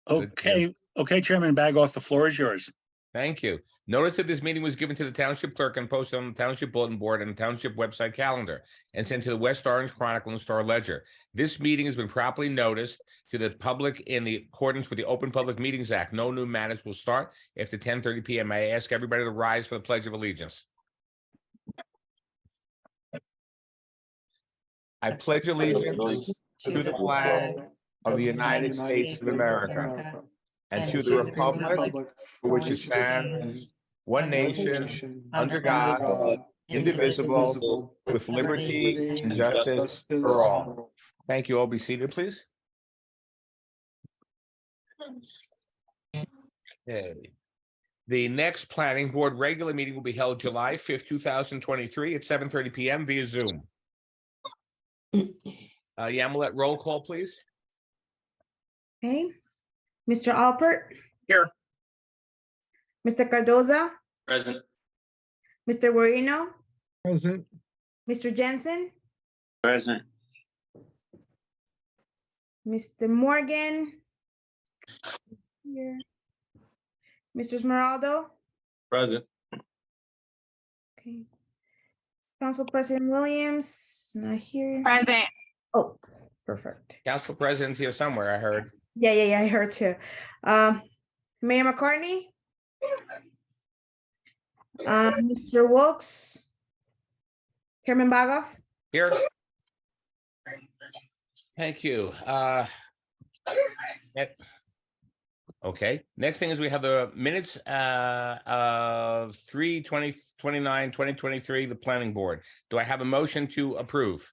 Okay, Chairman Bagoff, the floor is yours. Thank you. Notice of this meeting was given to the township clerk and posted on the township bulletin board and the township website calendar and sent to the West Orange Chronicle and Star Ledger. This meeting has been properly noticed to the public in the accordance with the Open Public Meetings Act. No new matters will start after 10:30 p.m. I ask everybody to rise for the Pledge of Allegiance. I pledge allegiance to the flag of the United States of America and to the republic for which it stands, one nation, under God, indivisible, with liberty and justice for all. Thank you. All be seated, please. Okay. The next planning board regular meeting will be held July 5th, 2023 at 7:30 p.m. via Zoom. Yamilet, roll call, please. Okay. Mr. Alpert? Here. Mr. Cardoza? Present. Mr. Guarino? Present. Mr. Jensen? Present. Mr. Morgan? Here. Mr. Smeraldo? Present. Okay. Council President Williams, not here. Present. Oh, perfect. Council President's here somewhere, I heard. Yeah, I heard too. Mayor McCartney? Mr. Wilks? Chairman Bagoff? Here. Thank you. Okay, next thing is we have the minutes of 3/20/29/2023, the planning board. Do I have a motion to approve?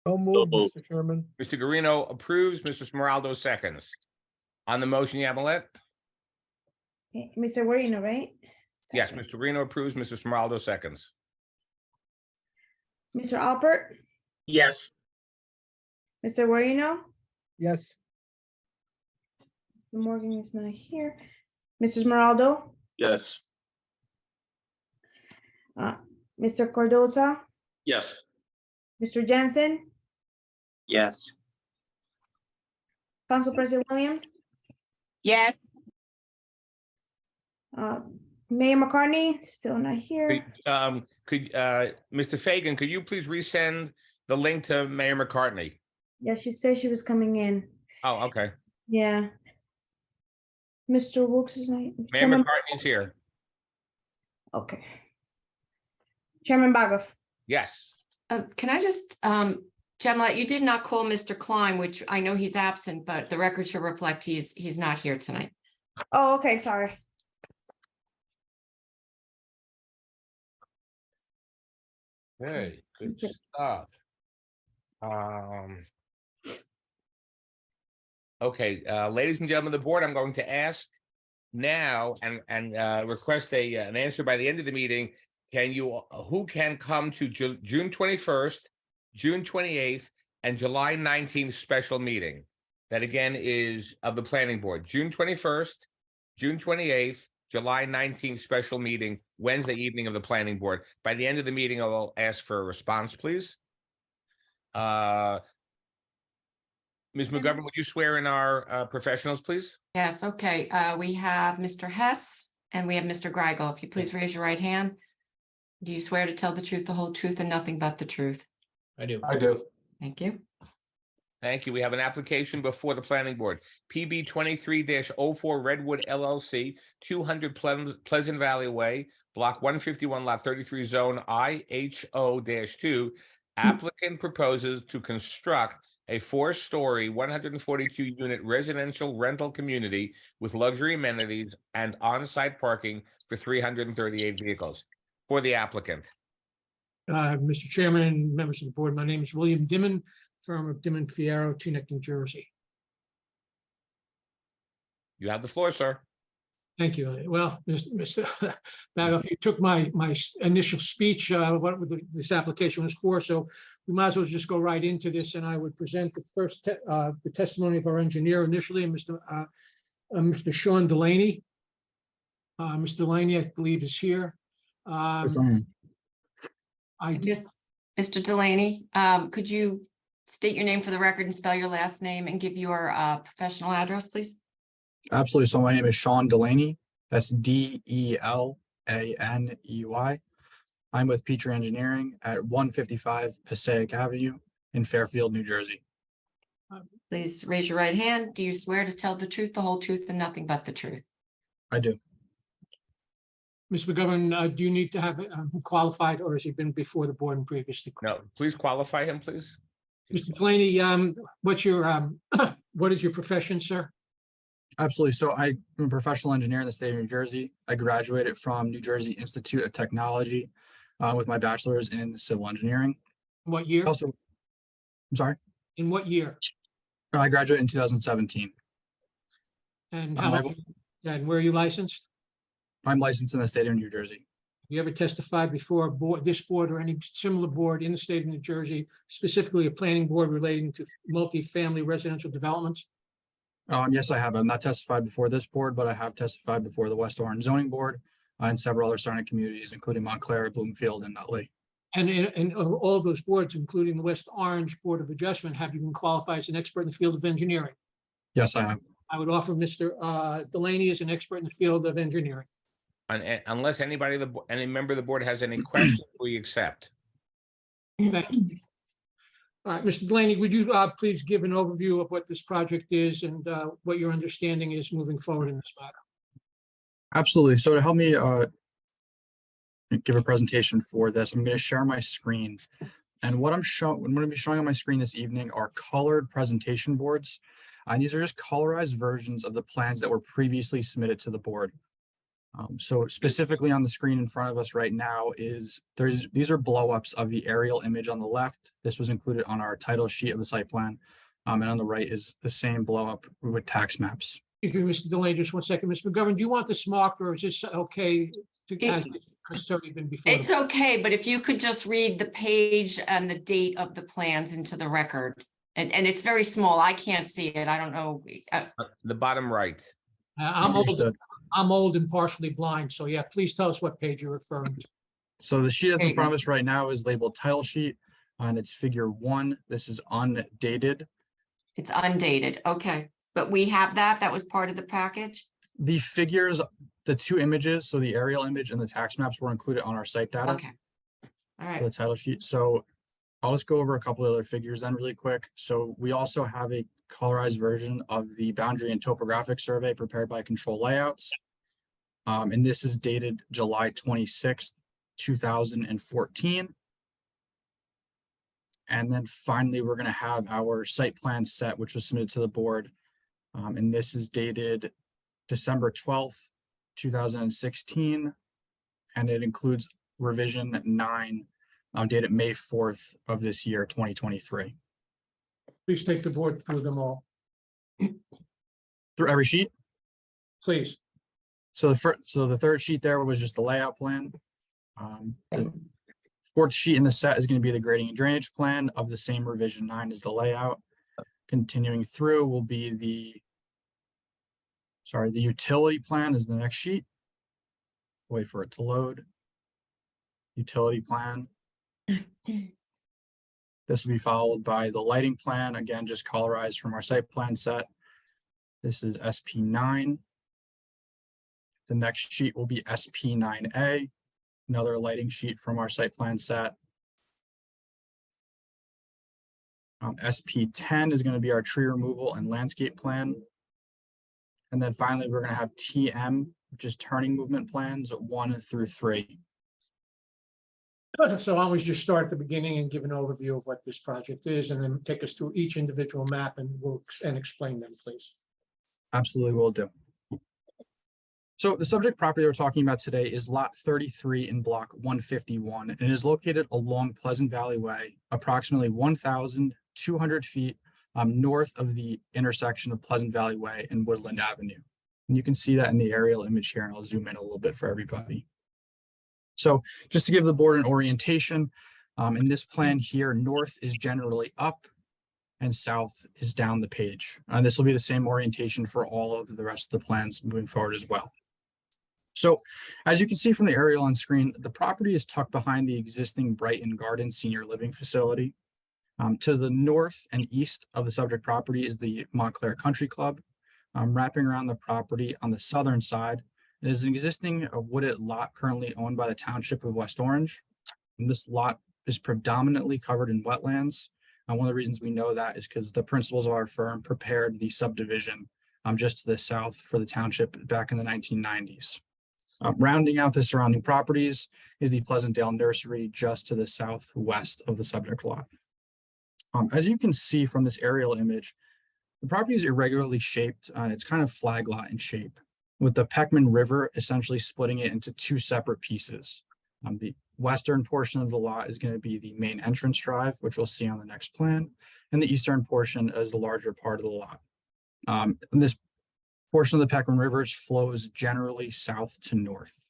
So moved, moved. Mr. Chairman. Mr. Guarino approves, Mr. Smeraldo seconds. On the motion, Yamilet? Okay, Mr. Guarino, right? Yes, Second. Mr. Guarino approves, Mr. Smeraldo seconds. Mr. Alpert? Yes. Mr. Guarino? Yes. Mr. Morgan is not here. Mr. Smeraldo? Yes. Mr. Cardoza? Yes. Mr. Jensen? Yes. Council President Williams? Yes. Mayor McCartney, still not here. Mr. Fagan, could you please resend the link to Mayor McCartney? Yeah, she said she was coming in. Oh, okay. Yeah. Mr. Wilks is not. Mayor Chairman- McCartney's here. Okay. Chairman Bagoff? Yes. Can I just, Jamilet, you did not call Mr. Klein, which I know he's absent, but the record should reflect he's not here tonight. Oh, okay, sorry. Hey, good stuff. Okay, ladies and gentlemen of the board, I'm going to ask now and request an answer by the end of the meeting. Who can come to June 21st, June 28th, and July 19th special meeting? That again is of the planning board, June 21st, June 28th, July 19th special meeting, Wednesday evening of the planning board. By the end of the meeting, I'll ask for a response, please. Ms. McGovern, would you swear in our professionals, please? Yes, okay. We have Mr. Hess and we have Mr. Greigel. If you please raise your right hand. Do you swear to tell the truth, the whole truth, and nothing but the truth? I do. Thank you. Thank you. We have an application before the planning board. PB 23-04 Redwood LLC, 200 Pleasant Valley Way, Block 151, Lot 33, Zone IHO-2. Applicant proposes to construct a 4-story, 142-unit residential rental community with luxury amenities and on-site parking for 338 vehicles. For the applicant. Mr. Chairman, members of the board, my name is William Dimon, firm of Dimon Fierro, Teaneck, New Jersey. You have the floor, sir. Thank you. Well, Mr. Bagoff, you took my initial speech, what this application was for, so we might as well just go right into this, and I would present the first the testimony of our engineer initially, Mr. Sean Delaney. Mr. Delaney, I believe, is here. Mr. Delaney, could you state your name for the record and spell your last name and give your professional address, please? Absolutely. So my name is Sean Delaney. That's Delaney. I'm with Petrie Engineering at 155 Passaic Avenue in Fairfield, New Jersey. Please raise your right hand. Do you swear to tell the truth, the whole truth, and nothing but the truth? I do. Ms. McGovern, do you need to have qualified, or has he been before the board and previously? No, please qualify him, please. Mr. Delaney, what's your, what is your profession, sir? Absolutely. So I'm a professional engineer in the state of New Jersey. I graduated from New Jersey Institute of Technology with my bachelor's in civil engineering. What year? Also, I'm sorry, In what year? I graduated in 2017. And Um, how, I've- and where are you licensed? I'm licensed in the state of New Jersey. Have you ever testified before a board, this board or any similar board in the state of New Jersey, specifically a planning board relating to multifamily residential developments? Yes, I have. I've not testified before this board, but I have testified before the West Orange Zoning Board and several other surrounding communities, including Montclair, Bloomfield, and Nutley. And in all those boards, including the West Orange Board of Adjustment, have you been qualified as an expert in the field of engineering? Yes, I have. I would offer Mr. Delaney as an expert in the field of engineering. Unless anybody, any member of the board has any questions, we accept. Thank you. All right, Mr. Delaney, would you please give an overview of what this project is and what your understanding is moving forward in this matter? Absolutely. So to help me give a presentation for this, I'm going to share my screen. And what I'm going to be showing on my screen this evening are colored presentation boards. And these are just colorized versions of the plans that were previously submitted to the board. So specifically on the screen in front of us right now these are blow-ups of the aerial image on the left. This was included on our title sheet of the site plan. And on the right is the same blow-up with tax maps. Excuse me, Mr. Delaney, just 1 second. Ms. McGovern, do you want this marked or is this okay? Because it's already been before. It's okay, but if you could just read the page and the date of the plans into the record. And it's very small. I can't see it. I don't know. The bottom right. Understood. I'm old and partially blind, so yeah, please tell us what page you're referring to. So the sheet that's in Okay. front of us right now is labeled title sheet and it's figure 1. This is undated. It's undated. Okay, but we have that. That was part of the package. The figures, the 2 images, so the aerial image and the tax maps were included on our site data Okay. All for right. the title sheet. So I'll just go over a couple of other figures then really quick. So we also have a colorized version of the boundary and topographic survey prepared by Control Layouts. And this is dated July 26th, 2014. And then finally, we're going to have our site plan set, which was submitted to the board. And this is dated December 12th, 2016. And it includes revision 9, dated May 4th of this year, 2023. Please take the board through them all, Through every sheet. please. So the third sheet there was just the layout plan. The 4th sheet in the set is going to be the grading and drainage plan of the same revision 9 as the layout. Continuing through will be the utility plan is the next sheet. Wait for it to load. Utility plan. This will be followed by the lighting plan, again, just colorized from our site plan set. This is SP9. The next sheet will be SP9A, another lighting sheet from our site plan set. SP10 is going to be our tree removal and landscape plan. And then finally, we're going to have TM, which is turning movement plans 1 through 3. So I always just start at the beginning and give an overview of what this project is and then take us through each individual map and explain them, please. Absolutely will do. So the subject property we're talking about today is lot 33 in block 151, and it is located along Pleasant Valley Way, approximately 1,200 feet north of the intersection of Pleasant Valley Way and Woodland Avenue. And you can see that in the aerial image here, and I'll zoom in a little bit for everybody. So just to give the board an orientation, in this plan here, north is generally up and south is down the page. And this will be the same orientation for all of the rest of the plans moving forward as well. So as you can see from the aerial on screen, the property is tucked behind the existing Brighton Garden Senior Living Facility. To the north and east of the subject property is the Montclair Country Club, Wrapping around the property on the southern side is an existing wooded lot currently owned by the Township of West Orange. And this lot is predominantly covered in wetlands. And one of the reasons we know that is because the principals of our firm prepared the subdivision just to the south for the township back in the 1990s. Rounding out the surrounding properties is the Pleasantdale Nursery just to the southwest of the subject lot. As you can see from this aerial image, the property is irregularly shaped and it's kind of flag lot in shape, with the Peckman River essentially splitting it into two separate pieces. The western portion of the lot is going to be the main entrance drive, which we'll see on the next plan, and the eastern portion is the larger part of the lot. And this portion of the Peckman River flows generally south to north.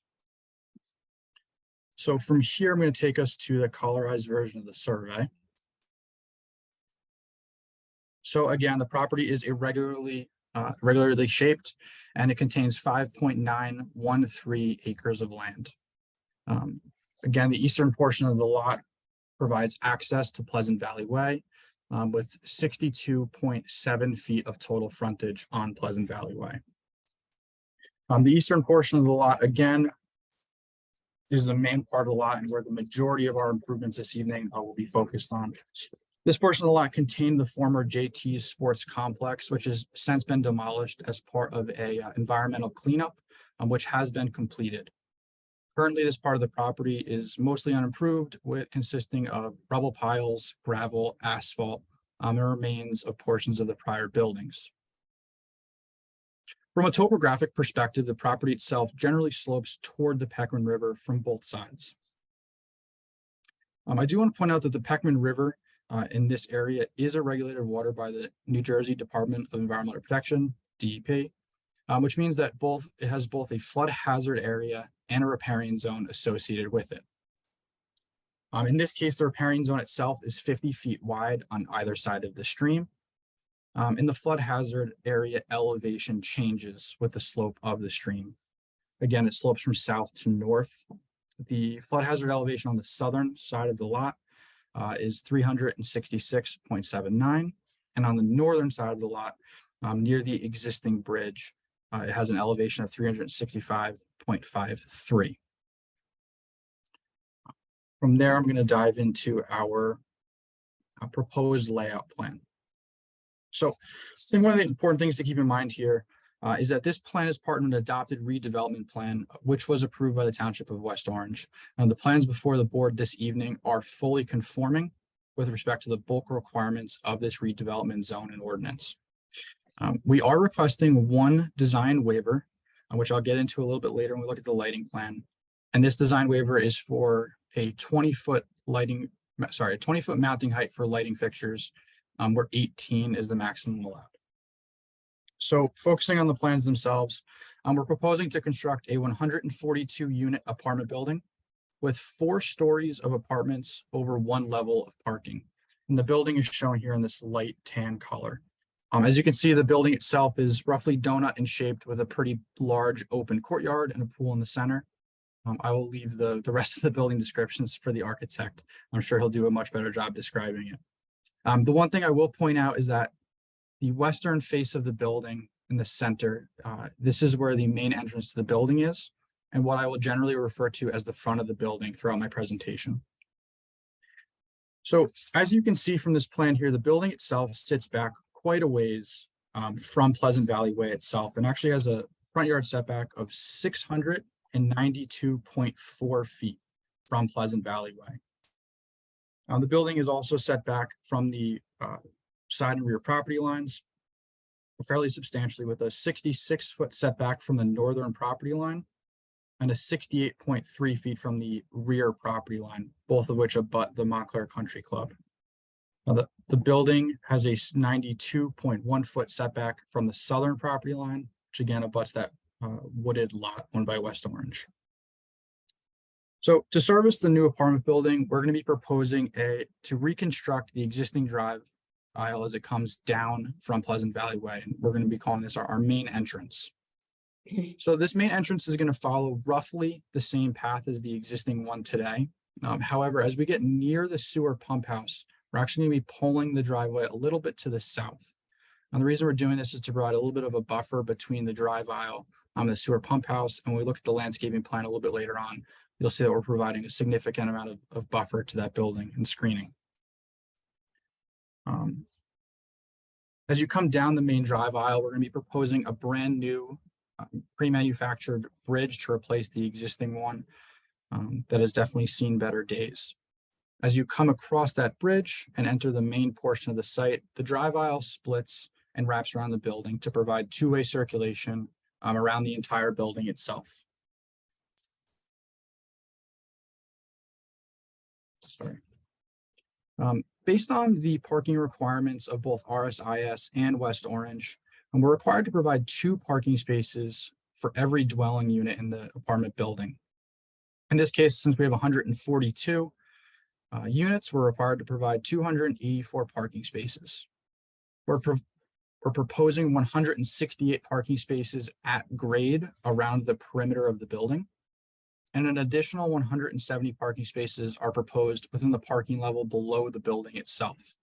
So from here, I'm going to take us to the colorized version of the survey. So again, the property is irregularly shaped, and it contains 5.913 acres of land. Again, the eastern portion of the lot provides access to Pleasant Valley Way with 62.7 feet of total frontage on Pleasant Valley Way. The eastern portion of the lot, again, is the main part of the lot and where the majority of our improvements this evening will be focused on. This portion of the lot contained the former JT's Sports Complex, which has since been demolished as part of a environmental cleanup, which has been completed. Currently, this part of the property is mostly unimproved, consisting of rubble piles, gravel, asphalt, and remains of portions of the prior buildings. From a topographic perspective, the property itself generally slopes toward the Peckman River from both sides. I do want to point out that the Peckman River in this area is a regulated water by the New Jersey Department of Environmental Protection, DEP, which means that it has both a flood hazard area and a riparian zone associated with it. In this case, the riparian zone itself is 50 feet wide on either side of the stream. And the flood hazard area elevation changes with the slope of the stream. Again, it slopes from south to north. The flood hazard elevation on the southern side of the lot is 366.79. And on the northern side of the lot, near the existing bridge, it has an elevation of 365.53. From there, I'm going to dive into our proposed layout plan. So I think one of the important things to keep in mind here is that this plan is part of an adopted redevelopment plan, which was approved by the Township of West Orange. And the plans before the board this evening are fully conforming with respect to the bulk requirements of this redevelopment zone and ordinance. We are requesting one design waiver, which I'll get into a little bit later when we look at the lighting plan. And this design waiver is for a 20-foot mounting height for lighting fixtures, where 18 is the maximum allowed. So focusing on the plans themselves, we're proposing to construct a 142-unit apartment building with 4 stories of apartments over 1 level of parking. And the building is shown here in this light tan color. As you can see, the building itself is roughly donut in shaped with a pretty large open courtyard and a pool in the center. I will leave the rest of the building descriptions for the architect. I'm sure he'll do a much better job describing it. The one thing I will point out is that the western face of the building in the center, this is where the main entrance to the building is, and what I will generally refer to as the front of the building throughout my presentation. So as you can see from this plan here, the building itself sits back quite a ways from Pleasant Valley Way itself, and actually has a front yard setback of 692.4 feet from Pleasant Valley Way. The building is also set back from the side and rear property lines fairly substantially, with a 66-foot setback from the northern property line and a 68.3 feet from the rear property line, both of which abut the Montclair Country Club. Now the building has a 92.1 foot setback from the southern property line, which again abuts that wooded lot owned by West Orange. So to service the new apartment building, we're going to be proposing to reconstruct the existing drive aisle as it comes down from Pleasant Valley Way. And we're going to be calling this our main entrance. So this main entrance is going to follow roughly the same path as the existing one today. However, as we get near the sewer pump house, we're actually going to be pulling the driveway a little bit to the south. And the reason we're doing this is to provide a little bit of a buffer between the drive aisle and the sewer pump house. And when we look at the landscaping plan a little bit later on, you'll see that we're providing a significant amount of buffer to that building and screening. As you come down the main drive aisle, we're going to be proposing a brand new pre-manufactured bridge to replace the existing one that has definitely seen better days. As you come across that bridge and enter the main portion of the site, the drive aisle splits and wraps around the building to provide two-way circulation around the entire building itself. Sorry. Based on the parking requirements of both RSIS and West Orange, we're required to provide 2 parking spaces for every dwelling unit in the apartment building. In this case, since we have 142 units, we're required to provide 284 parking spaces. We're proposing 168 parking spaces at grade around the perimeter of the building. And an additional 170 parking spaces are proposed within the parking level below the building itself.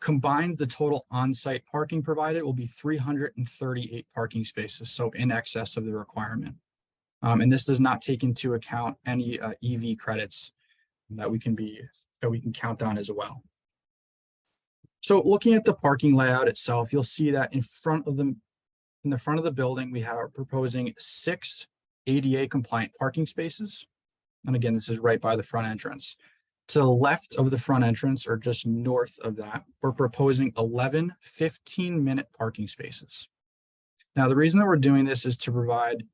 Combined, the total on-site parking provided will be 338 parking spaces, so in excess of the requirement. And this does not take into account any EV credits that we can count on as well. So looking at the parking layout itself, you'll see that in the front of the building, we are proposing 6 ADA compliant parking spaces. And again, this is right by the front entrance. To the left of the front entrance, or just north of that, we're proposing 11 15-minute parking spaces. Now, the reason that we're doing this is to provide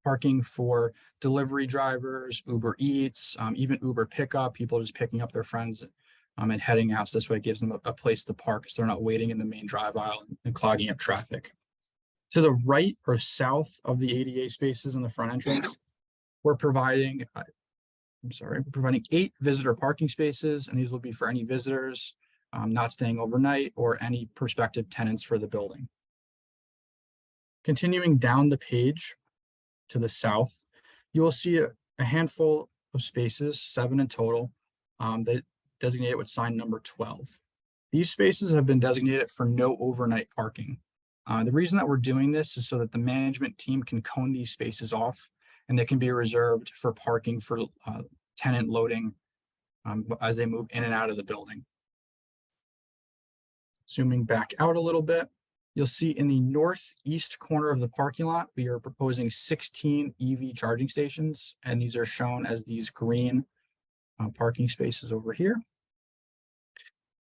parking for delivery drivers, Uber Eats, even Uber pickup, people just picking up their friends and heading out. So this way it gives them a place to park so they're not waiting in the main drive aisle and clogging up traffic. To the right or south of the ADA spaces in the front entrance, we're providing, we're providing 8 visitor parking spaces, and these will be for any visitors not staying overnight or any prospective tenants for the building. Continuing down the page to the south, you will see a handful of spaces, 7 in total, that designated with sign number 12. These spaces have been designated for no overnight parking. The reason that we're doing this is so that the management team can cone these spaces off, and they can be reserved for parking for tenant loading as they move in and out of the building. Zooming back out a little bit, you'll see in the northeast corner of the parking lot, we are proposing 16 EV charging stations, and these are shown as these green parking spaces over here.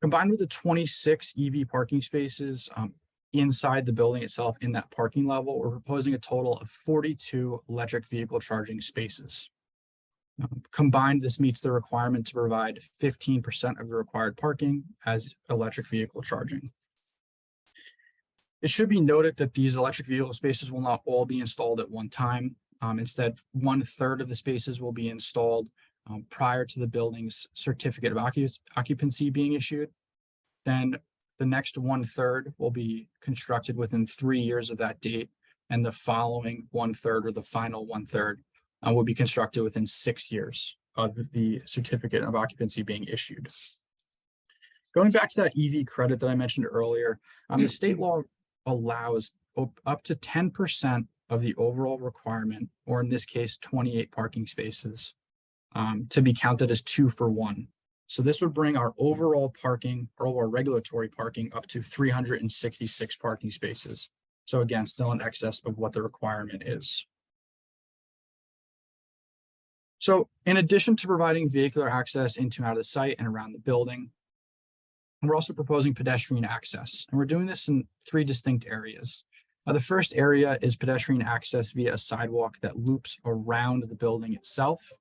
Combined with the 26 EV parking spaces inside the building itself in that parking level, we're proposing a total of 42 electric vehicle charging spaces. Combined, this meets the requirement to provide 15% of the required parking as electric vehicle charging. It should be noted that these electric vehicle spaces will not all be installed at one time. Instead, 1/3 of the spaces will be installed prior to the building's certificate of occupancy being issued. Then the next 1/3 will be constructed within 3 years of that date, and the following 1/3 or the final 1/3 will be constructed within 6 years of the certificate of occupancy being issued. Going back to that EV credit that I mentioned earlier, the state law allows up to 10% of the overall requirement, or in this case, 28 parking spaces, to be counted as 2 for 1. So this would bring our overall parking, or our regulatory parking, up to 366 parking spaces. So again, still in excess of what the requirement is. So in addition to providing vehicular access into and out of the site and around the building, we're also proposing pedestrian access. And we're doing this in 3 distinct areas. The first area is pedestrian access via a sidewalk that loops around the building itself.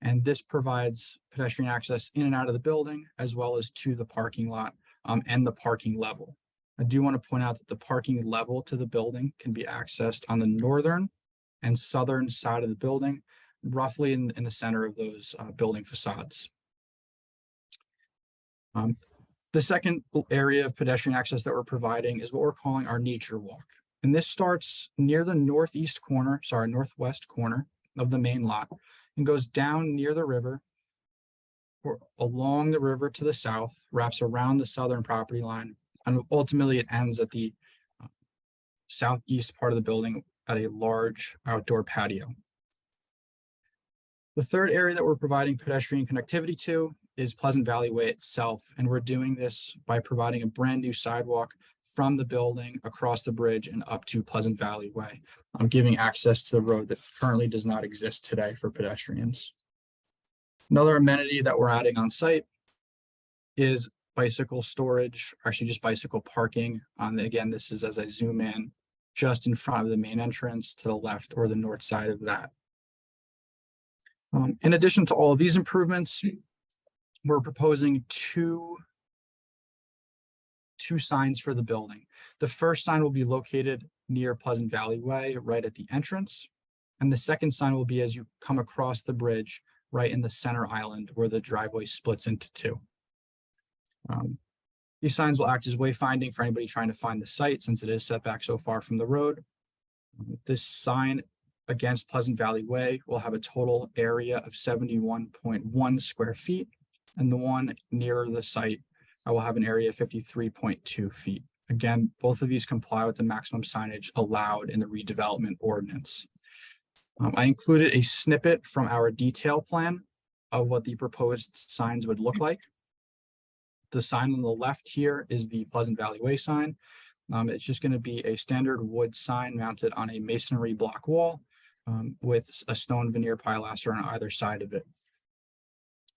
And this provides pedestrian access in and out of the building, as well as to the parking lot and the parking level. I do want to point out that the parking level to the building can be accessed on the northern and southern side of the building, roughly in the center of those building facades. The second area of pedestrian access that we're providing is what we're calling our nature walk. And this starts near the northwest corner of the main lot and goes down near the river along the river to the south, wraps around the southern property line, and ultimately it ends at the southeast part of the building at a large outdoor patio. The third area that we're providing pedestrian connectivity to is Pleasant Valley Way itself, and we're doing this by providing a brand new sidewalk from the building across the bridge and up to Pleasant Valley Way, giving access to the road that currently does not exist today for pedestrians. Another amenity that we're adding on site is bicycle storage, actually just bicycle parking. Again, this is as I zoom in just in front of the main entrance to the left or the north side of that. In addition to all of these improvements, we're proposing two signs for the building. The first sign will be located near Pleasant Valley Way, right at the entrance. And the second sign will be as you come across the bridge, right in the center island where the driveway splits into two. These signs will act as wayfinding for anybody trying to find the site since it is set back so far from the road. This sign against Pleasant Valley Way will have a total area of 71.1 square feet. And the one nearer the site will have an area of 53.2 feet. Again, both of these comply with the maximum signage allowed in the redevelopment ordinance. I included a snippet from our detail plan of what the proposed signs would look like. The sign on the left here is the Pleasant Valley Way sign. It's just going to be a standard wood sign mounted on a masonry block wall with a stone veneer pilaster on either side of it.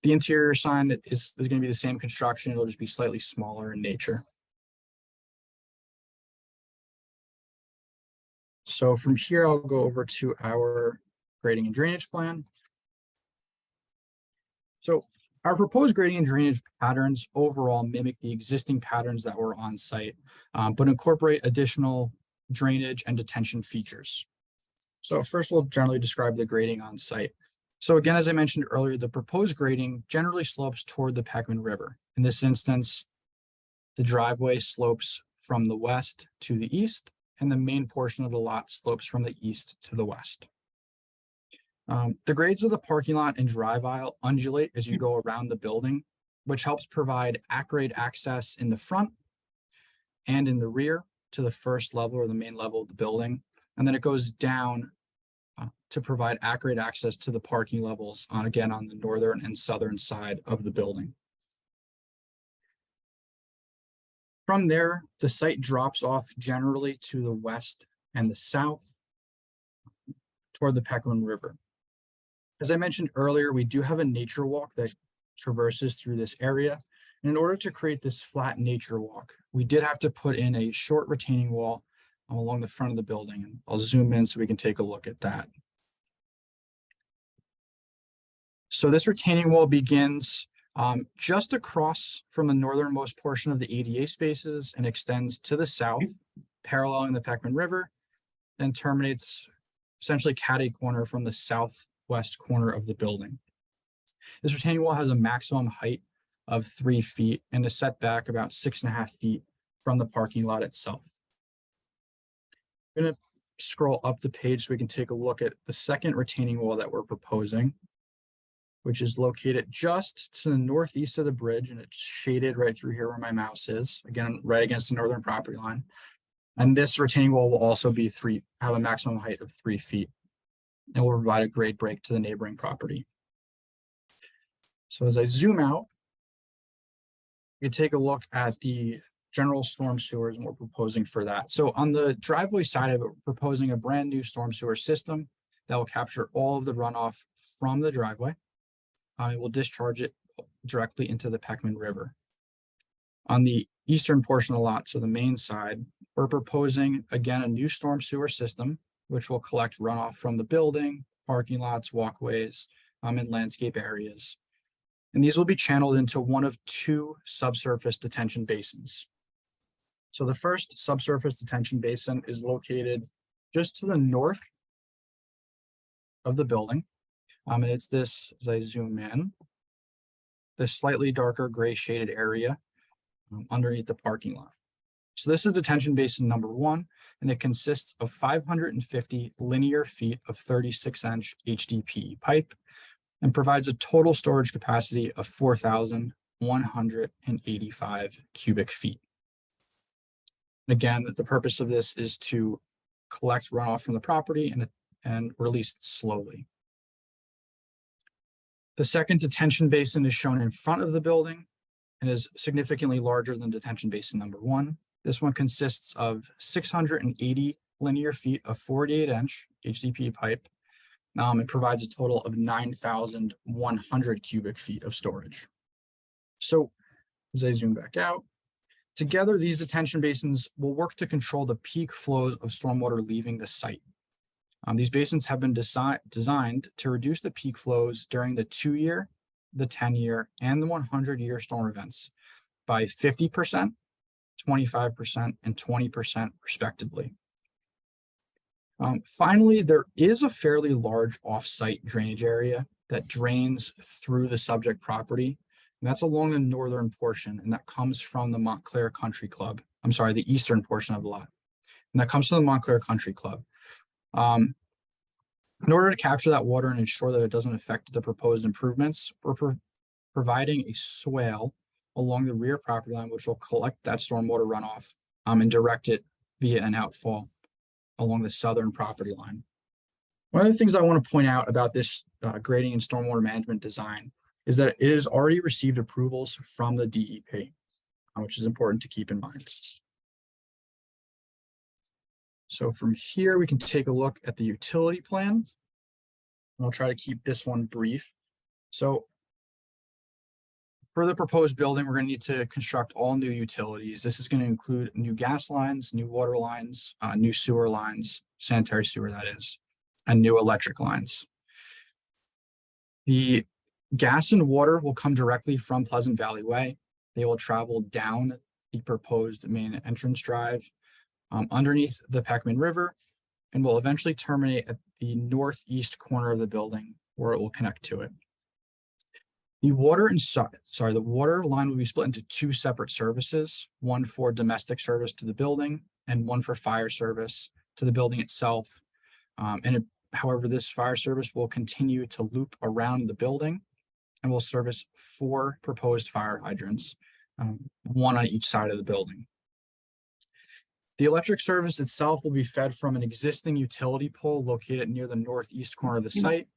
The interior sign is going to be the same construction. It'll just be slightly smaller in nature. So from here, I'll go over to our grading and drainage plan. So our proposed grading and drainage patterns overall mimic the existing patterns that were on site, but incorporate additional drainage and detention features. So first, we'll generally describe the grading on site. So again, as I mentioned earlier, the proposed grading generally slopes toward the Pequman River. In this instance, the driveway slopes from the west to the east, and the main portion of the lot slopes from the east to the west. The grades of the parking lot and drive aisle undulate as you go around the building, which helps provide at-grade access in the front and in the rear to the first level or the main level of the building. And then it goes down to provide at-grade access to the parking levels again on the northern and southern side of the building. From there, the site drops off generally to the west and the south toward the Pequman River. As I mentioned earlier, we do have a nature walk that traverses through this area. And in order to create this flat nature walk, we did have to put in a short retaining wall along the front of the building. And I'll zoom in so we can take a look at that. So this retaining wall begins just across from the northernmost portion of the ADA spaces and extends to the south, paralleling the Pequman River, then terminates essentially catty corner from the southwest corner of the building. This retaining wall has a maximum height of 3 feet and is set back about 6.5 feet from the parking lot itself. I'm going to scroll up the page so we can take a look at the second retaining wall that we're proposing, which is located just to the northeast of the bridge, and it's shaded right through here where my mouse is, again, right against the northern property line. And this retaining wall will also be have a maximum height of 3 feet and will provide a grade break to the neighboring property. So as I zoom out, you take a look at the general storm sewers and we're proposing for that. So on the driveway side of it, we're proposing a brand new storm sewer system that will capture all of the runoff from the driveway. It will discharge it directly into the Pequman River. On the eastern portion of the lot, so the main side, we're proposing, again, a new storm sewer system, which will collect runoff from the building, parking lots, walkways, and landscape areas. And these will be channeled into one of two subsurface detention basins. So the first subsurface detention basin is located just to the north of the building. And it's this, as I zoom in, this slightly darker gray shaded area underneath the parking lot. So this is detention basin number 1, and it consists of 550 linear feet of 36-inch HDPE pipe and provides a total storage capacity of 4,185 cubic feet. Again, the purpose of this is to collect runoff from the property and release it slowly. The second detention basin is shown in front of the building and is significantly larger than detention basin number 1. This one consists of 680 linear feet of 48-inch HDPE pipe. It provides a total of 9,100 cubic feet of storage. So as I zoom back out, together, these detention basins will work to control the peak flow of stormwater leaving the site. These basins have been designed to reduce the peak flows during the 2-year, the 10-year, and the 100-year storm events by 50%, 25%, and 20% respectively. Finally, there is a fairly large off-site drainage area that drains through the subject property. And that's along the northern portion, and that comes from the Montclair Country Club. I'm sorry, the eastern portion of the lot. And that comes from the Montclair Country Club. In order to capture that water and ensure that it doesn't affect the proposed improvements, we're providing a swale along the rear property line, which will collect that stormwater runoff and direct it via an outfall along the southern property line. One of the things I want to point out about this grading and stormwater management design is that it has already received approvals from the DEP, which is important to keep in mind. So from here, we can take a look at the utility plan. And I'll try to keep this one brief. So for the proposed building, we're going to need to construct all new utilities. This is going to include new gas lines, new water lines, new sewer lines, sanitary sewer that is, and new electric lines. The gas and water will come directly from Pleasant Valley Way. They will travel down the proposed main entrance drive underneath the Peckman River and will eventually terminate at the northeast corner of the building where it will connect to it. The water line will be split into 2 separate services, one for domestic service to the building and one for fire service to the building itself. However, this fire service will continue to loop around the building and will service 4 proposed fire hydrants, one on each side of the building. The electric service itself will be fed from an existing utility pole located near the northeast corner of the site,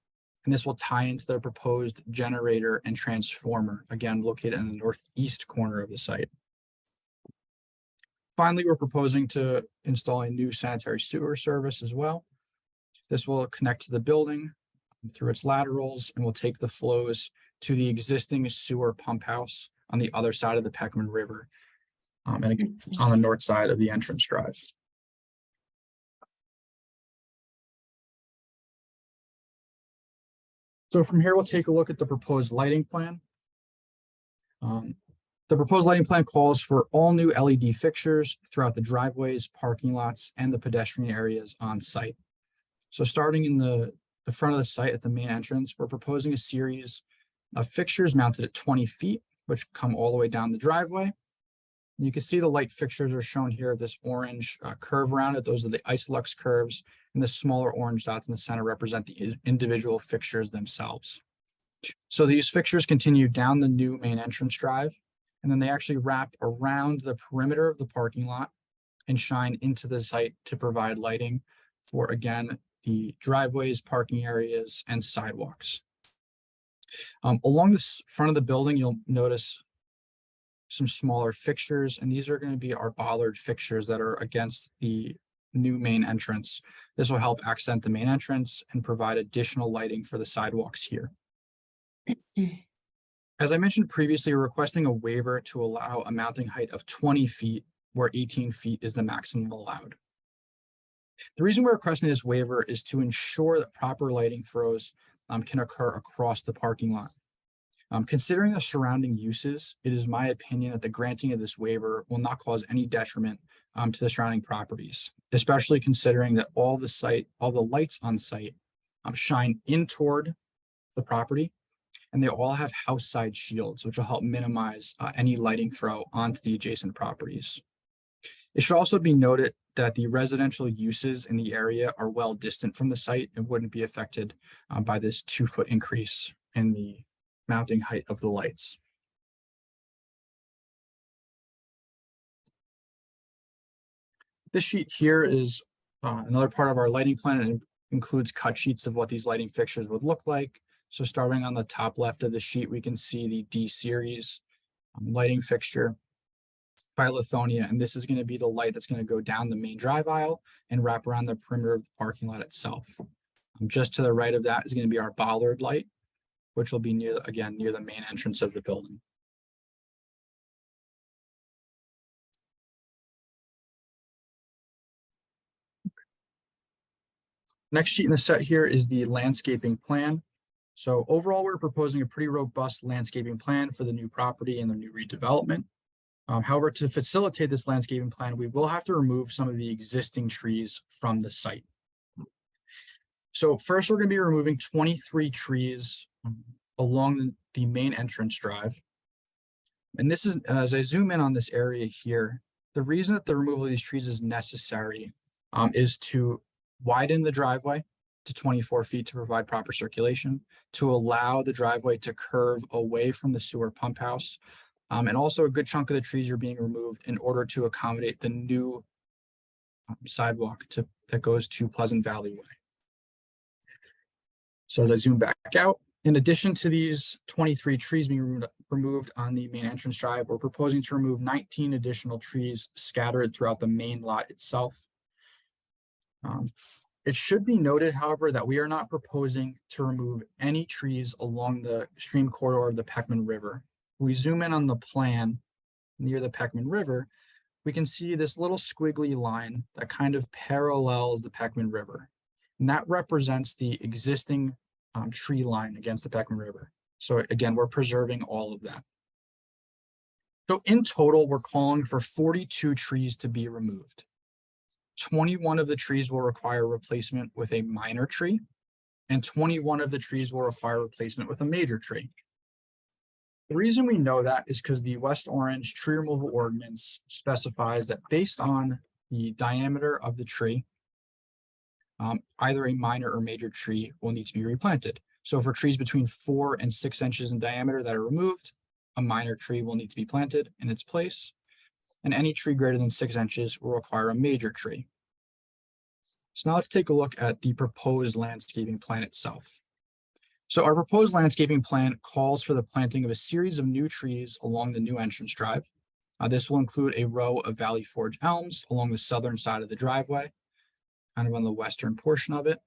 and this will tie into the proposed generator and transformer, again located in the northeast corner of the site. Finally, we're proposing to install a new sanitary sewer service as well. This will connect to the building through its laterals and will take the flows to the existing sewer pump house on the other side of the Peckman River, and again, on the north side of the entrance drive. So from here, we'll take a look at the proposed lighting plan. The proposed lighting plan calls for all new LED fixtures throughout the driveways, parking lots, and the pedestrian areas on site. So starting in the front of the site at the main entrance, we're proposing a series of fixtures mounted at 20 feet, which come all the way down the driveway. And you can see the light fixtures are shown here, this orange curve around it. Those are the Isolux curves, and the smaller orange dots in the center represent the individual fixtures themselves. So these fixtures continue down the new main entrance drive, and then they actually wrap around the perimeter of the parking lot and shine into the site to provide lighting for, again, the driveways, parking areas, and sidewalks. Along the front of the building, you'll notice some smaller fixtures, and these are going to be our bollard fixtures that are against the new main entrance. This will help accent the main entrance and provide additional lighting for the sidewalks here. As I mentioned previously, we're requesting a waiver to allow a mounting height of 20 feet, where 18 feet is the maximum allowed. The reason we're requesting this waiver is to ensure that proper lighting throws can occur across the parking lot. Considering the surrounding uses, it is my opinion that the granting of this waiver will not cause any detriment to the surrounding properties, especially considering that all the lights on site shine in toward the property, and they all have house side shields, which will help minimize any lighting throw onto the adjacent properties. It should also be noted that the residential uses in the area are well distant from the site and wouldn't be affected by this 2-foot increase and the mounting height of the lights. This sheet here is another part of our lighting plan, and includes cut sheets of what these lighting fixtures would look like. So starting on the top left of the sheet, we can see the D series lighting fixture by Lithonia, and this is going to be the light that's going to go down the main drive aisle and wrap around the perimeter of the parking lot itself. Just to the right of that is going to be our bollard light, which will be near the main entrance of the building. Next sheet in the set here is the landscaping plan. So overall, we're proposing a pretty robust landscaping plan for the new property and the new redevelopment. However, to facilitate this landscaping plan, we will have to remove some of the existing trees from the site. So first, we're going to be removing 23 trees along the main entrance drive. And this is, as I zoom in on this area here, the reason that the removal of these trees is necessary is to widen the driveway to 24 feet to provide proper circulation, to allow the driveway to curve away from the sewer pump house. And also a good chunk of the trees are being removed in order to accommodate the new sidewalk that goes to Pleasant Valley Way. So as I zoom back out, in addition to these 23 trees being removed on the main entrance drive, we're proposing to remove 19 additional trees scattered throughout the main lot itself. It should be noted, however, that we are not proposing to remove any trees along the stream corridor of the Peckman River. We zoom in on the plan near the Peckman River, we can see this little squiggly line that kind of parallels the Peckman River. And that represents the existing tree line against the Peckman River. So again, we're preserving all of that. So in total, we're calling for 42 trees to be removed. 21 of the trees will require replacement with a minor tree, and 21 of the trees will require replacement with a major tree. The reason we know that is because the West Orange tree removal ordinance specifies that based on the diameter of the tree, either a minor or major tree will need to be replanted. So for trees between 4 and 6 inches in diameter that are removed, a minor tree will need to be planted in its place, and any tree greater than 6 inches will require a major tree. So now let's take a look at the proposed landscaping plan itself. So our proposed landscaping plan calls for the planting of a series of new trees along the new entrance drive. This will include a row of Valley Forge elms along the southern side of the driveway, kind of on the western portion of it.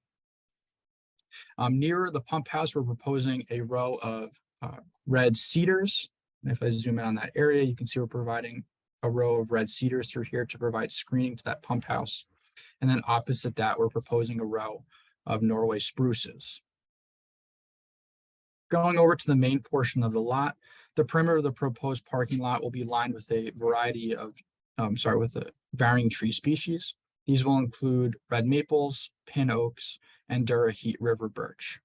Nearer the pump house, we're proposing a row of red cedars. And if I zoom in on that area, you can see we're providing a row of red cedars through here to provide screening to that pump house. And then opposite that, we're proposing a row of Norway spruces. Going over to the main portion of the lot, the perimeter of the proposed parking lot will be lined with a variety of, with a varying tree species. These will include red maples, pin oaks, and Durahit river birch.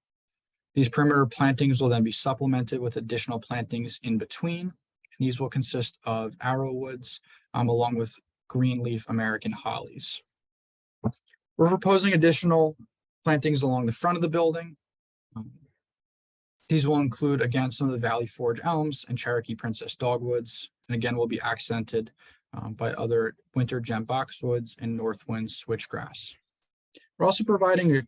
These perimeter plantings will then be supplemented with additional plantings in between. And these will consist of arrowwoods, along with green leaf American hollies. We're proposing additional plantings along the front of the building. These will include, again, some of the Valley Forge elms and Cherokee Princess dogwoods, and again, will be accented by other winter gem boxwoods and northwind switchgrass. We're also providing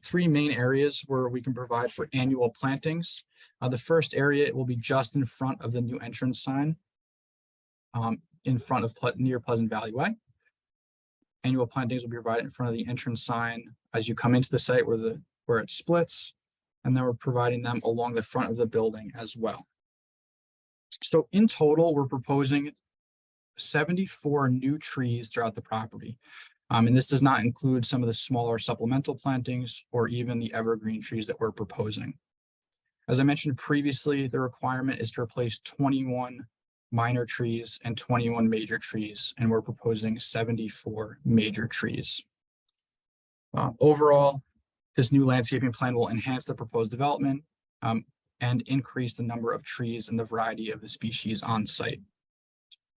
three main areas where we can provide for annual plantings. The first area will be just in front of the new entrance sign, in front of near Pleasant Valley Way. Annual plantings will be provided in front of the entrance sign as you come into the site where it splits, and then we're providing them along the front of the building as well. So in total, we're proposing 74 new trees throughout the property. And this does not include some of the smaller supplemental plantings or even the evergreen trees that we're proposing. As I mentioned previously, the requirement is to replace 21 minor trees and 21 major trees, and we're proposing 74 major trees. Overall, this new landscaping plan will enhance the proposed development and increase the number of trees and the variety of the species on site.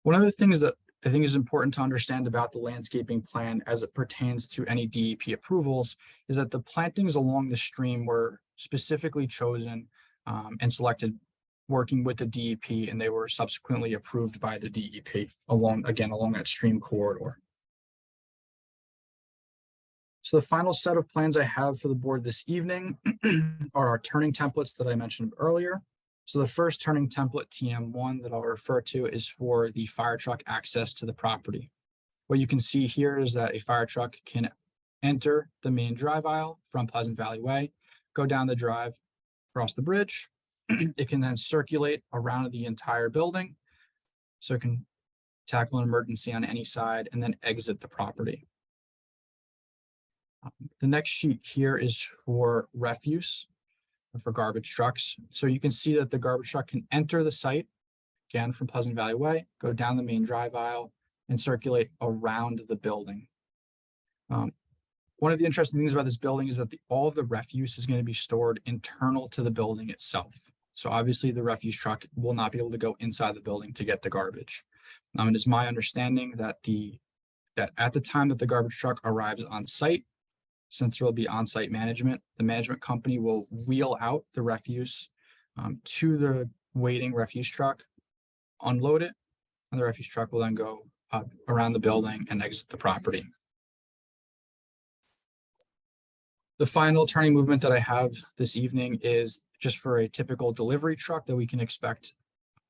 One of the things that I think is important to understand about the landscaping plan as it pertains to any DEP approvals is that the plantings along the stream were specifically chosen and selected working with the DEP, and they were subsequently approved by the DEP along that stream corridor. So the final set of plans I have for the board this evening are our turning templates that I mentioned earlier. So the first turning template, TM1, that I'll refer to is for the fire truck access to the property. What you can see here is that a fire truck can enter the main drive aisle from Pleasant Valley Way, go down the drive, cross the bridge. It can then circulate around the entire building, so it can tackle an emergency on any side and then exit the property. The next sheet here is for refuse, for garbage trucks. So you can see that the garbage truck can enter the site, again from Pleasant Valley Way, go down the main drive aisle, and circulate around the building. One of the interesting things about this building is that all of the refuse is going to be stored internal to the building itself. So obviously the refuse truck will not be able to go inside the building to get the garbage. It is my understanding that at the time that the garbage truck arrives on site, since there will be on-site management, the management company will wheel out the refuse to the waiting refuse truck, unload it, and the refuse truck will then go around the building and exit the property. The final turning movement that I have this evening is just for a typical delivery truck that we can expect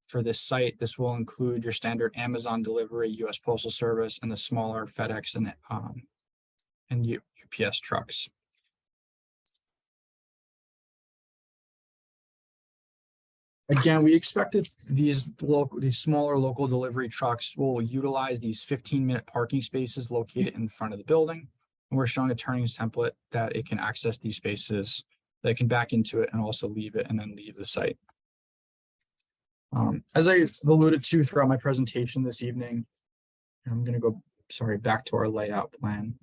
for this site. This will include your standard Amazon delivery, US Postal Service, and the smaller FedEx and UPS trucks. Again, we expected these smaller local delivery trucks will utilize these 15-minute parking spaces located in front of the building. And we're showing a turning template that it can access these spaces, that it can back into it and also leave it and then leave the site. As I alluded to throughout my presentation this evening, I'm going to go, back to our layout plan.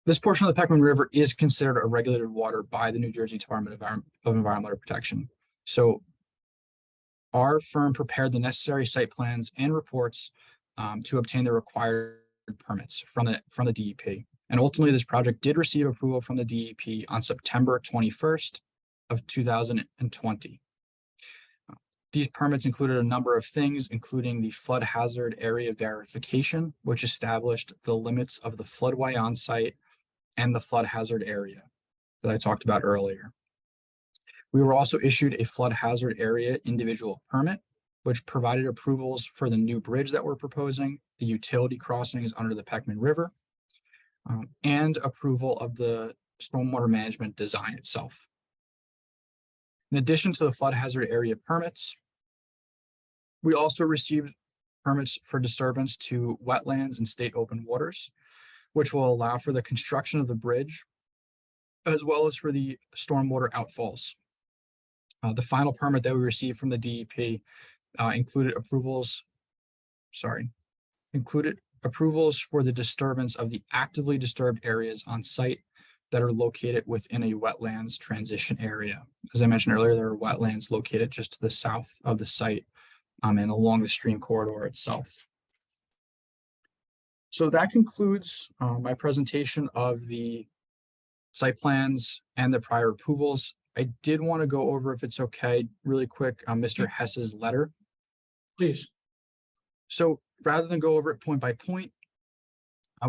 This portion of the Peckman River is considered a regulated water by the New Jersey Department of Environmental Protection. So our firm prepared the necessary site plans and reports to obtain the required permits from the DEP. And ultimately, this project did receive approval from the DEP on September 21st of 2020. These permits included a number of things, including the flood hazard area verification, which established the limits of the floodway on site and the flood hazard area that I talked about earlier. We were also issued a flood hazard area individual permit, which provided approvals for the new bridge that we're proposing, the utility crossings under the Peckman River, and approval of the stormwater management design itself. In addition to the flood hazard area permits, we also received permits for disturbance to wetlands and state open waters, which will allow for the construction of the bridge, as well as for the stormwater outfalls. The final permit that we received from the DEP included approvals for the disturbance of the actively disturbed areas on site that are located within a wetlands transition area. As I mentioned earlier, there are wetlands located just to the south of the site and along the stream corridor itself. So that concludes my presentation of the site plans and the prior approvals. I did want to go over, if it's okay, really quick, Mr. Hess's letter. Please. So rather than go over it point by point,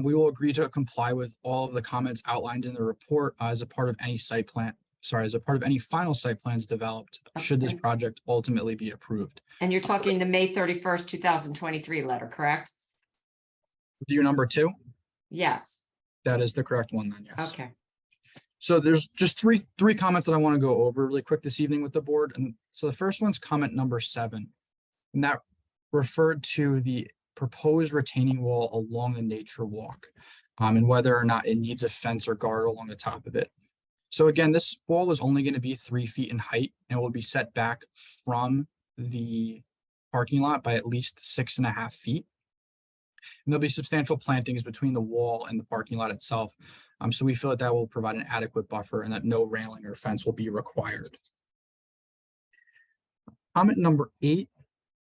we will agree to comply with all of the comments outlined in the report as a part of any final site plans developed, should this project ultimately be approved. And you're talking the May 31st, 2023 letter, correct? Your number 2? Yes. That is the correct one then, yes. Okay. So there's just three comments that I want to go over really quick this evening with the board. And so the first one's comment number 7, and that referred to the proposed retaining wall along the nature walk and whether or not it needs a fence or guard along the top of it. So again, this wall is only going to be 3 feet in height and will be set back from the parking lot by at least 6.5 feet. And there'll be substantial plantings between the wall and the parking lot itself. So we feel that will provide an adequate buffer and that no railing or fence will be required. Comment number 8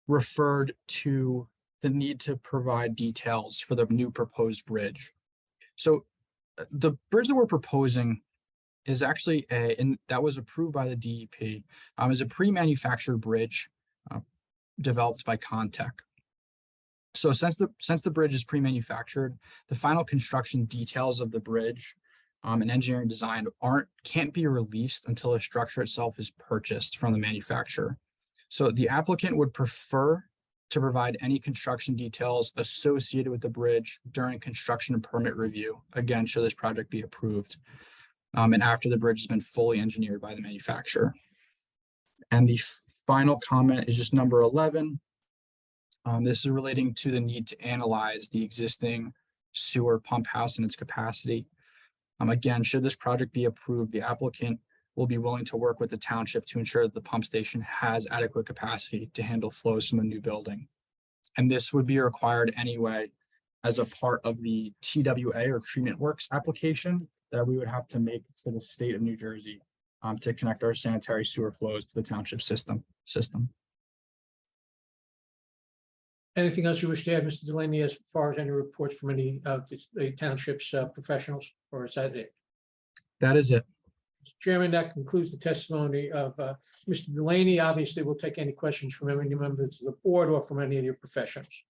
referred to the need to provide details for the new proposed bridge. So the bridge that we're proposing is actually and that was approved by the DEP, is a pre-manufactured bridge developed by Contech. So since the bridge is pre-manufactured, the final construction details of the bridge and engineering design can't be released until the structure itself is purchased from the manufacturer. So the applicant would prefer to provide any construction details associated with the bridge during construction and permit review, again, should this project be approved, and after the bridge has been fully engineered by the manufacturer. And the final comment is just number 11. This is relating to the need to analyze the existing sewer pump house and its capacity. Again, should this project be approved, the applicant will be willing to work with the township to ensure that the pump station has adequate capacity to handle flows from the new building. And this would be required anyway as a part of the TWA or treatment works application that we would have to make to the state of New Jersey to connect our sanitary sewer flows to the township system. Anything else you wish to add, Mr. Delaney, as far as any reports from any of the township's professionals, or is that it? That is it. Mr. Chairman, that concludes the testimony of Mr. Delaney. Obviously, we'll take any questions from any members of the board or from any of your professionals.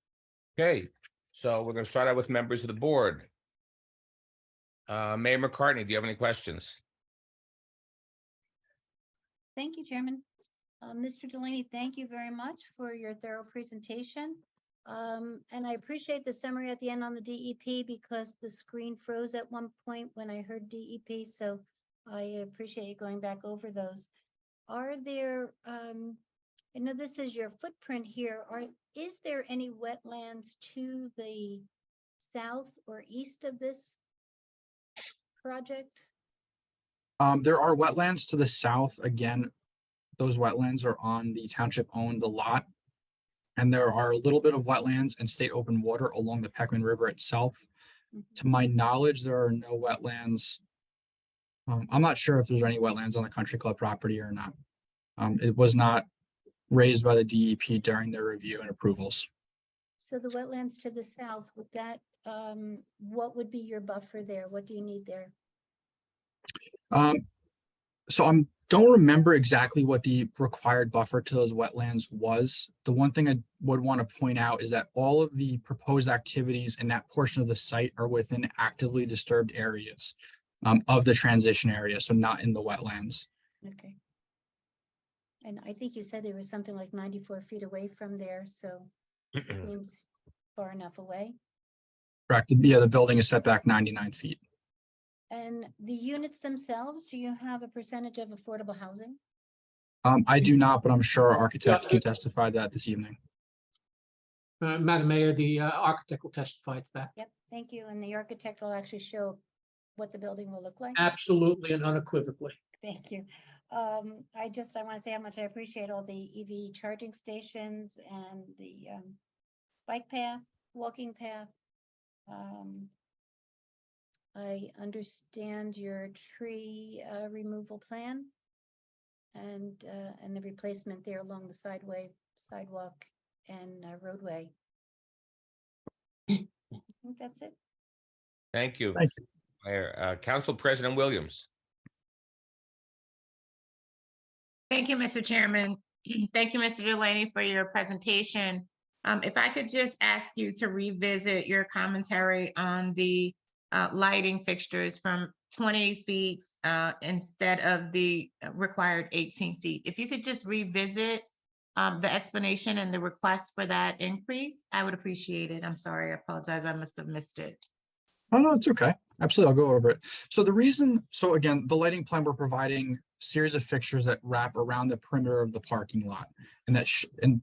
Okay, so we're going to start out with members of the board. Mayor McCartney, do you have any questions? Thank you, Chairman. Mr. Delaney, thank you very much for your thorough presentation. And I appreciate the summary at the end on the DEP because the screen froze at one point when I heard DEP. So I appreciate you going back over those. Are there, I know this is your footprint here. Is there any wetlands to the south or east of this project? There are wetlands to the south. Again, those wetlands are on the township-owned lot. And there are a little bit of wetlands and state open water along the Peckman River itself. To my knowledge, there are no wetlands. I'm not sure if there's any wetlands on the country club property or not. It was not raised by the DEP during their review and approvals. So the wetlands to the south, would that, what would be your buffer there? What do you need there? So I don't remember exactly what the required buffer to those wetlands was. The one thing I would want to point out is that all of the proposed activities in that portion of the site are within actively disturbed areas of the transition area, so not in the wetlands. Okay. And I think you said it was something like 94 feet away from there, so it seems far enough away. Correct. Yeah, the building is set back 99 feet. And the units themselves, do you have a percentage of affordable housing? I do not, but I'm sure our architect can testify to that this evening. Madam Mayor, the architect will testify to that. Yep, thank you. And the architect will actually show what the building will look like. Absolutely and unequivocally. Thank you. I want to say how much I appreciate all the EV charging stations and the bike path, walking path. I understand your tree removal plan and the replacement there along the sidewalk and roadway. I think that's it. Thank you. Thank you. Mayor, Council President Williams. Thank you, Mr. Chairman. Thank you, Mr. Delaney, for your presentation. If I could just ask you to revisit your commentary on the lighting fixtures from 20 feet instead of the required 18 feet. If you could just revisit the explanation and the request for that increase, I would appreciate it. I'm sorry, I apologize, I must have missed it. Oh, no, it's okay. Absolutely, I'll go over it. So the reason, so again, the lighting plan, we're providing a series of fixtures that wrap around the perimeter of the parking lot. And and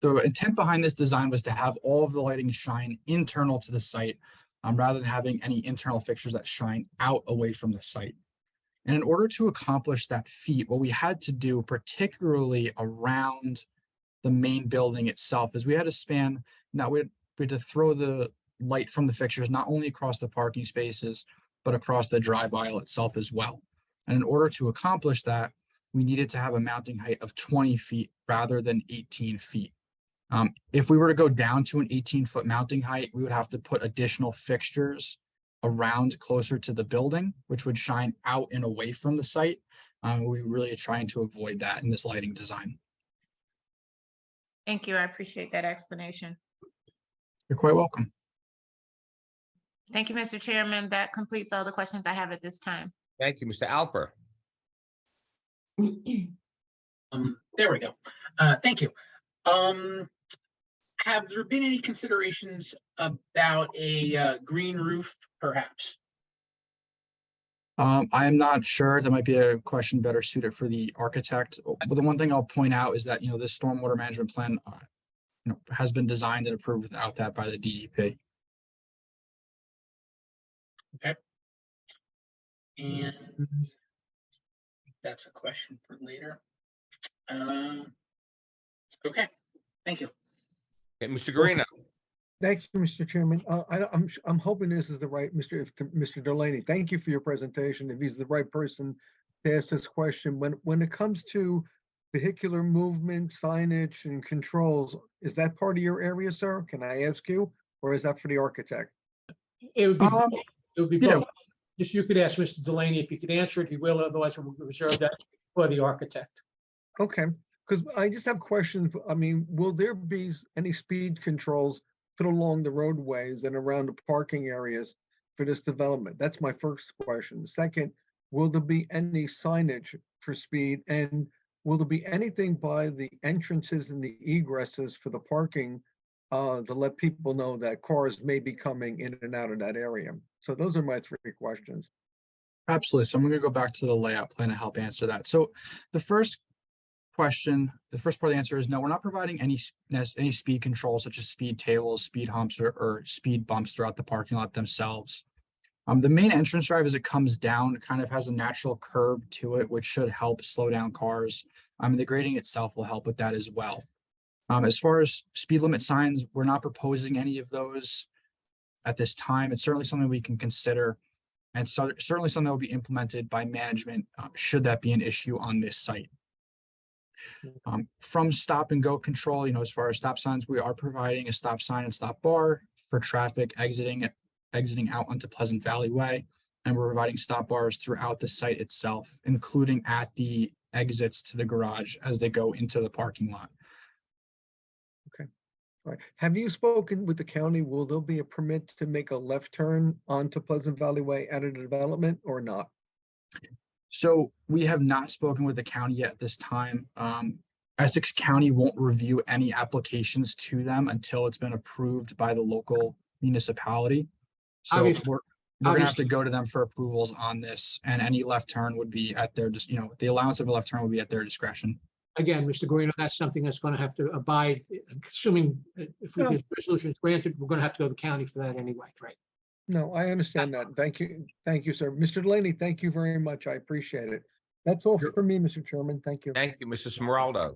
the intent behind this design was to have all of the lighting shine internal to the site rather than having any internal fixtures that shine out away from the site. And in order to accomplish that feat, what we had to do, particularly around the main building itself, is we had to span, now we had to throw the light from the fixtures not only across the parking spaces, but across the drive aisle itself as well. And in order to accomplish that, we needed to have a mounting height of 20 feet rather than 18 feet. If we were to go down to an 18-foot mounting height, we would have to put additional fixtures around closer to the building, which would shine out and away from the site. We really are trying to avoid that in this lighting design. Thank you. I appreciate that explanation. You're quite welcome. Thank you, Mr. Chairman. That completes all the questions I have at this time. Thank you, Mr. Alper. There we go. Thank you. Have there been any considerations about a green roof, perhaps? I am not sure. That might be a question better suited for the architect. But the one thing I'll point out is that, this stormwater management plan, has been designed and approved without that by the DEP. Okay. And that's a question for later. Okay, thank you. Okay, Mr. Guarino. Thank you, Mr. Chairman. I'm hoping this is the right, Mr. Delaney. Thank you for your presentation. If he's the right person to ask this question, when it comes to vehicular movement, signage, and controls, is that part of your area, sir? Can I ask you, or is that for the architect? It would be, it would be yeah. both. Just you could ask Mr. Delaney if he could answer it, he will, otherwise we'll reserve that for the architect. Okay, because I just have questions. I mean, will there be any speed controls put along the roadways and around the parking areas for this development? That's my first question. Second, will there be any signage for speed, and will there be anything by the entrances and the egresses for the parking to let people know that cars may be coming in and out of that area? So those are my three questions. Absolutely. So I'm going to go back to the layout plan to help answer that. So the first question, the first part of the answer is no, we're not providing any speed control, such as speed tables, speed humps, or speed bumps throughout the parking lot themselves. The main entrance drive, as it comes down, kind of has a natural curb to it, which should help slow down cars. The grading itself will help with that as well. As far as speed limit signs, we're not proposing any of those at this time. It's certainly something we can consider, and so certainly something that will be implemented by management should that be an issue on this site. From stop and go control, as far as stop signs, we are providing a stop sign and stop bar for traffic exiting out onto Pleasant Valley Way, and we're providing stop bars throughout the site itself, including at the exits to the garage as they go into the parking lot. All right. Have you spoken with the county? Will there be a permit to make a left turn onto Pleasant Valley Way out of the development or not? So we have not spoken with the county yet at this time. Essex County won't review any applications to them until it's been approved by the local municipality. So we're gonna have to go to them for approvals on this, and any left turn would be at their, the allowance of a left turn would be at their discretion. Again, Mr. Guarino, that's something that's going to have to abide, assuming if we get resolutions granted, we're going to have to go to the county for that anyway, right? No, I understand that. Thank you. Thank you, sir. Mr. Delaney, thank you very much. I appreciate it. That's all for me, Mr. Chairman. Thank you. Thank you, Mr. Smeraldo.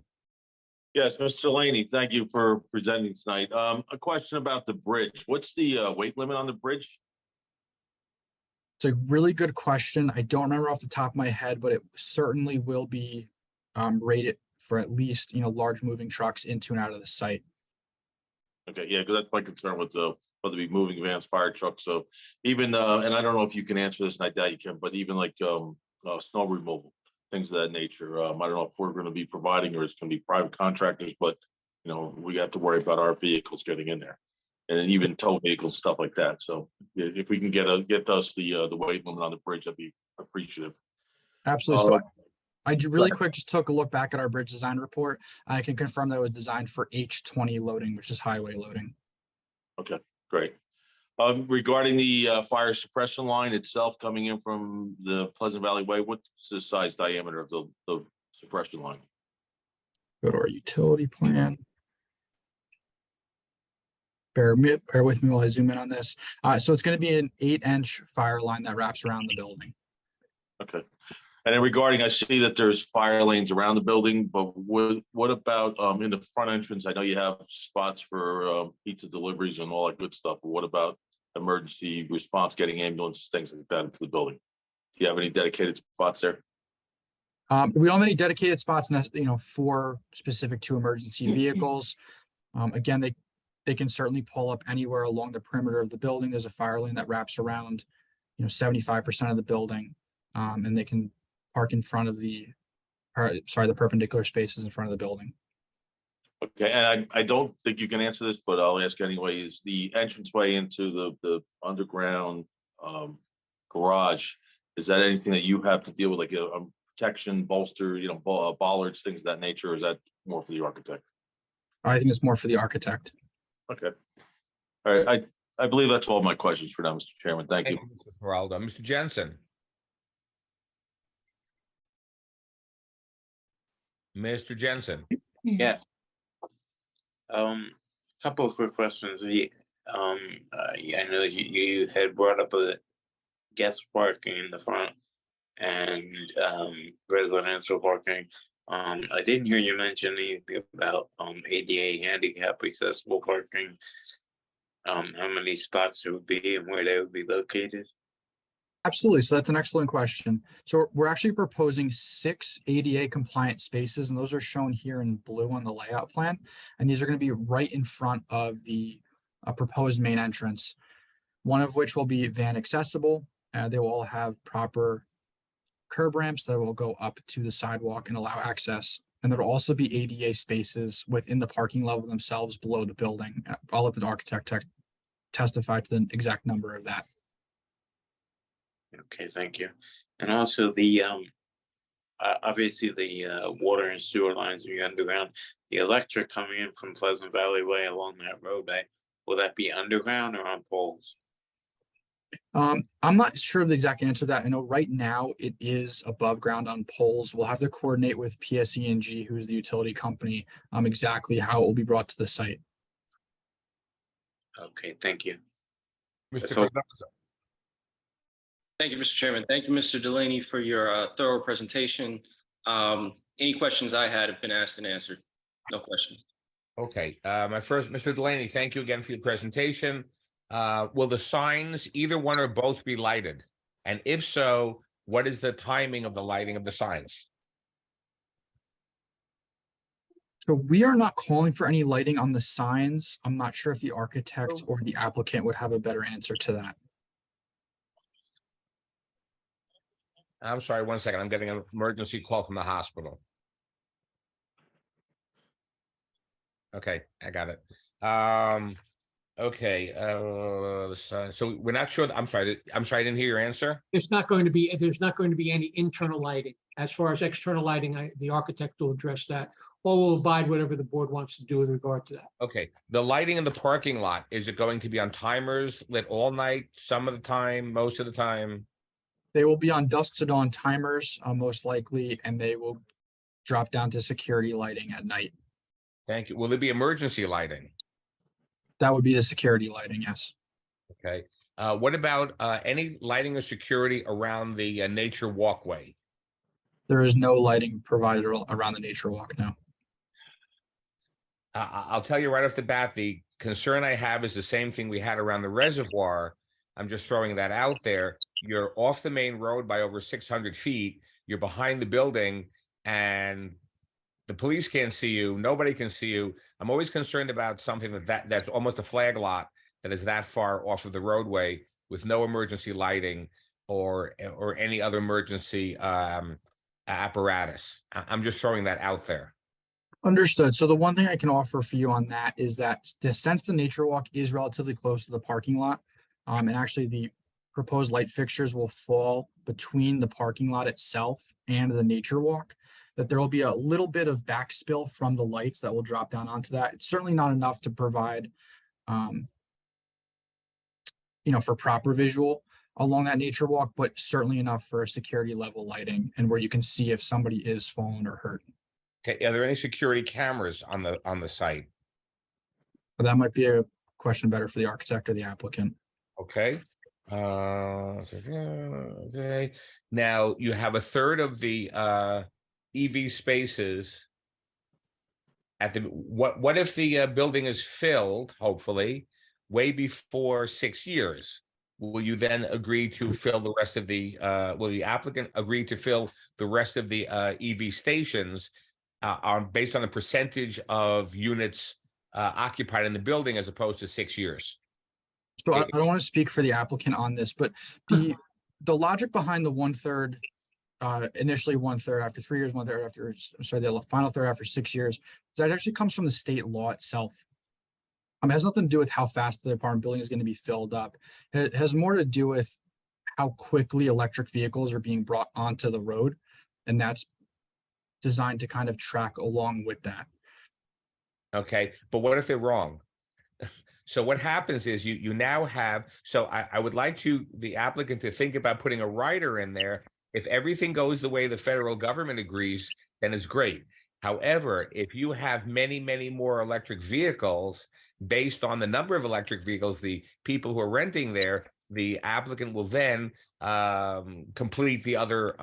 Yes, Mr. Delaney, thank you for presenting tonight. A question about the bridge. What's the weight limit on the bridge? It's a really good question. I don't remember off the top of my head, but it certainly will be rated for at least, large moving trucks into and out of the site. Okay, yeah, because that's my concern with whether it be moving vans, fire trucks. So even, and I don't know if you can answer this, and I doubt you can, but even like snow removal, things of that nature. I don't know if we're going to be providing, or it's going to be private contractors, but we have to worry about our vehicles getting in there, and then even tow vehicles, stuff like that. So if we can get us the weight limit on the bridge, I'd be appreciative. Absolutely. So I really quick just took a look back at our bridge design report. I can confirm that it was designed for H20 loading, which is highway loading. Okay, great. Regarding the fire suppression line itself coming in from the Pleasant Valley Way, what's the size diameter of the suppression line? Go to our utility plan. Bear with me while I zoom in on this. So it's going to be an 8-inch fire line that wraps around the building. Okay. And then regarding, I see that there's fire lanes around the building, but what about in the front entrance? I know you have spots for pizza deliveries and all that good stuff, but what about emergency response, getting ambulances, things like that into the building? Do you have any dedicated spots there? We don't have any dedicated spots, for specific to emergency vehicles. Again, they can certainly pull up anywhere along the perimeter of the building. There's a fire lane that wraps around, 75% of the building. And they can park in front of the perpendicular spaces in front of the building. Okay, and I don't think you can answer this, but I'll ask anyway, is the entranceway into the underground garage, is that anything that you have to deal with, like a protection, bolster, bollards, things of that nature, or is that more for the architect? I think it's more for the architect. Okay. All right, I believe that's all my questions for now, Mr. Chairman. Thank you. Mr. Faraldo. Mr. Jensen. Mr. Jensen. Yes. Couple of quick questions. I know you had brought up a guest parking in the front and residential parking. I didn't hear you mention anything about ADA handicap accessible parking. How many spots there would be and where they would be located? Absolutely. So that's an excellent question. So we're actually proposing 6 ADA compliant spaces, and those are shown here in blue on the layout plan. And these are going to be right in front of the proposed main entrance, one of which will be van accessible. They will all have proper curb ramps that will go up to the sidewalk and allow access. And there will also be ADA spaces within the parking level themselves below the building. I'll let the architect testify to the exact number of that. Okay, thank you. And also the obviously the water and sewer lines will be underground. The electric coming in from Pleasant Valley Way along that roadway, will that be underground or on poles? I'm not sure of the exact answer to that. I know right now it is above ground on poles. We'll have to coordinate with PSE&G, who is the utility company, exactly how it will be brought to the site. Okay, thank you. Mr. all. Cardoza. Thank you, Mr. Chairman. Thank you, Mr. Delaney, for your thorough presentation. Any questions I had have been asked and answered. No questions. Okay, Mr. Delaney, thank you again for your presentation. Will the signs, either one or both, be lighted? And if so, what is the timing of the lighting of the signs? So we are not calling for any lighting on the signs. I'm not sure if the architect or the applicant would have a better answer to that. I'm sorry, 1 second. I'm getting an emergency call from the hospital. Okay, I got it. Okay, so we're not sure. I'm sorry, I didn't hear your answer. There's not going to be any internal lighting. As far as external lighting, the architect will address that, or will abide whatever the board wants to do with regard to that. Okay, the lighting in the parking lot, is it going to be on timers, lit all night, some of the time, most of the time? They will be on dusk to dawn timers, most likely, and they will drop down to security lighting at night. Thank you. Will there be emergency lighting? That would be the security lighting, yes. Okay. What about any lighting or security around the nature walkway? There is no lighting provided around the nature walk now. I'll tell you right off the bat, the concern I have is the same thing we had around the reservoir. I'm just throwing that out there. You're off the main road by over 600 feet. You're behind the building and the police can't see you. Nobody can see you. I'm always concerned about something that's almost a flag lot that is that far off of the roadway with no emergency lighting or any other emergency apparatus. I'm just throwing that out there. Understood. So the one thing I can offer for you on that is that since the nature walk is relatively close to the parking lot, and actually the proposed light fixtures will fall between the parking lot itself and the nature walk, that there will be a little bit of backspill from the lights that will drop down onto that. It's certainly not enough to provide, for proper visual along that nature walk, but certainly enough for security level lighting and where you can see if somebody is fallen or hurt. Okay, are there any security cameras on the site? But that might be a question better for the architect or the applicant. Okay. Now you have a third of the EV spaces at the what if the building is filled, hopefully, way before 6 years? Will you then agree to fill the rest of the will the applicant agree to fill the rest of the EV stations based on the percentage of units occupied in the building as opposed to 6 years. So I don't want to speak for the applicant on this, but the logic behind the 1/3, initially 1/3 after 3 years, 1/3 after, I'm sorry, the final third after 6 years, is that actually comes from the state law itself. It has nothing to do with how fast the apartment building is going to be filled up. And it has more to do with how quickly electric vehicles are being brought onto the road. And that's designed to kind of track along with that. Okay, but what if they're wrong? So what happens is you now have, so I would like the applicant to think about putting a rider in there. If everything goes the way the federal government agrees, then it's great. However, if you have many, many more electric vehicles, based on the number of electric vehicles, the people who are renting there, the applicant will then complete the other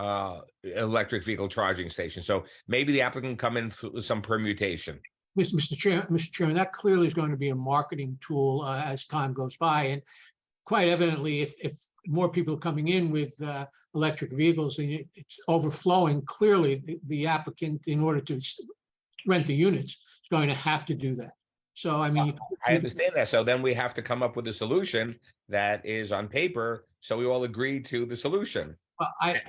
electric vehicle charging station. So maybe the applicant come in with some permutation. Mr. Chairman, that clearly is going to be a marketing tool as time goes by. And quite evidently, if more people are coming in with electric vehicles and it's overflowing, clearly the applicant, in order to rent the units, is going to have to do that. So, I mean, I understand that. So then we have to come up with a solution that is on paper. So we all agree to the solution. I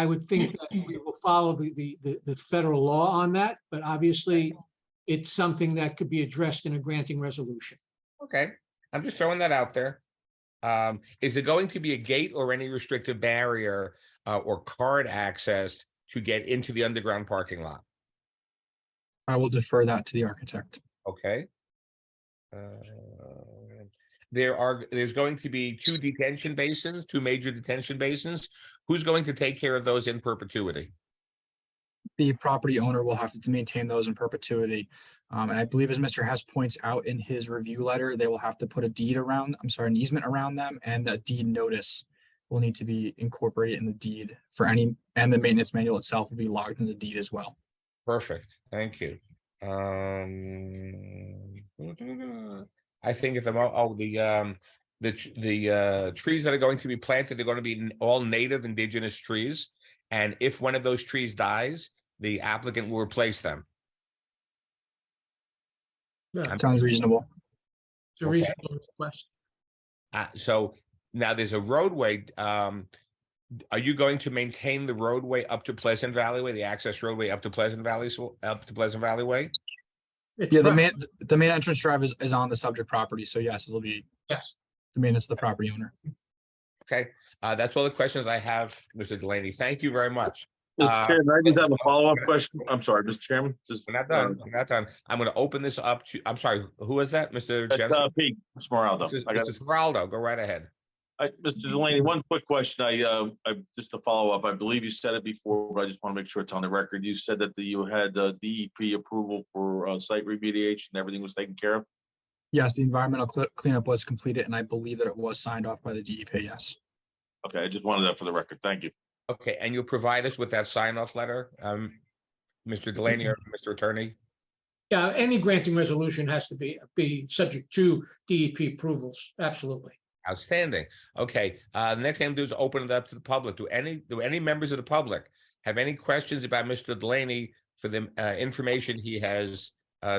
would think that we will follow the federal law on that, but obviously it's something that could be addressed in a granting resolution. Okay, I'm just throwing that out there. Is there going to be a gate or any restrictive barrier or card access to get into the underground parking lot? I will defer that to the architect. Okay. There's going to be two major detention basins. Who's going to take care of those in perpetuity? The property owner will have to maintain those in perpetuity. And I believe, as Mr. Hess points out in his review letter, they will have to put an easement around them, and a deed notice will need to be incorporated in the deed and the maintenance manual itself will be logged in the deed as well. Perfect. Thank you. I think it's the trees that are going to be planted, they're going to be all native indigenous trees. And if one of those trees dies, the applicant will replace them. Yeah, Sounds reasonable. it's a reasonable request. So now there's a roadway. Are you going to maintain the roadway up to Pleasant Valley Way, the access roadway up to Pleasant Valley Way? Yeah, the main entrance drive is on the subject property. So yes, it'll be the maintenance of the property owner. Okay, that's all the questions I have, Mr. Delaney. Thank you very much. Mr. Chairman, I just have a follow-up question. I'm sorry, Mr. Chairman. We're not done. We're not done. I'm going to open this up to, I'm sorry, who was that? Mr. Jensen? Pete Smeraldo. Mr. Smeraldo, go right ahead. Mr. Delaney, one quick question. I just to follow up. I believe you said it before, but I just want to make sure it's on the record. You said that you had DEP approval for site remediation. Everything was taken care of. Yes, the environmental cleanup was completed, and I believe that it was signed off by the DEP. Yes. Okay, I just wanted that for the record. Thank you. Okay, and you'll provide us with that sign-off letter, Mr. Delaney or Mr. Attorney? Yeah, any granting resolution has to be subject to DEP approvals. Absolutely. Outstanding. Okay, the next thing I'm going to do is open it up to the public. Do any members of the public have any questions about Mr. Delaney for the information he has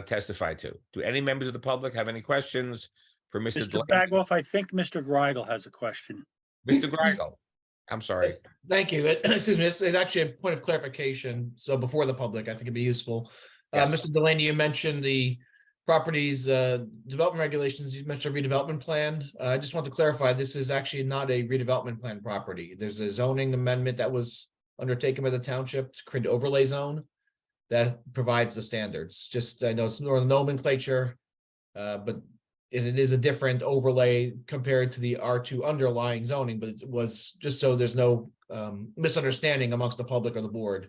testified to? Do any members of the public have any questions for Mr. Mr. Delaney? Bagoff, I think Mr. Greigel has a question. Mr. Greigel, I'm sorry. Thank you. Excuse me. It's actually a point of clarification. So before the public, I think it'd be useful. Yes. Mr. Delaney, you mentioned the property's development regulations. You mentioned a redevelopment plan. I just want to clarify, this is actually not a redevelopment plan property. There's a zoning amendment that was undertaken by the township to create an overlay zone that provides the standards. Just, I know it's more nomenclature, but it is a different overlay compared to the R2 underlying zoning, but it was just so there's no misunderstanding amongst the public or the board.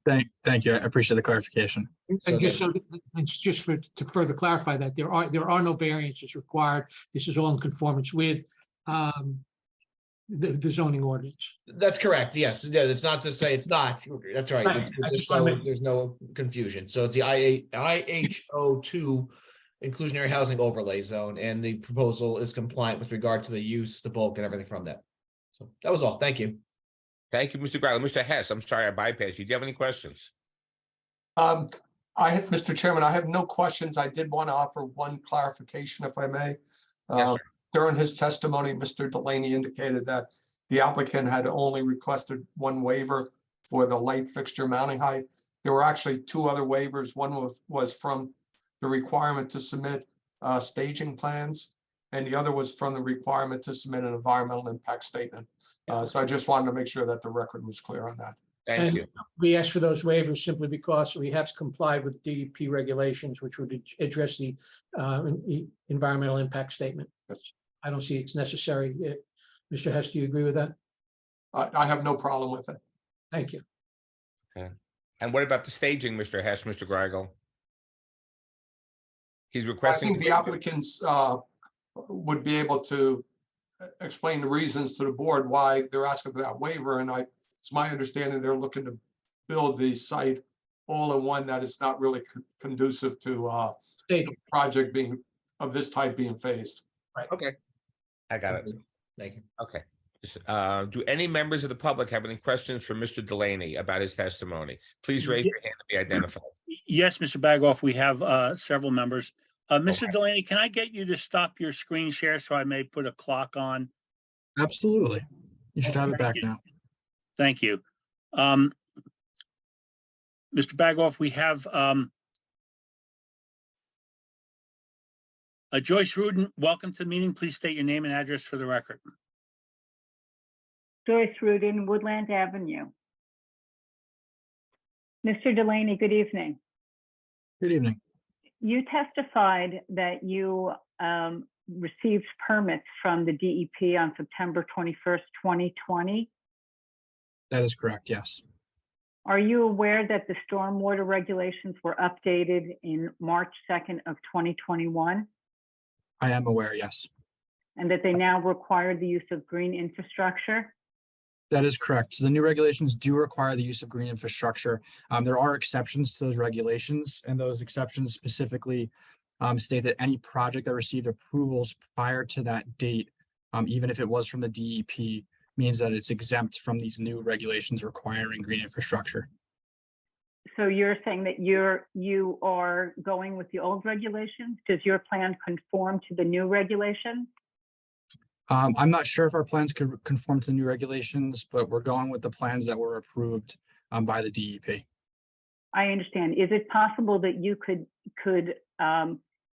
Thank you. I appreciate the clarification. And just to further clarify that there are no variances required. This is all in conformance with the zoning ordinance. That's correct. Yes. Yeah, it's not to say it's not. That's right. Right. It's just so there's no confusion. So it's the IHO2 inclusionary housing overlay zone, and the proposal is compliant with regard to the use, the bulk, and everything from that. So that was all. Thank you. Thank you, Mr. Greigel. Mr. Hess, I'm sorry I bypassed you. Do you have any questions? I Mr. Chairman, I have no questions. I did want to offer one clarification, if I may. Yes, sir. During his testimony, Mr. Delaney indicated that the applicant had only requested one waiver for the light fixture mounting height. There were actually two other waivers. One was from the requirement to submit staging plans, and the other was from the requirement to submit an environmental impact statement. So I just wanted to make sure that the record was clear on that. Thank And you. we asked for those waivers simply because we have complied with DEP regulations, which would address the environmental impact statement. Yes. I don't see it's necessary. Mr. Hess, do you agree with that? I have no problem with it. Thank you. Okay. And what about the staging, Mr. Hess, Mr. Greigel? He's I requesting. think the applicants would be able to explain the reasons to the board why they're asking for that waiver, and it's my understanding they're looking to build the site all in one that is not really conducive to the project being of this type being phased. Right. Okay. I got it. Thank you. Okay. Do any members of the public have any questions for Mr. Delaney about his testimony? Please raise your hand to be identified. Yes, Mr. Bagoff, we have several members. Mr. Okay. Delaney, can I get you to stop your screen share so I may put a clock on? Absolutely. You should have it back Thank you. now. Thank you. Mr. Bagoff, we have Joyce Rudin. Welcome to the meeting. Please state your name and address for the record. Joyce Rudin, Woodland Avenue. Mr. Delaney, good evening. Good evening. You testified that you received permits from the DEP on September 21st, 2020. That is correct, yes. Are you aware that the stormwater regulations were updated in March 2nd of 2021? I am aware, yes. And that they now require the use of green infrastructure? That is correct. So the new regulations do require the use of green infrastructure. There are exceptions to those regulations, and those exceptions specifically state that any project that received approvals prior to that date, even if it was from the DEP, means that it's exempt from these new regulations requiring green infrastructure. So you're saying that you are going with the old regulations? Does your plan conform to the new regulations? I'm not sure if our plans could conform to the new regulations, but we're going with the plans that were approved by the DEP. I understand. Is it possible that you could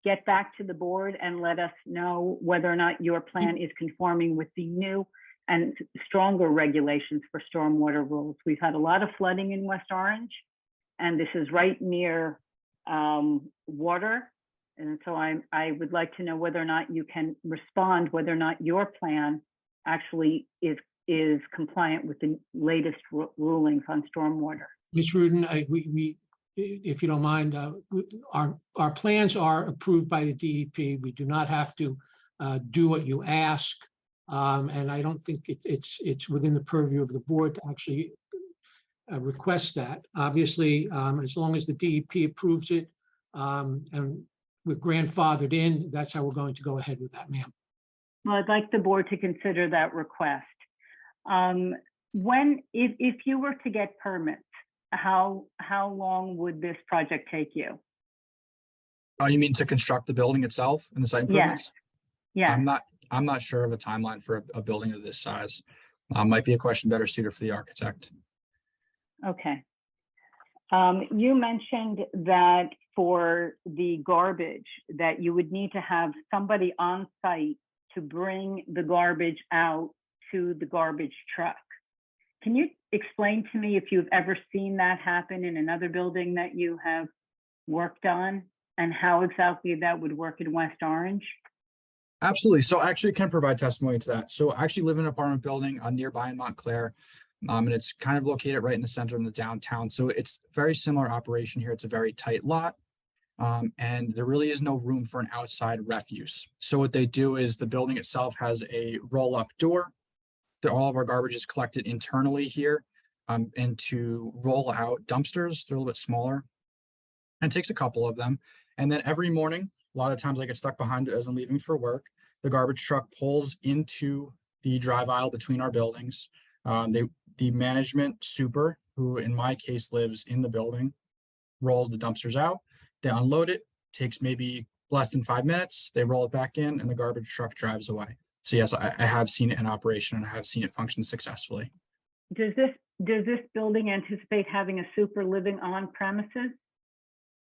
get back to the board and let us know whether or not your plan is conforming with the new and stronger regulations for stormwater rules? We've had a lot of flooding in West Orange, and this is right near water. And so I would like to know whether or not you can respond, whether or not your plan actually is compliant with the latest rulings on stormwater. Ms. Rudin, if you don't mind, our plans are approved by the DEP. We do not have to do what you ask. And I don't think it's within the purview of the board to actually request that. Obviously, as long as the DEP approves it and we're grandfathered in, that's how we're going to go ahead with that, ma'am. Well, I'd like the board to consider that request. If you were to get permits, how long would this project take you? Oh, you mean to construct the building itself and the site improvements? Yeah. I'm not sure of a timeline for a building of this size. Might be a question better suited for the architect. Okay. You mentioned that for the garbage, that you would need to have somebody on site to bring the garbage out to the garbage truck. Can you explain to me if you've ever seen that happen in another building that you have worked on, and how exactly that would work in West Orange? Absolutely. So I actually can provide testimony to that. So I actually live in an apartment building nearby in Montclair. And it's kind of located right in the center of the downtown. So it's very similar operation here. It's a very tight lot. And there really is no room for an outside refuse. So what they do is the building itself has a roll-up door. All of our garbage is collected internally here, and to roll out dumpsters. They're a little bit smaller, and it takes a couple of them. And then every morning, a lot of times I get stuck behind it as I'm leaving for work. The garbage truck pulls into the drive aisle between our buildings. The management super, who in my case lives in the building, rolls the dumpsters out, they unload it, takes maybe less than 5 minutes, they roll it back in and the garbage truck drives away. So yes, I have seen it in operation and I have seen it function successfully. Does this building anticipate having a super living on premises?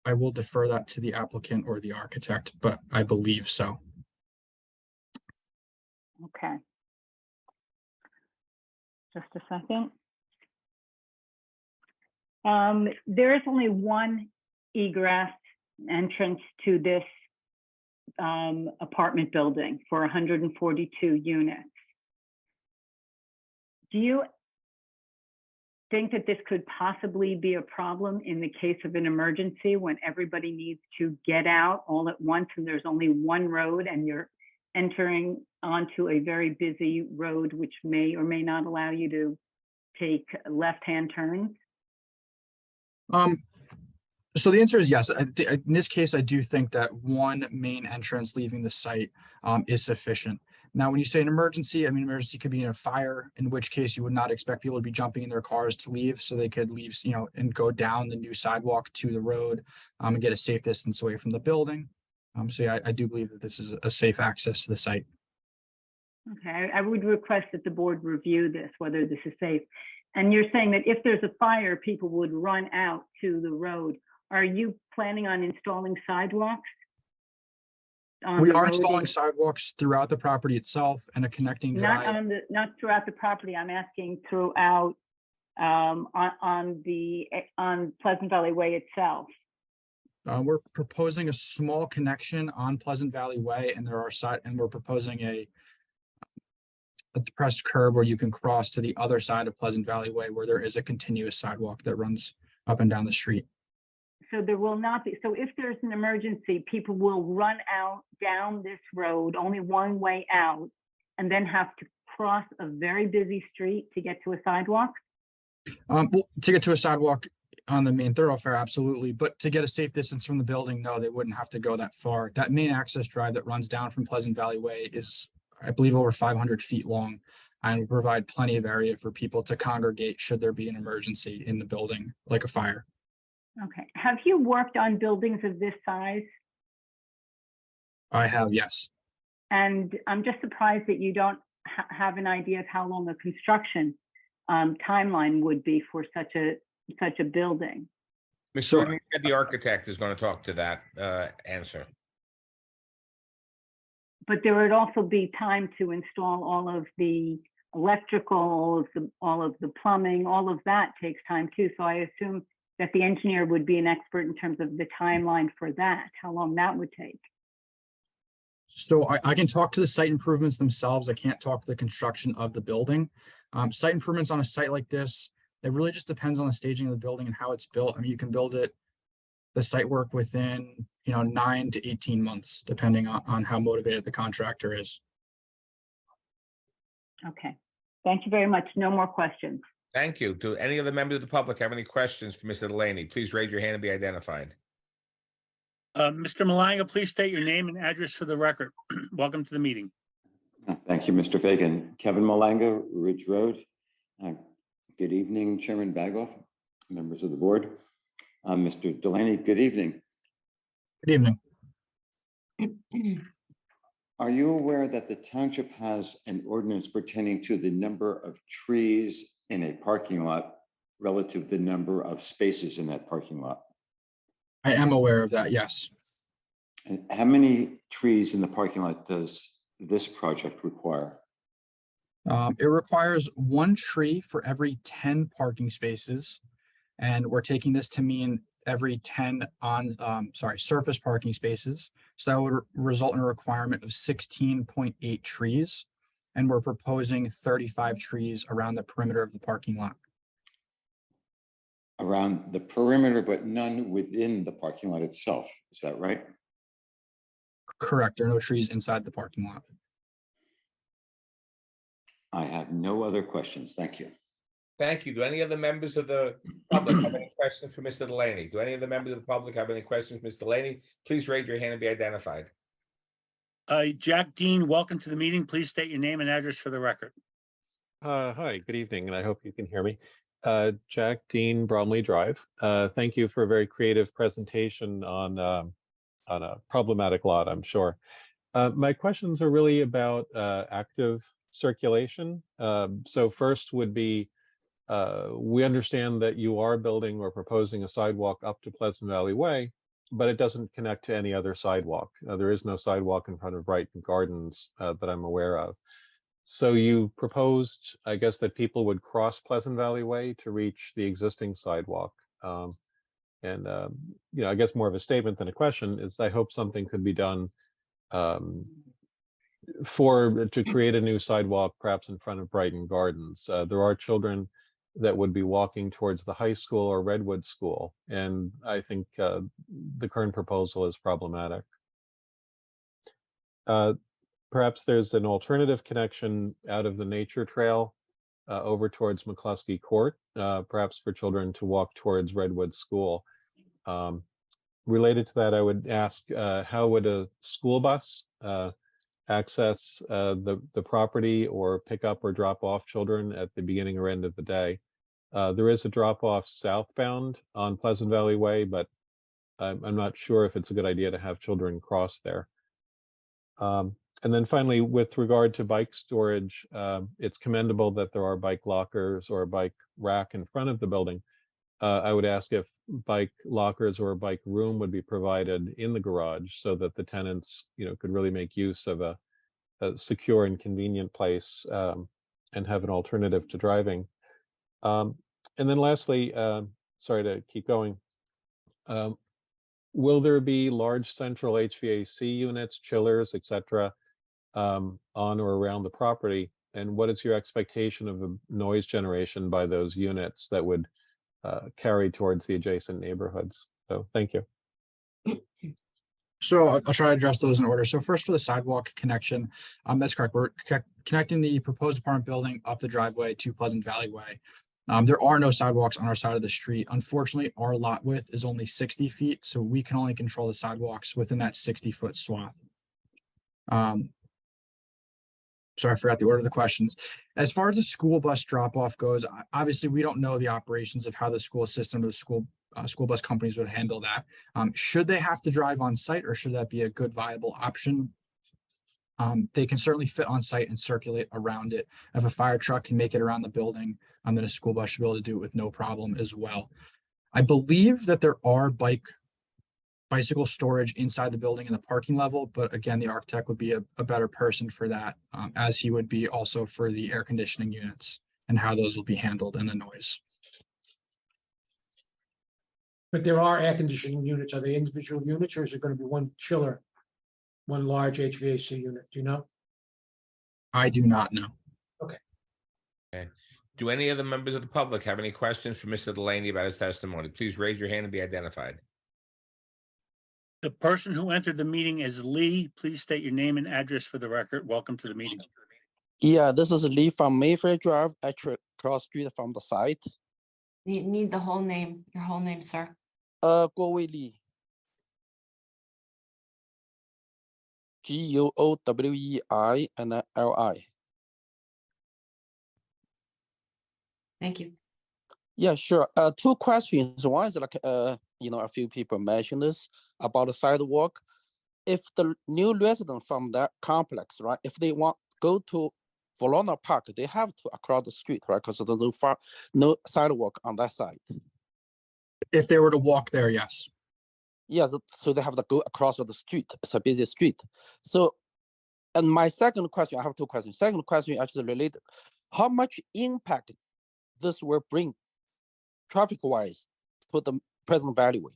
I will defer that to the applicant or the architect, but I believe so. Okay. Just a second. There is only one egress entrance to this apartment building for 142 units. Do you think that this could possibly be a problem in the case of an emergency when everybody needs to get out all at once and there's only one road and you're entering onto a very busy road which may or may not allow you to take left-hand turns? So the answer is yes. In this case, I do think that one main entrance leaving the site is sufficient. Now, when you say an emergency, I mean, emergency could be in a fire, in which case you would not expect people to be jumping in their cars to leave. So they could leave, and go down the new sidewalk to the road and get a safe distance away from the building. So yeah, I do believe that this is a safe access to the site. Okay, I would request that the board review this, whether this is safe. And you're saying that if there's a fire, people would run out to the road. Are you planning on installing sidewalks? We are installing sidewalks throughout the property itself and a connecting drive. Not throughout the property. I'm asking throughout on Pleasant Valley Way itself. We're proposing a small connection on Pleasant Valley Way, and we're proposing a depressed curb where you can cross to the other side of Pleasant Valley Way, where there is a continuous sidewalk that runs up and down the street. So there will not be, so if there's an emergency, people will run out down this road, only one way out, and then have to cross a very busy street to get to a sidewalk? Well, to get to a sidewalk on the main thoroughfare, absolutely. But to get a safe distance from the building, no, they wouldn't have to go that far. That main access drive that runs down from Pleasant Valley Way is, I believe, over 500 feet long and will provide plenty of area for people to congregate should there be an emergency in the building, like a fire. Okay. Have you worked on buildings of this size? I have, yes. And I'm just surprised that you don't have an idea of how long the construction timeline would be for such a building. Mr. The architect is going to talk to that answer. But there would also be time to install all of the electrical, all of the plumbing, all of that takes time too. So I assume that the engineer would be an expert in terms of the timeline for that, how long that would take. So I can talk to the site improvements themselves. I can't talk to the construction of the building. Site improvements on a site like this, it really just depends on the staging of the building and how it's built. I mean, you can build the site work within, 9 to 18 months, depending on how motivated the contractor is. Okay, thank you very much. No more questions. Thank you. Do any of the members of the public have any questions for Mr. Delaney? Please raise your hand and be identified. Mr. Malanga, please state your name and address for the record. Welcome to the meeting. Thank you, Mr. Fagan. Kevin Malanga, Ridge Road. Good evening, Chairman Bagoff, members of the board. Mr. Delaney, good evening. Good evening. Are you aware that the township has an ordinance pertaining to the number of trees in a parking lot relative to the number of spaces in that parking lot? I am aware of that, yes. And how many trees in the parking lot does this project require? It requires 1 tree for every 10 parking spaces. And we're taking this to mean every 10 surface parking spaces. So that would result in a requirement of 16.8 trees. And we're proposing 35 trees around the perimeter of the parking lot. Around the perimeter, but none within the parking lot itself. Is that right? Correct. There are no trees inside the parking lot. I have no other questions. Thank you. Thank you. Do any of the members of the public have any questions for Mr. Delaney? Do any of the members of the public have any questions for Mr. Delaney? Please raise your hand and be identified. Jack Dean, welcome to the meeting. Please state your name and address for the record. Hi, good evening, and I hope you can hear me. Jack Dean Bromley Drive. Thank you for a very creative presentation on a problematic lot, I'm sure. My questions are really about active circulation. So first would be, we understand that you are building or proposing a sidewalk up to Pleasant Valley Way, but it doesn't connect to any other sidewalk. There is no sidewalk in front of Brighton Gardens that I'm aware of. So you proposed, I guess, that people would cross Pleasant Valley Way to reach the existing sidewalk. You know, I guess more of a statement than a question is I hope something could be done to create a new sidewalk, perhaps in front of Brighton Gardens. There are children that would be walking towards the high school or Redwood School, and I think the current proposal is problematic. Perhaps there's an alternative connection out of the nature trail over towards McCluskey Court, perhaps for children to walk towards Redwood School. Related to that, I would ask, how would a school bus access the property or pick up or drop off children at the beginning or end of the day? There is a drop off southbound on Pleasant Valley Way, but I'm not sure if it's a good idea to have children cross there. And then finally, with regard to bike storage, it's commendable that there are bike lockers or a bike rack in front of the building. I would ask if bike lockers or a bike room would be provided in the garage so that the tenants, you know, could really make use of a secure and convenient place and have an alternative to driving. And then lastly, sorry to keep going. Will there be large central HVAC units, chillers, etc., on or around the property? And what is your expectation of the noise generation by those units that would carry towards the adjacent neighborhoods? So thank you. So I'll try to address those in order. So first for the sidewalk connection, that's correct. We're connecting the proposed apartment building up the driveway to Pleasant Valley Way. There are no sidewalks on our side of the street. Unfortunately, our lot width is only 60 feet, so we can only control the sidewalks within that 60-foot swath. Sorry, I forgot the order of the questions. As far as the school bus drop-off goes, obviously, we don't know the operations of how the school system or the school bus companies would handle that. Should they have to drive on site, or should that be a good, viable option? They can certainly fit on site and circulate around it. If a fire truck can make it around the building, then a school bus should be able to do it with no problem as well. I believe that there are bicycle storage inside the building in the parking level, but again, the architect would be a better person for that, as he would be also for the air conditioning units and how those will be handled and the noise. But there are air conditioning units. Are they individual units, or is it going to be one chiller, one large HVAC unit? Do you know? I do not know. Okay. Okay. Do any of the members of the public have any questions for Mr. Delaney about his testimony? Please raise your hand and be identified. The person who entered the meeting is Lee. Please state your name and address for the record. Welcome to the meeting. Yeah, this is Lee from Mayfair Drive, actually cross street from the site. You need the whole name, your whole name, sir. Guo Wei Li. Guowei and then Li. Thank you. Yeah, sure. Two questions. One is like, you know, a few people mentioned this about the sidewalk. If the new resident from that complex, right, if they want to go to Volona Park, they have to across the street, right? Because there's no sidewalk on that side. If they were to walk there, yes. Yes, so they have to go across the street. It's a busy street. So, and my second question, I have two questions. Second question actually related. How much impact this will bring traffic-wise to the Pleasant Valley Way?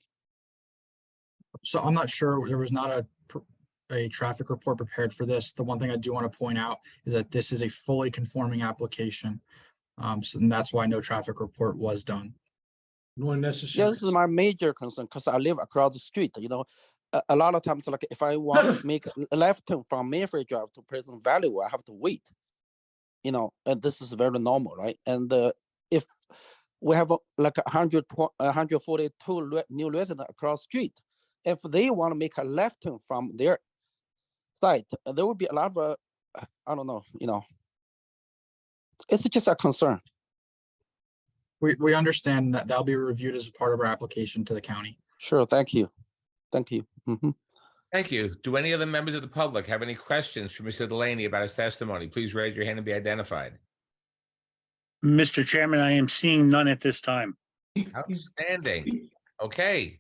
So I'm not sure. There was not a traffic report prepared for this. The one thing I do want to point out is that this is a fully conforming application. And that's why no traffic report was done. Nor necessary. Yeah, this is my major concern because I live across the street. You know, a lot of times, like if I want to make a left turn from Mayfair Drive to Pleasant Valley Way, I have to wait. You know, and this is very normal, right? And if we have like 142 new residents across the street, if they want to make a left turn from their site, there will be a lot of, I don't know, you know, it's just a concern. We understand that that'll be reviewed as part of our application to the county. Sure, thank you. Thank you. Thank you. Do any other members of the public have any questions for Mr. Delaney about his testimony? Please raise your hand and be identified. Mr. Chairman, I am seeing none at this time. Outstanding. Okay.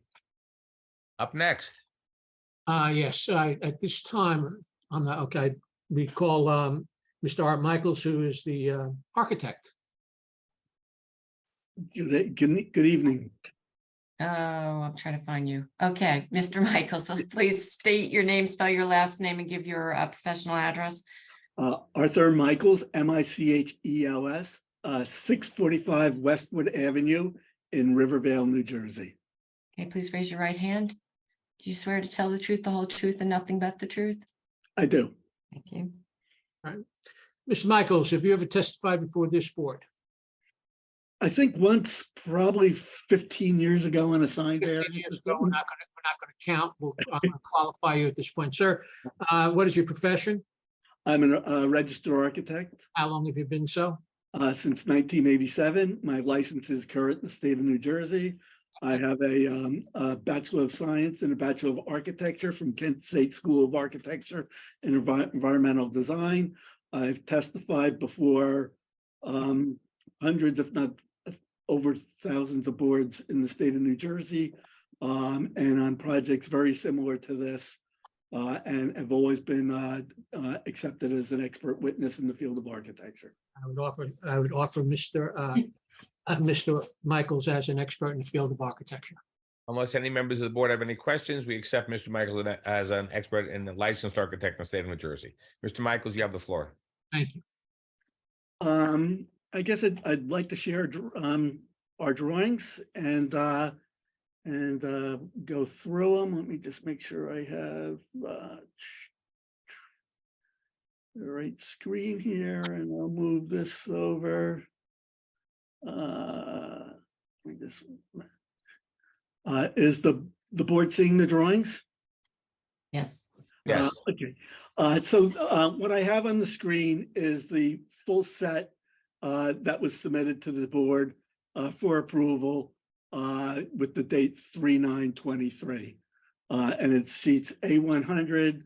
Up next. Yes, at this time, I'm not, okay, we call Mr. Art Michaels, who is the architect. Good evening. Oh, I'm trying to find you. Okay, Mr. Michaels, so please state your name, spell your last name, and give your professional address. Arthur Michaels, Michels, 645 Westwood Avenue in Rivervale, New Jersey. Okay, please raise your right hand. Do you swear to tell the truth, the whole truth, and nothing but the truth? I do. Thank you. All right. Mr. Michaels, have you ever testified before this board? I think once, probably 15 years ago on a sign 15 variance. years ago, we're not going to count. I'm going to qualify you at this point. Sir, what is your profession? I'm a registered architect. How long have you been so? Since 1987. My license is current in the state of New Jersey. I have a Bachelor of Science and a Bachelor of Architecture from Kent State School of Architecture and Environmental Design. I've testified before hundreds, if not over thousands of boards in the state of New Jersey, and on projects very similar to this, and have always been accepted as an expert witness in the field of architecture. I would offer Mr. Michaels as an expert in the field of architecture. Unless any members of the board have any questions, we accept Mr. Michaels as an expert and a licensed architect in the state of New Jersey. Mr. Michaels, you have the floor. Thank you. I guess I'd like to share our drawings and go through them. Let me just make sure I have the right screen here, and I'll move this over. Is the board seeing the drawings? Yes. Yes. Okay. So what I have on the screen is the full set that was submitted to the board for approval with the date 3/9/23. And it's sheets A100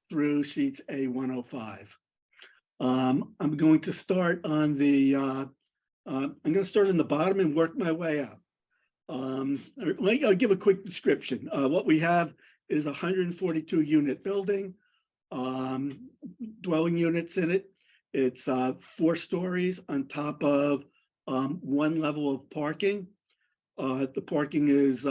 through sheets A105. I'm going to start on the, I'm going to start on the bottom and work my way up. I'll give a quick description. What we have is a 142 unit building, dwelling units in it. It's 4 stories on top of 1 level of parking. The parking is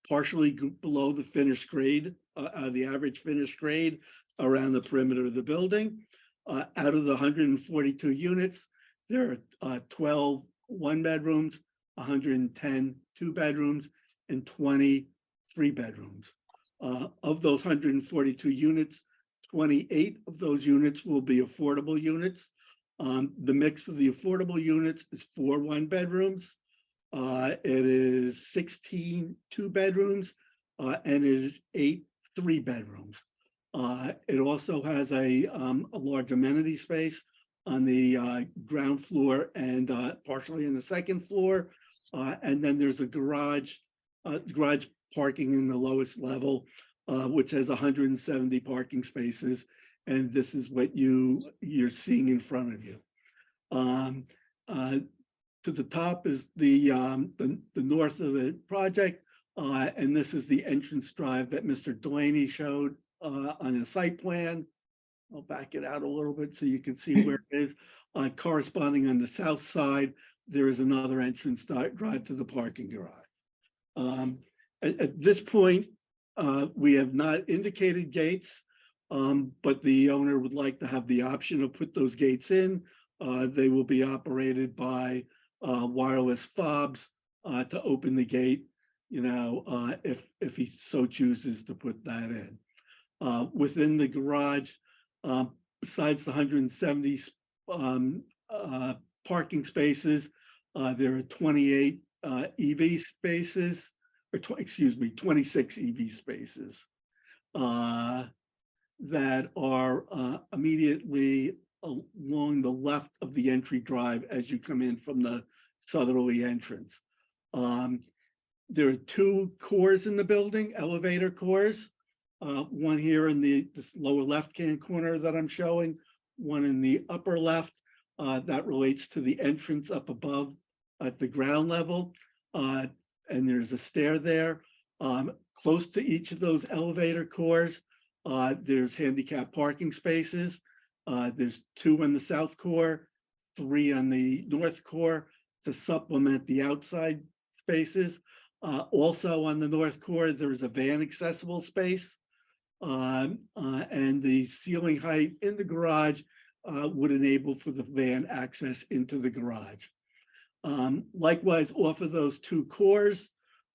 partially below the finished grade, the average finished grade around the perimeter of the building. Out of the 142 units, there are 12 one-bedrooms, 110 two-bedrooms, and 20 three-bedrooms. Of those 142 units, 28 of those units will be affordable units. The mix of the affordable units is 4 one-bedrooms. It is 16 two-bedrooms, and it is 8 three-bedrooms. It also has a large amenity space on the ground floor and partially in the second floor. And then there's a garage parking in the lowest level, which has 170 parking spaces. And this is what you're seeing in front of you. To the top is the north of the project. And this is the entrance drive that Mr. Delaney showed on a site plan. I'll back it out a little bit so you can see where it is. Corresponding on the south side, there is another entrance drive to the parking garage. At this point, we have not indicated gates, but the owner would like to have the option to put those gates in. They will be operated by wireless fobs to open the gate, if he so chooses to put that in. Within the garage, besides the 170 parking spaces, there are 28 EV spaces, or 26 EV spaces that are immediately along the left of the entry drive as you come in from the southerly entrance. There are two cores in the building, elevator cores. One here in the lower left-hand corner that I'm showing, one in the upper left that relates to the entrance up above at the ground level. And there's a stair there. Close to each of those elevator cores, there's handicap parking spaces. There's 2 on the south core, 3 on the north core to supplement the outside spaces. Also on the north core, there's a van accessible space. And the ceiling height in the garage would enable for the van access into the garage. Likewise, off of those 2 cores,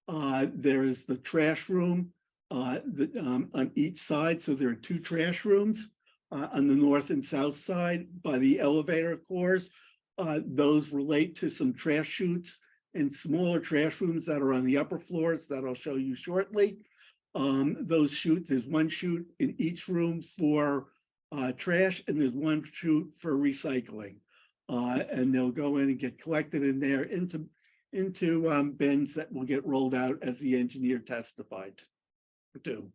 there is the trash room on each side. So there are 2 trash rooms on the north and south side by the elevator cores. Those relate to some trash chutes and smaller trash rooms that are on the upper floors that I'll show you shortly. Those chutes, there's 1 chute in each room for trash, and there's 1 chute for recycling. And they'll go in and get collected in there into bins that will get rolled out as the engineer testified to.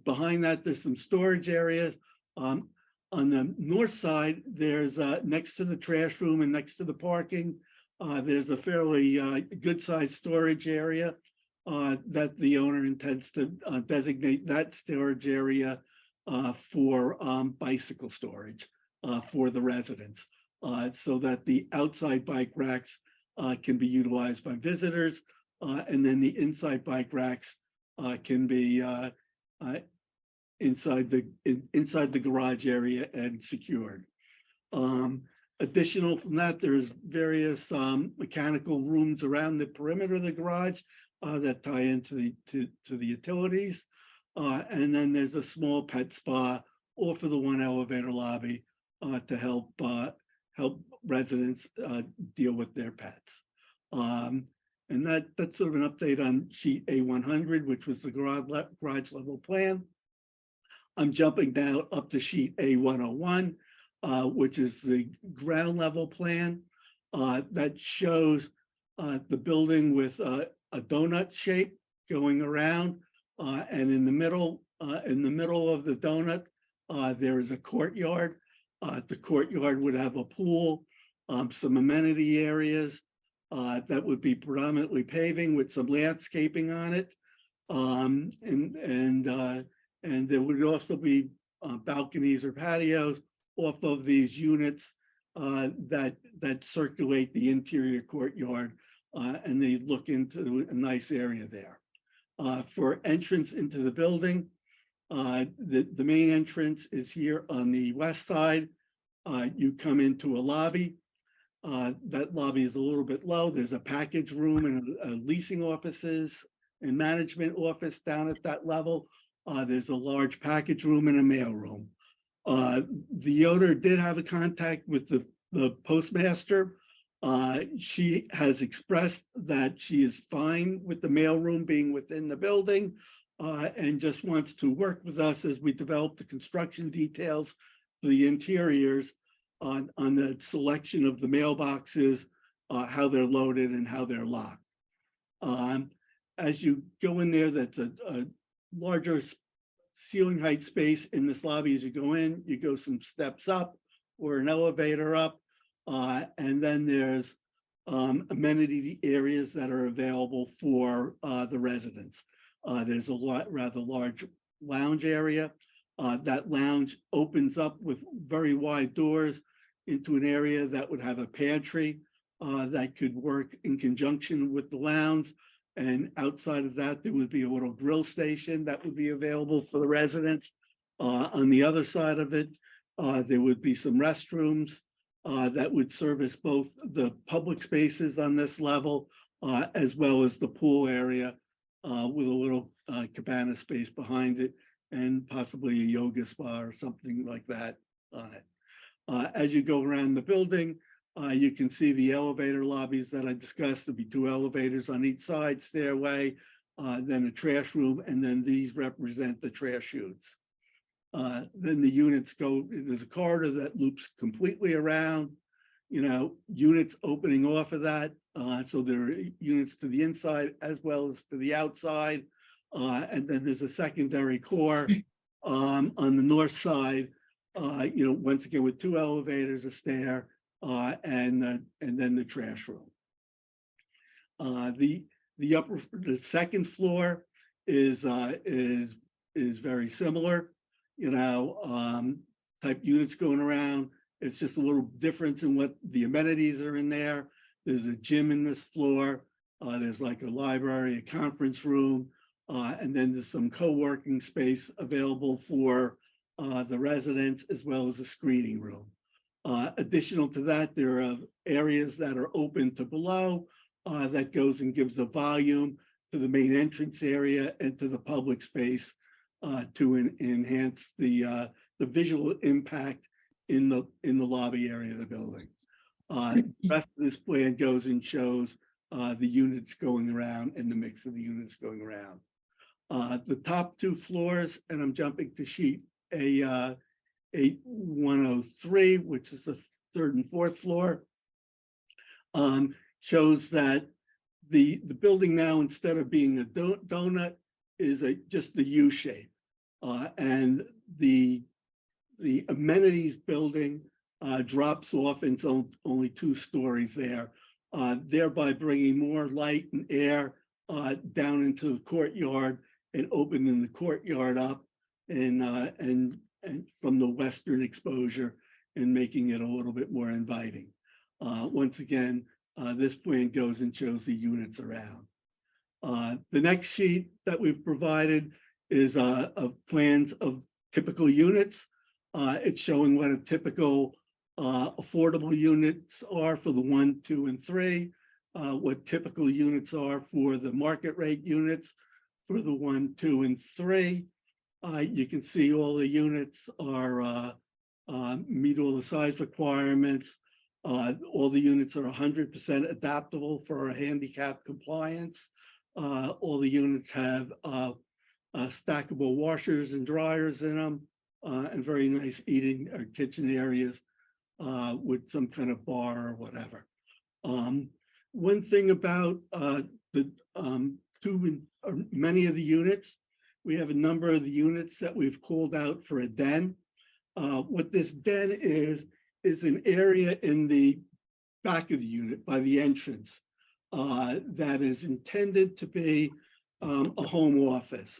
Behind that, there's some storage areas. On the north side, there's next to the trash room and next to the parking, there's a fairly good-sized storage area that the owner intends to designate that storage area for bicycle storage for the residents, so that the outside bike racks can be utilized by visitors, and then the inside bike racks can be inside the garage area and secured. Additional from that, there's various mechanical rooms around the perimeter of the garage that tie into the utilities. And then there's a small pet spa off of the 1 elevator lobby to help residents deal with their pets. And that's sort of an update on sheet A100, which was the garage level plan. I'm jumping now up to sheet A101, which is the ground level plan that shows the building with a donut shape going around, and in the middle of the donut, there is a courtyard. The courtyard would have a pool, some amenity areas that would be predominantly paving with some landscaping on it, and there would also be balconies or patios off of these units that circulate the interior courtyard, and they look into a nice area there. For entrance into the building, the main entrance is here on the west side. You come into a lobby. That lobby is a little bit low. There's a package room and leasing offices and management office down at that level. There's a large package room and a mail room. The owner did have a contact with the postmaster. She has expressed that she is fine with the mailroom being within the building, and just wants to work with us as we develop the construction details for the interiors on the selection of the mailboxes, how they're loaded and how they're locked. As you go in there, that's a larger ceiling height space in this lobby. As you go in, you go some steps up or an elevator up, and then there's amenity areas that are available for the residents. There's a rather large lounge area. That lounge opens up with very wide doors into an area that would have a pantry that could work in conjunction with the lounge. And outside of that, there would be a little grill station that would be available for the residents. On the other side of it, there would be some restrooms that would service both the public spaces on this level, as well as the pool area with a little cabana space behind it, and possibly a yoga spa or something like that on it. As you go around the building, you can see the elevator lobbies that I discussed. There'll be 2 elevators on each side, stairway, then a trash room, and then these represent the trash chutes. Then the units go, there's a corridor that loops completely around. units opening off of that. So there are units to the inside as well as to the outside. And then there's a secondary core on the north side, once again with 2 elevators, a stair, and then the trash room. The second floor is very similar, type units going around. It's just a little difference in what the amenities are in there. There's a gym in this floor. There's like a library, a conference room, and then there's some co-working space available for the residents as well as a screening room. Additional to that, there are areas that are open to below that goes and gives a volume to the main entrance area and to the public space to enhance the visual impact in the lobby area of the building. The rest of this plan goes and shows the units going around and the mix of the units going around. The top 2 floors, and I'm jumping to sheet A103, which is the 3rd and 4th floor, shows that the building now, instead of being a donut, is just the U shape, and the amenities building drops off, and it's only 2 stories there, thereby bringing more light and air down into the courtyard and opening the courtyard up and from the western exposure and making it a little bit more inviting. Once again, this plan goes and shows the units around. The next sheet that we've provided is of plans of typical units. It's showing what a typical affordable units are for the 1, 2, and 3, what typical units are for the market rate units for the 1, 2, and 3. You can see all the units are meet all the size requirements. All the units are 100% adaptable for our handicap compliance. All the units have stackable washers and dryers in them, and very nice eating or kitchen areas with some kind of bar or whatever. One thing about many of the units, we have a number of the units that we've called out for a den. What this den is an area in the back of the unit by the entrance that is intended to be a home office.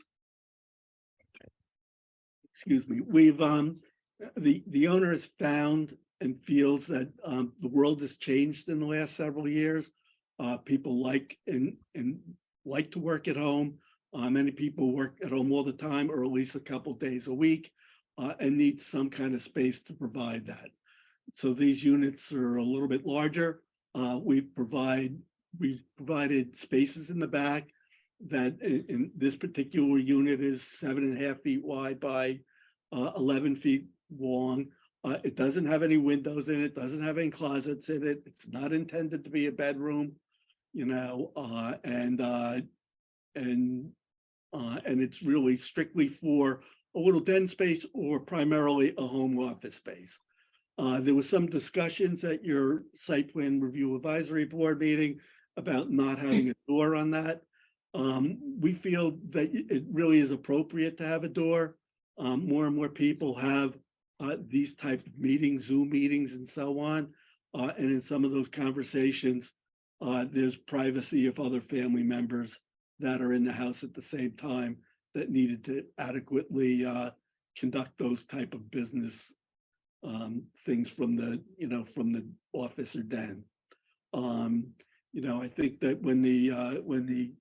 Excuse me. We've the owner has found and feels that the world has changed in the last several years. People like to work at home. Many people work at home all the time, or at least a couple days a week, and need some kind of space to provide that. So these units are a little bit larger. We've provided spaces in the back that in this particular unit is 7.5 feet wide by 11 feet long. It doesn't have any windows in it, doesn't have any closets in it. It's not intended to be a bedroom, and it's really strictly for a little den space or primarily a home office space. There was some discussions at your site plan review advisory board meeting about not having a door on that. We feel that it really is appropriate to have a door. More and more people have these type of meetings, Zoom meetings and so on. And in some of those conversations, there's privacy of other family members that are in the house at the same time that needed to adequately conduct those type of business things from the office or den. I think that when the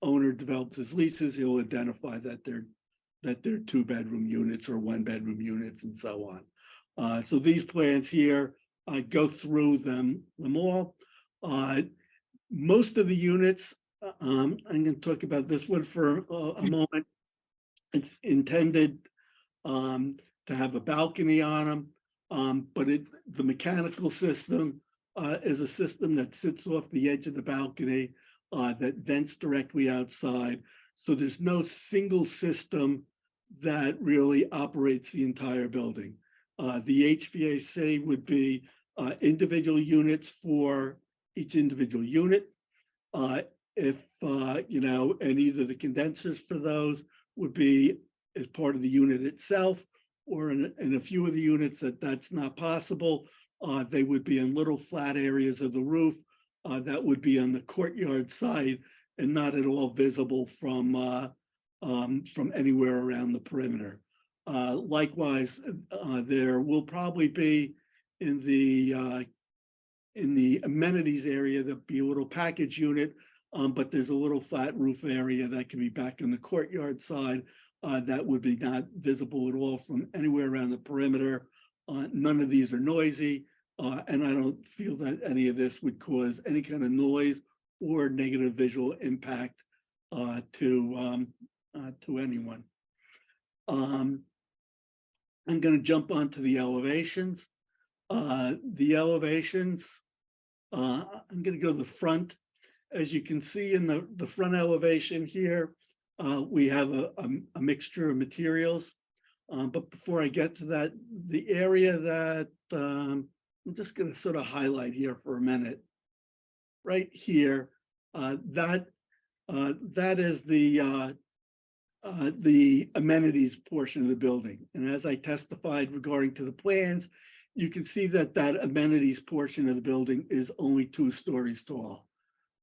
owner develops his leases, he'll identify that they're 2-bedroom units or 1-bedroom units and so on. So these plans here, go through them all. Most of the units, I'm going to talk about this one for a moment. It's intended to have a balcony on them, but the mechanical system is a system that sits off the edge of the balcony that vents directly outside. So there's no single system that really operates the entire building. The HVAC would be individual units for each individual unit. If, you know, and either the condensers for those would be as part of the unit itself, or in a few of the units that's not possible, they would be in little flat areas of the roof that would be on the courtyard side and not at all visible from anywhere around the perimeter. Likewise, there will probably be in the amenities area, there'll be a little package unit, but there's a little flat roof area that can be back on the courtyard side that would be not visible at all from anywhere around the perimeter. None of these are noisy, and I don't feel that any of this would cause any kind of noise or negative visual impact to anyone. I'm going to jump onto the elevations. The elevations, I'm going to go to the front. As you can see in the front elevation here, we have a mixture of materials. But before I get to that, the area that I'm just going to sort of highlight here for a minute, right here, that is the amenities portion of the building. And as I testified regarding to the plans, you can see that that amenities portion of the building is only 2 stories tall.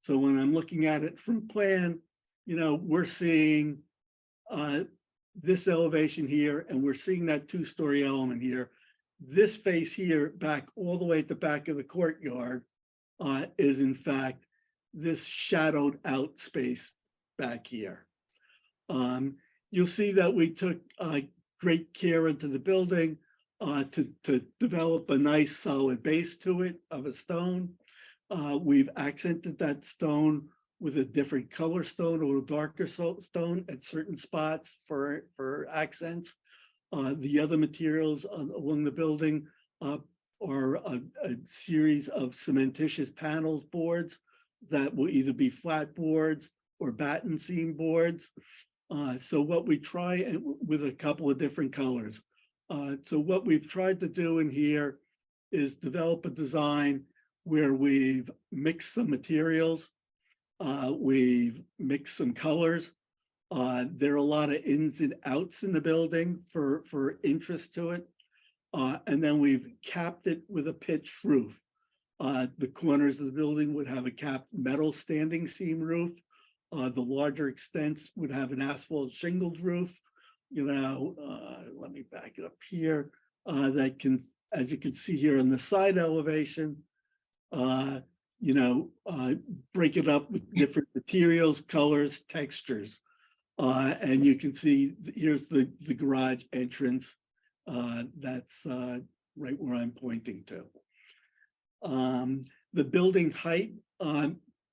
So when I'm looking at it from plan, you know, we're seeing this elevation here, and we're seeing that 2-story element here. This face here, back all the way at the back of the courtyard, is in fact this shadowed out space back here. You'll see that we took great care into the building to develop a nice solid base to it of a stone. We've accented that stone with a different color stone, a little darker stone at certain spots for accents. The other materials along the building are a series of cementitious panels boards that will either be flat boards or batten seam boards. So what we try with a couple of different colors. So what we've tried to do in here is develop a design where we've mixed some materials, we've mixed some colors. There are a lot of ins and outs in the building for interest to it. And then we've capped it with a pitched roof. The corners of the building would have a capped metal standing seam roof. The larger extents would have an asphalt shingled roof. You know, let me back it up here. That can, as you can see here on the side elevation, you know, break it up with different materials, colors, textures. And you can see here's the garage entrance. That's right where I'm pointing to. The building height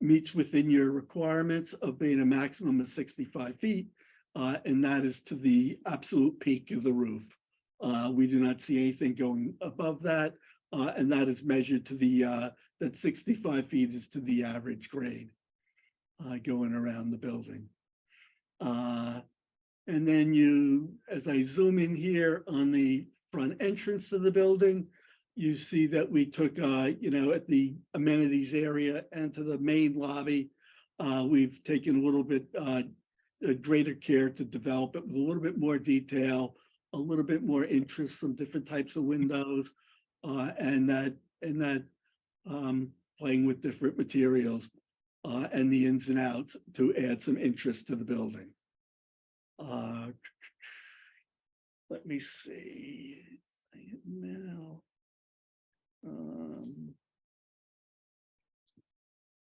meets within your requirements of being a maximum of 65 feet, and that is to the absolute peak of the roof. We do not see anything going above that, and that is measured to the, that 65 feet is to the average grade going around the building. And then you, as I zoom in here on the front entrance to the building, you see that we took, you know, at the amenities area and to the main lobby, we've taken a little bit greater care to develop it with a little bit more detail, a little bit more interest, some different types of windows, and that playing with different materials and the ins and outs to add some interest to the building. Let me see now.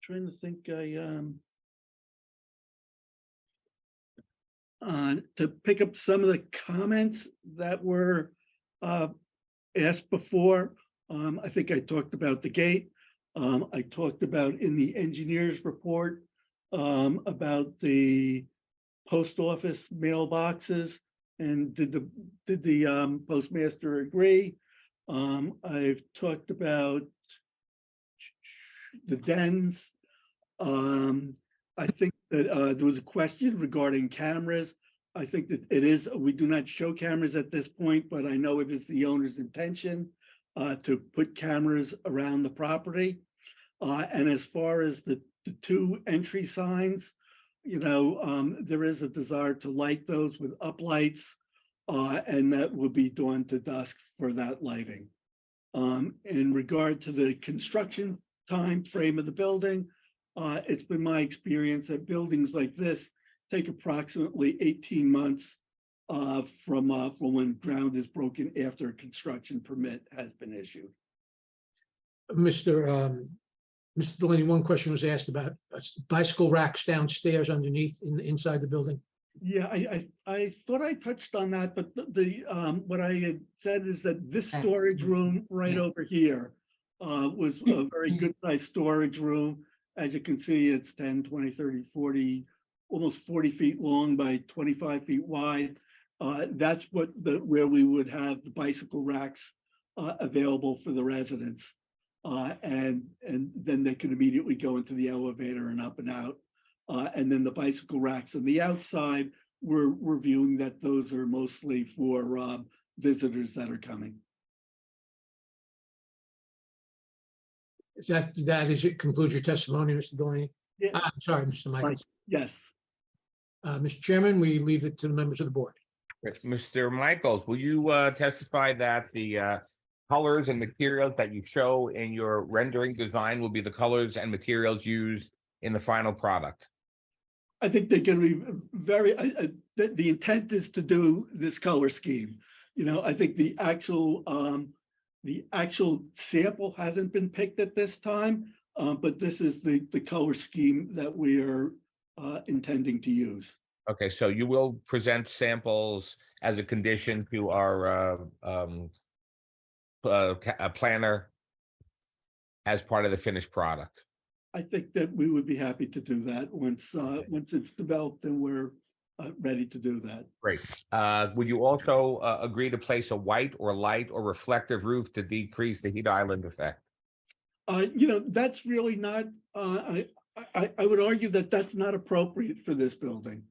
Trying to think, to pick up some of the comments that were asked before. I think I talked about the gate. I talked about in the engineer's report about the post office mailboxes, and did the postmaster agree? I've talked about the dens. I think that there was a question regarding cameras. I think that it is, we do not show cameras at this point, but I know it is the owner's intention to put cameras around the property. And as far as the two entry signs, there is a desire to light those with uplights, and that would be dawn to dusk for that lighting. In regard to the construction time frame of the building, it's been my experience that buildings like this take approximately 18 months from when ground is broken after a construction permit has been issued. Mr. Delaney, one question was asked about bicycle racks downstairs underneath inside the building. Yeah, I thought I touched on that, but the what I had said is that this storage room right over here was a very good sized storage room. As you can see, it's 10, 20, 30, 40, almost 40 feet long by 25 feet wide. That's where we would have the bicycle racks available for the residents. And then they can immediately go into the elevator and up and out. And then the bicycle racks on the outside, we're viewing that those are mostly for visitors that are coming. It concludes your testimony, Mr. Delaney? Yeah. I'm sorry, Mr. Michaels. Yes. Mr. Chairman, we leave it to the members of the board. Mr. Michaels, will you testify that the colors and materials that you show in your rendering design will be the colors and materials used in the final product? I think they're going to be very, the intent is to do this color scheme. I think the actual sample hasn't been picked at this time, but this is the color scheme that we are intending to use. Okay, so you will present samples as a condition to our planner as part of the finished product. I think that we would be happy to do that once it's developed and we're ready to do that. Great. Would you also agree to place a white or light or reflective roof to decrease the heat island effect? That's really not, I would argue that that's not appropriate for this building.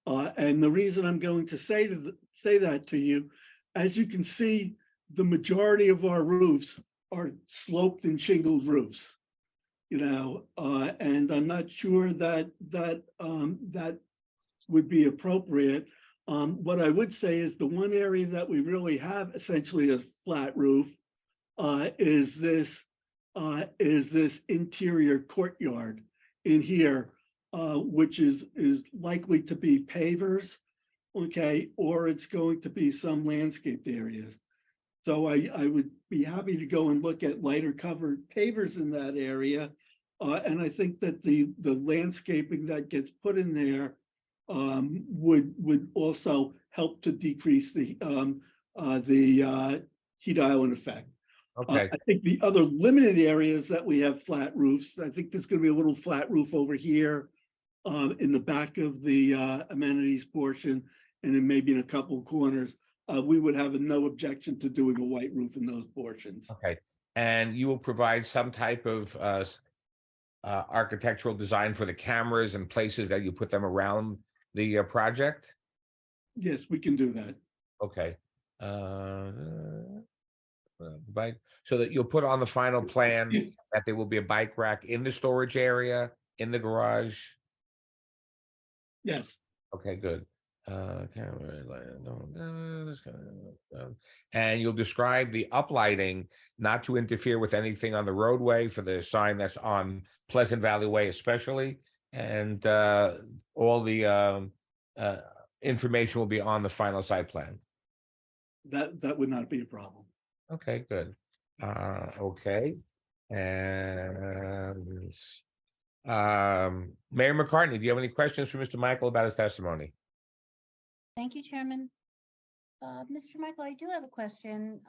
And the reason I'm going to say that to you, as you can see, the majority of our roofs are sloped and shingled roofs. And I'm not sure that that would be appropriate. What I would say is the one area that we really have essentially a flat roof is this interior courtyard in here, which is likely to be pavers, okay, or it's going to be some landscaped areas. So I would be happy to go and look at lighter covered pavers in that area. And I think that the landscaping that gets put in there would also help to decrease the heat island effect. Okay. I think the other limited areas that we have flat roofs, I think there's going to be a little flat roof over here in the back of the amenities portion, and then maybe in a couple of corners. We would have no objection to doing a white roof in those portions. Okay. And you will provide some type of architectural design for the cameras and places that you put them around the project? Yes, we can do that. Okay. Bike, so that you'll put on the final plan that there will be a bike rack in the storage area, in the garage? Yes. Okay, good. And you'll describe the uplighting not to interfere with anything on the roadway for the sign that's on Pleasant Valley Way especially, and all the information will be on the final site plan. That would not be a problem. Okay, good. Okay. And Mayor McCartney, do you have any questions for Mr. Michael about his testimony? Thank you, Chairman. Mr. Michael, I do have a question.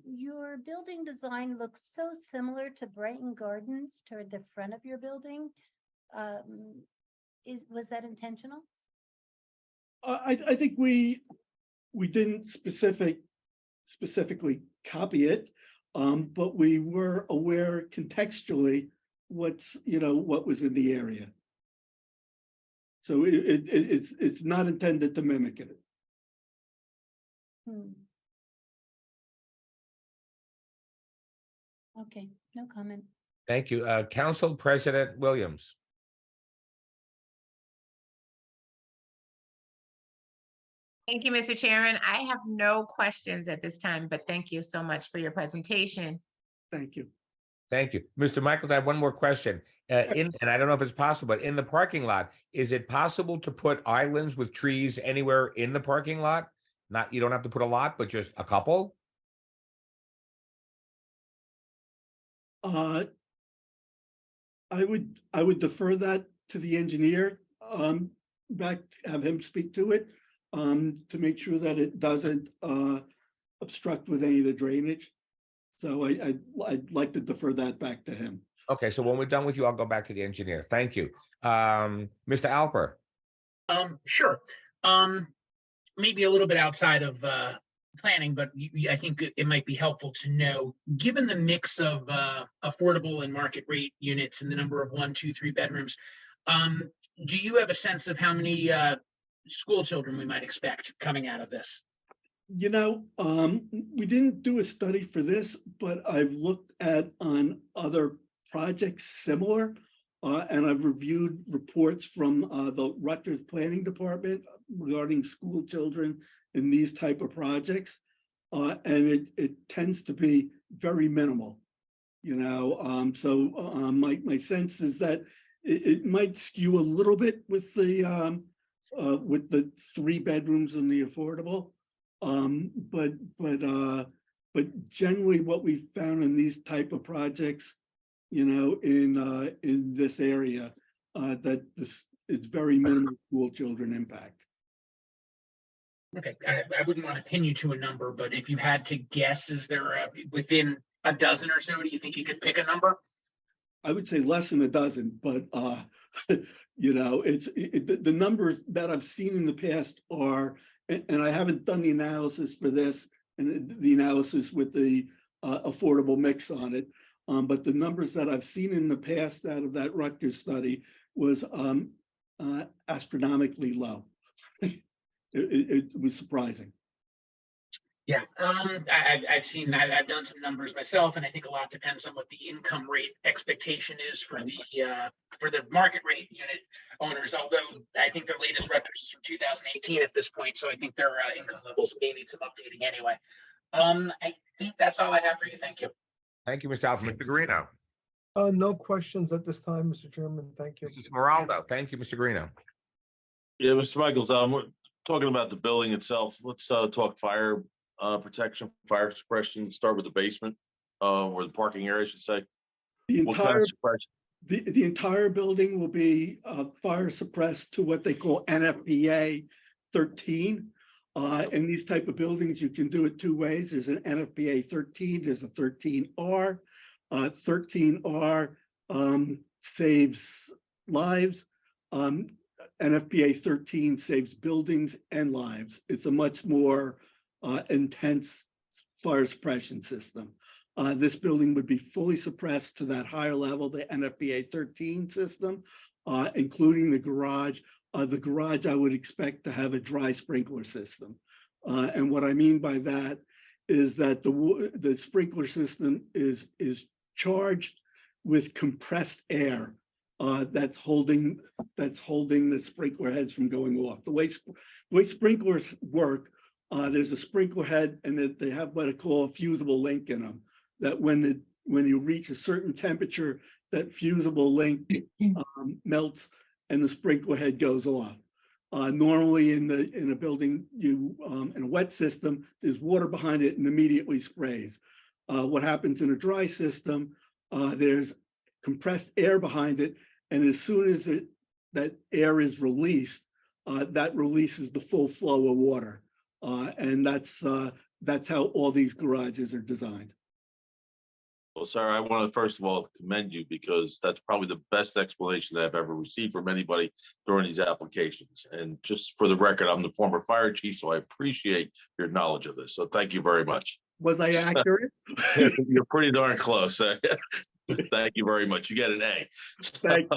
Your building design looks so similar to Brighton Gardens toward the front of your building. Was that intentional? I think we didn't specifically copy it, but we were aware contextually what was in the area. So it's not intended to mimic it. Okay, no comment. Thank you. Council President Williams. Thank you, Mr. Chairman. I have no questions at this time, but thank you so much for your presentation. Thank you. Thank you. Mr. Michaels, I have one more question. And I don't know if it's possible, but in the parking lot, is it possible to put islands with trees anywhere in the parking lot? Not, you don't have to put a lot, but just a couple? I would defer that to the engineer, have him speak to it, to make sure that it doesn't obstruct with any of the drainage. So I'd like to defer that back to him. Okay, so when we're done with you, I'll go back to the engineer. Thank you. Mr. Alper. Sure. Maybe a little bit outside of planning, but I think it might be helpful to know, given the mix of affordable and market rate units and the number of 1, 2, 3 bedrooms, do you have a sense of how many school children we might expect coming out of this? You know, we didn't do a study for this, but I've looked at on other projects similar, and I've reviewed reports from the Rutgers Planning Department regarding school children in these type of projects, and it tends to be very minimal. You know, my sense is that it might skew a little bit with the 3 bedrooms and the affordable. But generally what we found in these type of projects, you know, in this area, that it's very minimal school children impact. Okay, I wouldn't want to pin you to a number, but if you had to guess, is there within a dozen or so, do you think you could pick a number? I would say less than a dozen, but you know, the numbers that I've seen in the past are, and I haven't done the analysis for this and the analysis with the affordable mix on it, but the numbers that I've seen in the past out of that Rutgers study was astronomically low. It was surprising. Yeah, I've done some numbers myself, and I think a lot depends on what the income rate expectation is for the market rate unit owners. Although I think their latest Rutgers is from 2018 at this point, so I think their income levels may need some updating anyway. I think that's all I have for you. Thank you. Thank you, Mr. Alper. Mr. Guarino. No questions at this time, Mr. Chairman. Thank you. Mrs. Moraldo. Thank you, Mr. Guarino. Yeah, Mr. Michaels, we're talking about the building itself. Let's talk fire protection, fire suppression. Start with the basement, or the parking area, I should say. The What kind entire of suppression? the entire building will be fire suppressed to what they call NFPA 13. In these type of buildings, you can do it 2 ways. There's an NFPA 13, there's a 13R. 13R saves lives. NFPA 13 saves buildings and lives. It's a much more intense fire suppression system. This building would be fully suppressed to that higher level, the NFPA 13 system, including the garage. The garage I would expect to have a dry sprinkler system. And what I mean by that is that the sprinkler system is charged with compressed air that's holding the sprinkler heads from going off. The way sprinklers work, there's a sprinkler head and they have what I call a fusible link in them, that when you reach a certain temperature, that fusible link melts and the sprinkler head goes off. Normally in a building, in a wet system, there's water behind it and immediately sprays. What happens in a dry system, there's compressed air behind it, and as soon as that air is released, that releases the full flow of water. And that's how all these garages are designed. Well, sir, I want to first of all commend you, because that's probably the best explanation that I've ever received from anybody during these applications. And just for the record, I'm the former fire chief, so I appreciate your knowledge of this. So thank you very much. Was I accurate? You're pretty darn close. Thank you very much. You get an A. Thank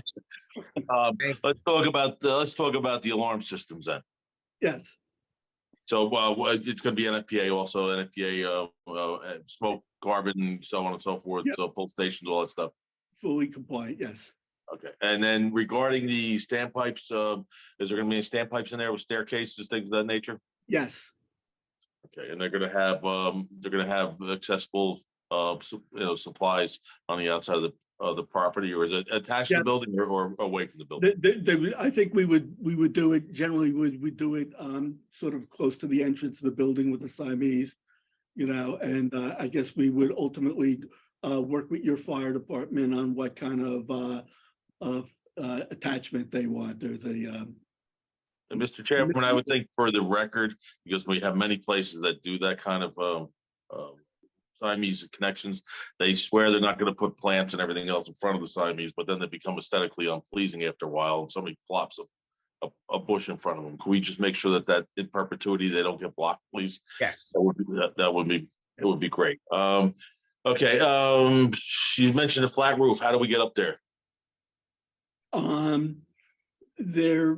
let's talk about the alarm systems then. Yes. So it's going to be NFPA also, NFPA, smoke, carbon, so on and so forth. Yep. So pull stations, all that stuff. Fully compliant, yes. Okay. And then regarding the standpipes, is there going to be any standpipes in there with staircases, things of that nature? Yes. Okay. And they're going to have accessible, supplies on the outside of the property, or is it attached to the building or away from the building? I think we would do it, generally we'd do it sort of close to the entrance of the building with the Siamese, and I guess we would ultimately work with your fire department on what kind of attachment they want. There's And Mr. Chairman, I would think for the record, because we have many places that do that kind of Siamese connections, they swear they're not going to put plants and everything else in front of the Siamese, but then they become aesthetically unpleasing after a while, and somebody plops a bush in front of them. Can we just make sure that in perpetuity they don't get blocked, please? Yes. It would be great. Okay. You mentioned a flat roof. How do we get up there? They're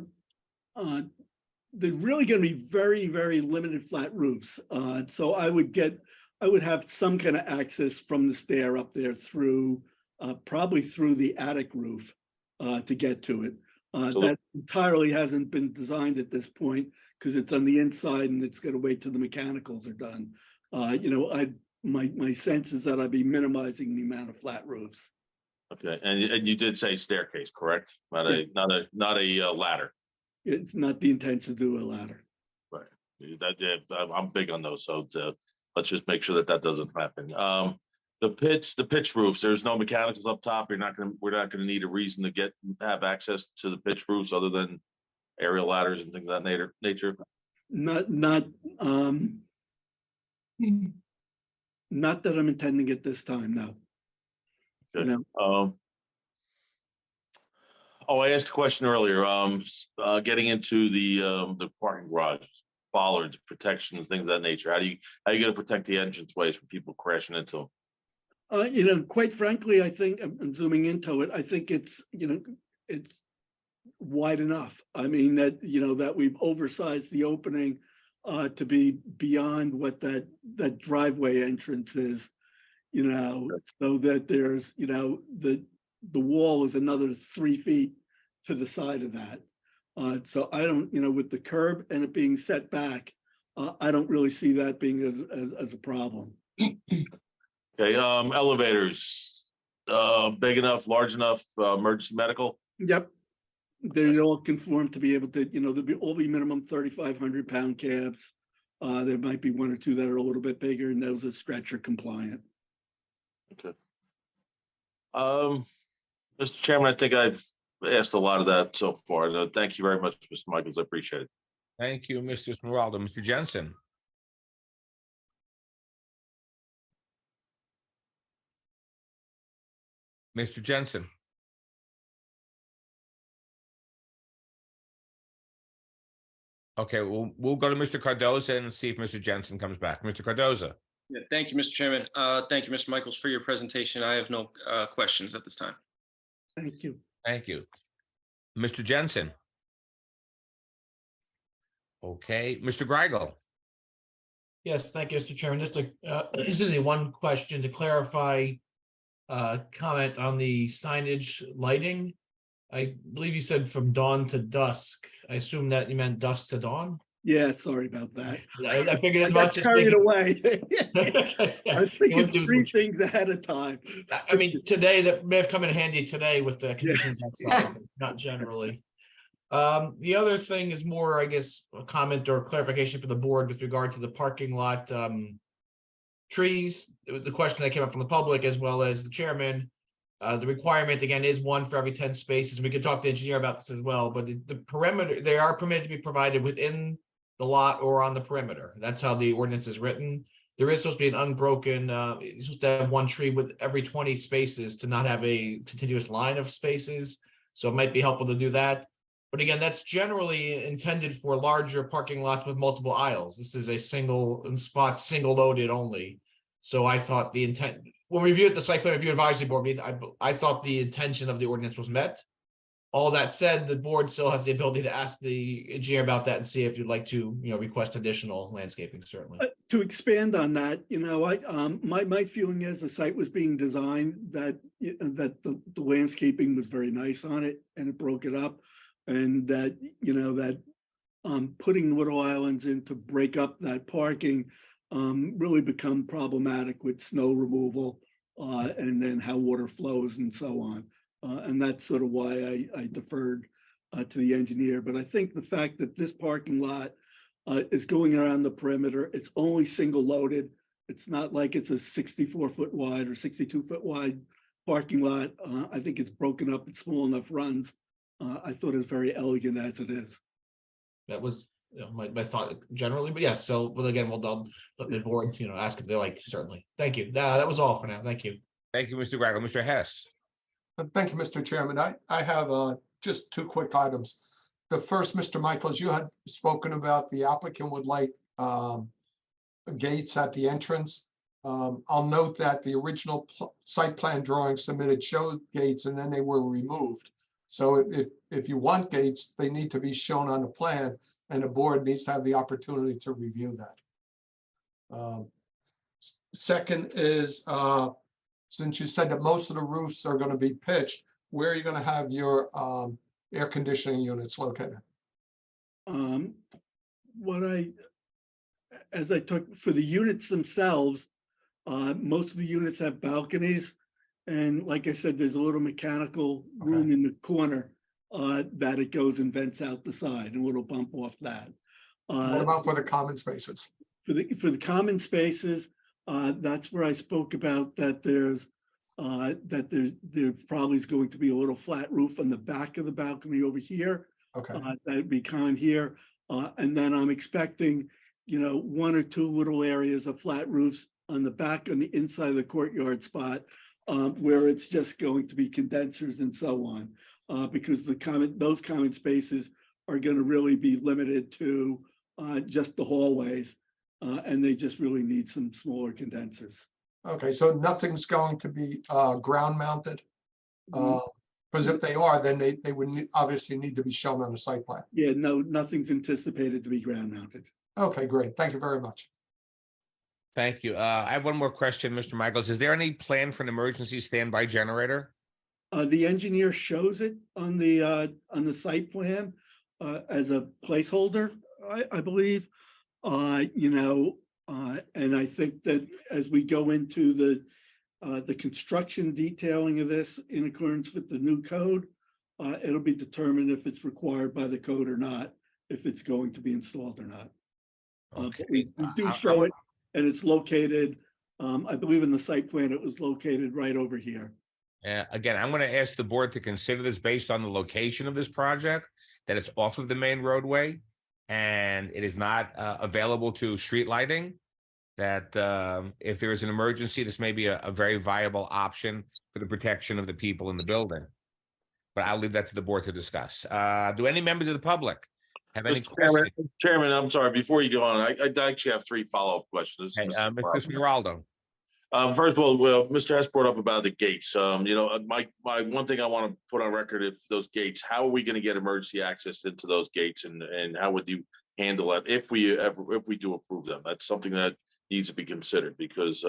really going to be very, very limited flat roofs. So I would have some kind of access from the stair up there through, probably through the attic roof to get to it. That entirely hasn't been designed at this point because it's on the inside and it's going to wait till the mechanicals are done. My sense is that I'd be minimizing the amount of flat roofs. Okay, and you did say staircase, correct? Not a ladder. It's not the intention to do a ladder. Right. I'm big on those, so let's just make sure that doesn't happen. The pitch roofs. There's no mechanicals up top. We're not gonna need a reason to have access to the pitch roofs other than aerial ladders and things of that nature. Not that I'm intending at this time, no. Okay. I asked a question earlier. Getting into the parking garage, bollards, protections, things of that nature. How are you going to protect the entranceways from people crashing into them? Quite frankly, I think I'm zooming into it. I think it's wide enough. I mean that we've oversized the opening to be beyond what that driveway entrance is, so that there's, the wall is another 3 feet to the side of that. So I don't, with the curb and it being set back, I don't really see that being as a problem. Okay, elevators, big enough, large enough, emergency medical? Yep. They all conform to be able to, they'll all be minimum 3,500 pound cabs. There might be one or two that are a little bit bigger, and those are stretcher compliant. Okay. Mr. Chairman, I think I've asked a lot of that so far. Thank you very much, Mr. Michaels. I appreciate it. Thank you, Mr. Smeraldo. Mr. Jensen. Mr. Jensen. Okay, we'll go to Mr. Cardoza and see if Mr. Jensen comes back. Mr. Cardoza. Yeah, thank you, Mr. Chairman. Thank you, Mr. Michaels, for your presentation. I have no questions at this time. Thank you. Thank you. Mr. Jensen. Okay, Mr. Greigel. Yes, thank you, Mr. Chairman. Just this is one question to clarify comment on the signage lighting. I believe you said from dawn to dusk. I assume that you meant dusk to dawn? Yeah, sorry about that. I figured as I got much. carried away. I was thinking 3 things ahead of time. I mean, today that may have come in handy today with the conditions outside, not generally. The other thing is more, I guess, a comment or clarification for the board with regard to the parking lot trees. The question that came up from the public as well as the chairman. The requirement again is 1 for every 10 spaces. We could talk to the engineer about this as well, but the perimeter, they are permitted to be provided within the lot or on the perimeter. That's how the ordinance is written. There is supposed to be an unbroken, you're supposed to have 1 tree with every 20 spaces to not have a continuous line of spaces. So it might be helpful to do that. But again, that's generally intended for larger parking lots with multiple aisles. This is a single spot, single loaded only. So I thought the intent, when we reviewed the site plan review advisory board meeting, I thought the intention of the ordinance was met. all that said, the board still has the ability to ask the engineer about that and see if you'd like to, request additional landscaping, certainly. To expand on that, my feeling is the site was being designed that the landscaping was very nice on it and it broke it up, and that putting little islands in to break up that parking really become problematic with snow removal and then how water flows and so on. And that's sort of why I deferred to the engineer. But I think the fact that this parking lot is going around the perimeter, it's only single loaded. It's not like it's a 64-foot wide or 62-foot wide parking lot. I think it's broken up in small enough runs. I thought it was very elegant as it is. That was my thought generally, but yes. So, but again, we'll let the board, ask if they like. Certainly. Thank you. That was all for now. Thank you. Thank you, Mr. Greco. Mr. Hess. Thank you, Mr. Chairman. I have just two quick items. The first, Mr. Michaels, you had spoken about the applicant would like gates at the entrance. I'll note that the original site plan drawing submitted showed gates and then they were removed. So if you want gates, they need to be shown on the plan and the board needs to have the opportunity to review that. Second is, since you said that most of the roofs are going to be pitched, where are you going to have your air conditioning units located? As I took for the units themselves, most of the units have balconies. And like I said, there's a little mechanical room in the corner that it goes and vents out the side, and a little bump off that. What about for the common spaces? For the common spaces, that's where I spoke about that there's there probably is going to be a little flat roof on the back of the balcony over here. Okay. That'd be common here. And then I'm expecting, one or two little areas of flat roofs on the back, on the inside of the courtyard spot, where it's just going to be condensers and so on, because those common spaces are going to really be limited to just the hallways, and they just really need some smaller condensers. Okay, so nothing's going to be ground mounted? Because if they are, then they would obviously need to be shown on the site plan. Yeah, no, nothing's anticipated to be ground mounted. Okay, great. Thank you very much. Thank you. I have one more question, Mr. Michaels. Is there any plan for an emergency standby generator? The engineer shows it on the site plan as a placeholder, I believe. And I think that as we go into the construction detailing of this in accordance with the new code, it'll be determined if it's required by the code or not, if it's going to be installed or not. Okay. We do show it, and it's located, I believe in the site plan, it was located right over here. Again, I'm going to ask the board to consider this based on the location of this project, that it's off of the main roadway and it is not available to street lighting, that if there is an emergency, this may be a very viable option for the protection of the people in the building. But I'll leave that to the board to discuss. Do any members of the public have any questions? Chairman, I'm sorry, before you go on, I actually have three follow-up questions. Mr. Smeraldo. First of all, Mr. Hess brought up about the gates. My one thing I want to put on record, if those gates, how are we going to get emergency access into those gates, and how would you handle that if we do approve them? That's something that needs to be considered, because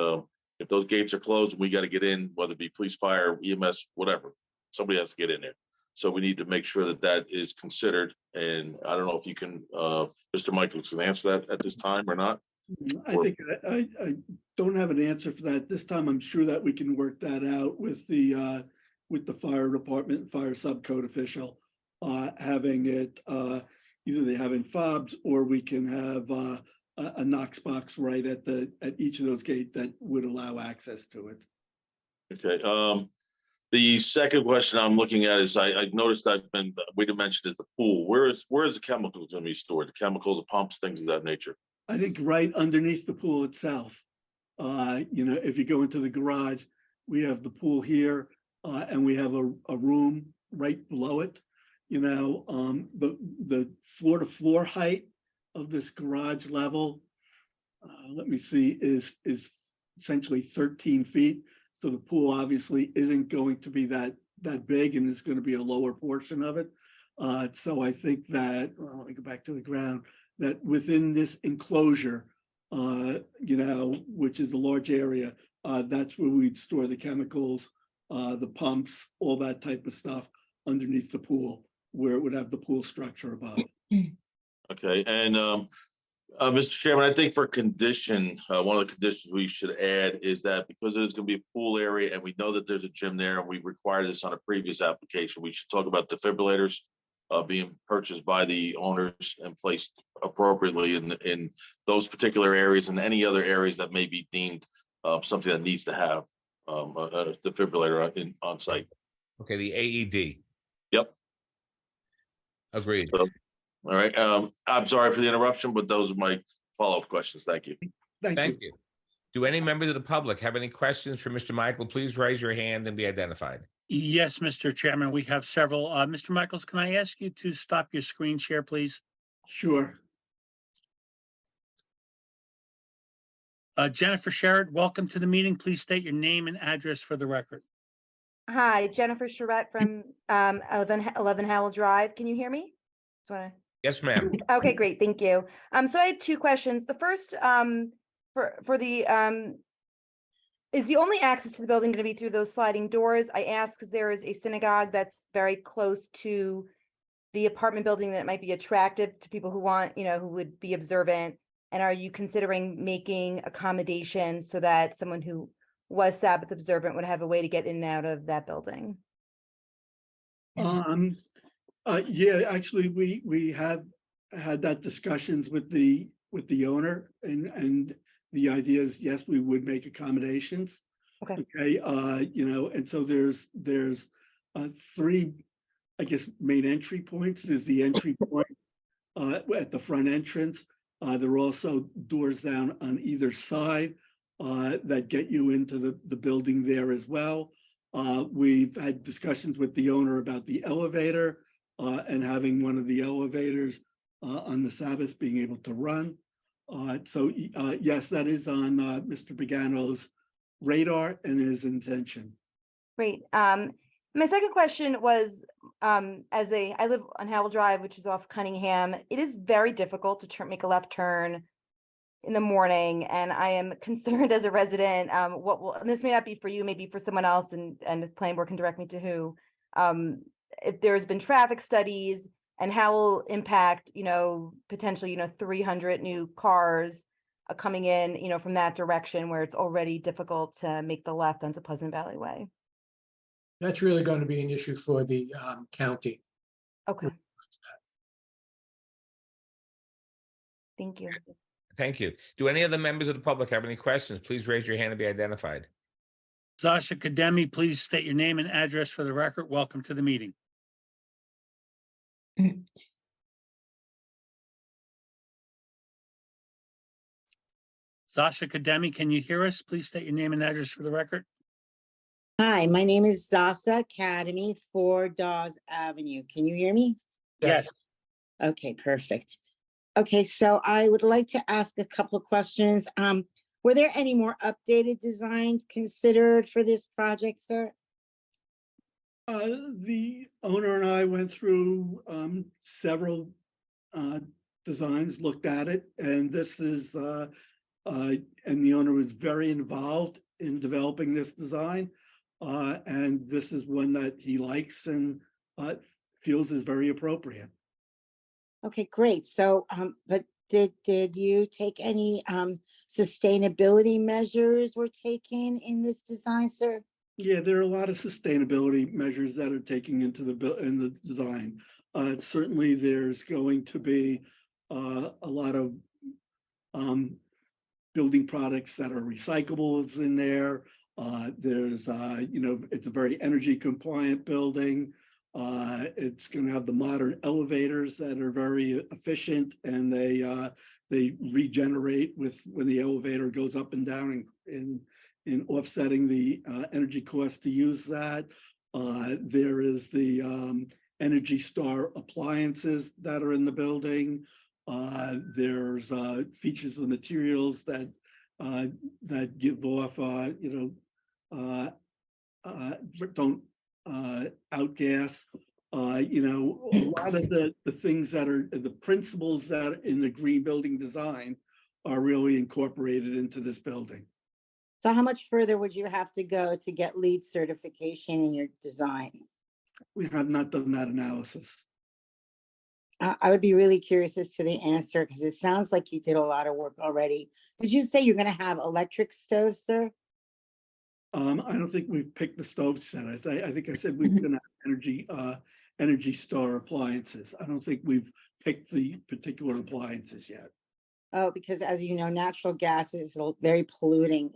if those gates are closed, we got to get in, whether it be police, fire, EMS, whatever. Somebody has to get in there. So we need to make sure that that is considered. And I don't know if you can, Mr. Michaels, can answer that at this time or not. I think I don't have an answer for that this time. I'm sure that we can work that out with the fire department and fire subcode official, having it either they have in fobs, or we can have a Knox box right at each of those gates that would allow access to it. Okay. The second question I'm looking at is I noticed that we didn't mention is the pool. Where is the chemicals going to be stored? The chemicals, the pumps, things of that nature. I think right underneath the pool itself. If you go into the garage, we have the pool here, and we have a room right below it. The floor to floor height of this garage level, let me see, is essentially 13 feet. So the pool obviously isn't going to be that that big and it's going to be a lower portion of it. So I think that, well, let me go back to the ground, that within this enclosure, which is a large area, that's where we'd store the chemicals, the pumps, all that type of stuff underneath the pool, where it would have the pool structure above. Okay, and Mr. Chairman, I think for condition, one of the conditions we should add is that because there's going to be a pool area and we know that there's a gym there and we required this on a previous application, we should talk about defibrillators being purchased by the owners and placed appropriately in those particular areas and any other areas that may be deemed something that needs to have a defibrillator on site. Okay, the AED. Yep. Agreed. So, all right. I'm sorry for the interruption, but those are my follow-up questions. Thank you. Thank you. Do any members of the public have any questions for Mr. Michael? Please raise your hand and be identified. Yes, Mr. Chairman, we have several. Mr. Michaels, can I ask you to stop your screen share, please? Sure. Jennifer Sherrod, welcome to the meeting. Please state your name and address for the record. Hi, Jennifer Charette from 11 Howell Drive. Can you hear me? Yes, ma'am. Okay, great. Thank you. So I had two questions. The first, for the is the only access to the building going to be through those sliding doors? I ask because there is a synagogue that's very close to the apartment building that might be attractive to people who want, who would be observant. And are you considering making accommodations so that someone who was Sabbath observant would have a way to get in and out of that building? Yeah, actually, we have had that discussions with the owner, and the idea is, yes, we would make accommodations. Okay. Okay, and so there's three, I guess, main entry points. There's the entry point at the front entrance. There are also doors down on either side that get you into the building there as well. We've had discussions with the owner about the elevator and having one of the elevators on the Sabbath being able to run. So yes, that is on Mr. Pagano's radar and his intention. Great. My second question was, I live on Howell Drive, which is off Cunningham. It is very difficult to make a left turn in the morning, and I am concerned as a resident. And this may not be for you, maybe for someone else, and the planning board can direct me to who. If there's been traffic studies and how will impact, potentially, 300 new cars coming in, from that direction where it's already difficult to make the left onto Pleasant Valley Way. That's really going to be an issue for the county. Okay. Thank you. Thank you. Do any of the members of the public have any questions? Please raise your hand and be identified. Zasha Kademi, please state your name and address for the record. Welcome to the meeting. Zasha Kademi, can you hear us? Please state your name and address for the record. Hi, my name is Zasa Academy, 4 Dawes Avenue. Can you hear me? Yes. Okay, perfect. Okay, so I would like to ask a couple of questions. Were there any more updated designs considered for this project, sir? The owner and I went through several designs, looked at it, and this is, and the owner was very involved in developing this design. And this is one that he likes and feels is very appropriate. Okay, great. So, but did you take any sustainability measures were taken in this design, sir? Yeah, there are a lot of sustainability measures that are taken into the design. Certainly, there's going to be a lot of building products that are recyclables in there. There's, it's a very energy compliant building. It's going to have the modern elevators that are very efficient, and they regenerate when the elevator goes up and down in offsetting the energy cost to use that. There is the Energy Star appliances that are in the building. There's features of materials that give off, don't outgas. You know, a lot of the things that are the principles that are in the green building design are really incorporated into this building. So how much further would you have to go to get LEED certification in your design? We have not done that analysis. I would be really curious as to the answer because it sounds like you did a lot of work already. Did you say you're going to have electric stoves, sir? I don't think we've picked the stove set. I think I said we're gonna have Energy Star appliances. I don't think we've picked the particular appliances yet. Oh, because as you know, natural gas is very polluting,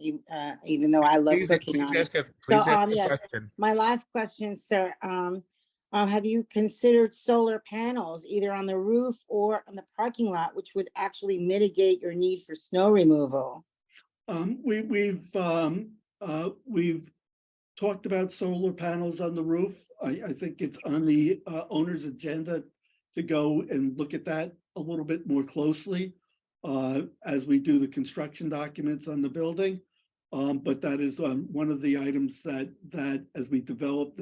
even though I love cooking on it. Please So, ask a yes, question. my last question, sir. Have you considered solar panels either on the roof or on the parking lot, which would actually mitigate your need for snow removal? We've talked about solar panels on the roof. I think it's on the owner's agenda to go and look at that a little bit more closely as we do the construction documents on the building. But that is one of the items that as we develop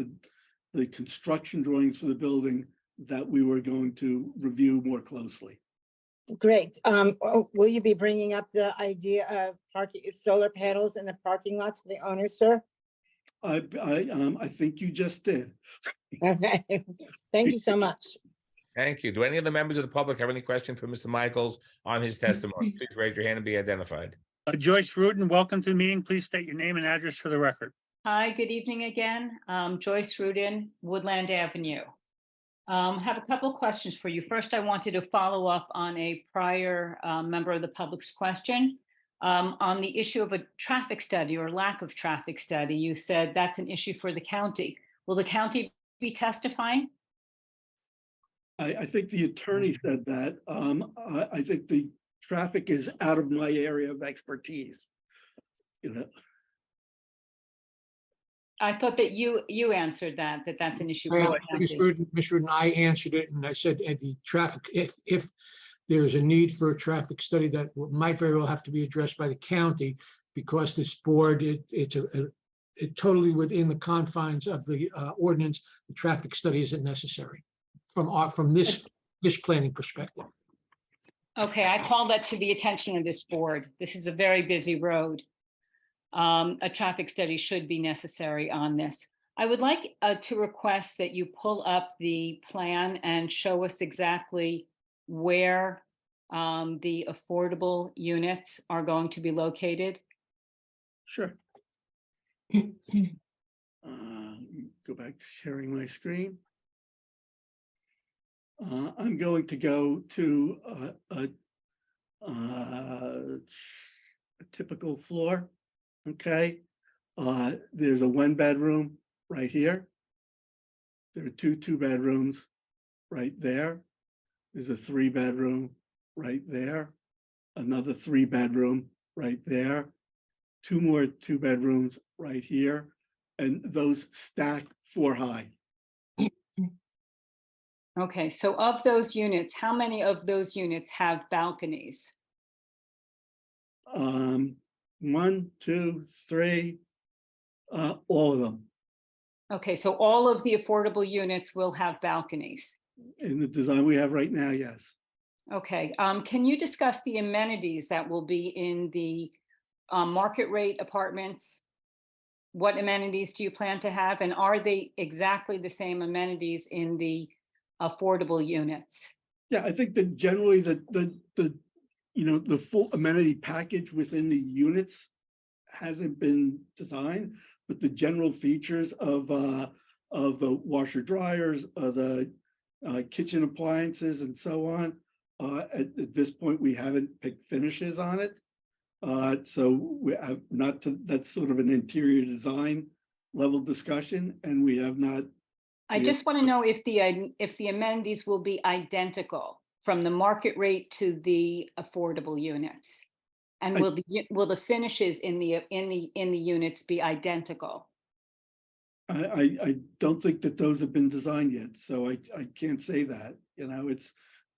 the construction drawings for the building that we were going to review more closely. Great. Will you be bringing up the idea of parking solar panels in the parking lot to the owner, sir? I think you just did. Okay. Thank you so much. Thank you. Do any of the members of the public have any question for Mr. Michaels on his testimony? Please raise your hand and be identified. Joyce Rudin, welcome to the meeting. Please state your name and address for the record. Hi, good evening again. Joyce Rudin, Woodland Avenue. Have a couple questions for you. First, I wanted to follow up on a prior member of the public's question. On the issue of a traffic study or lack of traffic study, you said that's an issue for the county. Will the county be testifying? I think the attorney said that. I think the traffic is out of my area of expertise. You know. I thought that you answered that's an issue. For Well, the county. Ms. Rudin, I answered it and I said at the traffic, if there's a need for a traffic study that might very well have to be addressed by the county because this board, it's totally within the confines of the ordinance, the traffic study isn't necessary from this planning perspective. Okay, I call that to the attention of this board. This is a very busy road. A traffic study should be necessary on this. I would like to request that you pull up the plan and show us exactly where the affordable units are going to be located. Sure. Go back to sharing my screen. I'm going to go to a typical floor. Okay, there's a 1-bedroom right here. There are two bedrooms right there. There's a 3-bedroom right there. Another 3-bedroom right there. 2 more 2-bedrooms right here. And those stack 4 high. Okay, so of those units, how many of those units have balconies? 1, 2, 3, all of them. Okay, so all of the affordable units will have balconies. In the design we have right now, yes. Okay, can you discuss the amenities that will be in the market rate apartments? What amenities do you plan to have? And are they exactly the same amenities in the affordable units? Yeah, I think that generally the full amenity package within the units hasn't been designed, but the general features of the washer dryers, the kitchen appliances, and so on. At this point, we haven't picked finishes on it, so we have not. That's sort of an interior design level discussion, and we have not. I just want to know if the amenities will be identical from the market rate to the affordable units, and will the finishes in the units be identical? I don't think that those have been designed yet, so I can't say that. You know, it's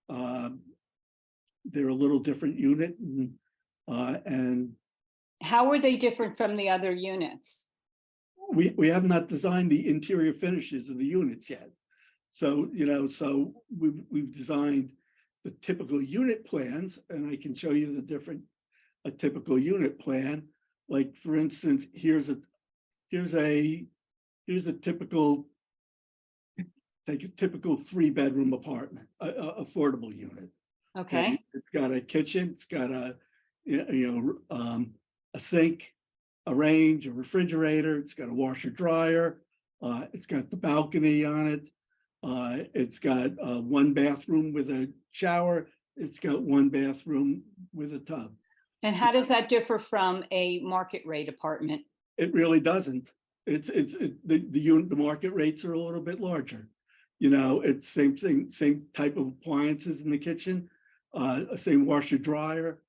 they're a little different unit, and how are they different from the other units? we have not designed the interior finishes of the units yet. So, so we've designed the typical unit plans, and I can show you a typical unit plan. Like, for instance, here's a typical, take a typical 3-bedroom apartment, affordable unit. Okay. It's got a kitchen, it's got a sink, a range, a refrigerator, it's got a washer dryer, it's got the balcony on it. It's got 1 bathroom with a shower. It's got 1 bathroom with a tub. And how does that differ from a market rate apartment? It really doesn't. The market rates are a little bit larger. It's same thing, same type of appliances in the kitchen, same washer dryer,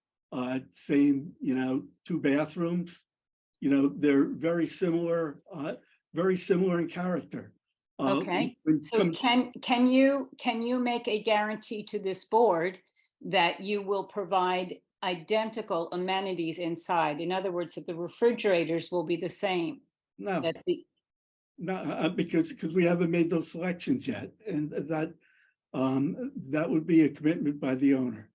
same 2 bathrooms. They're very similar in character. Okay, so can you make a guarantee to this board that you will provide identical amenities inside? In other words, that the refrigerators will be the same? No, that because we haven't made those selections yet, and that would be a commitment by the owner.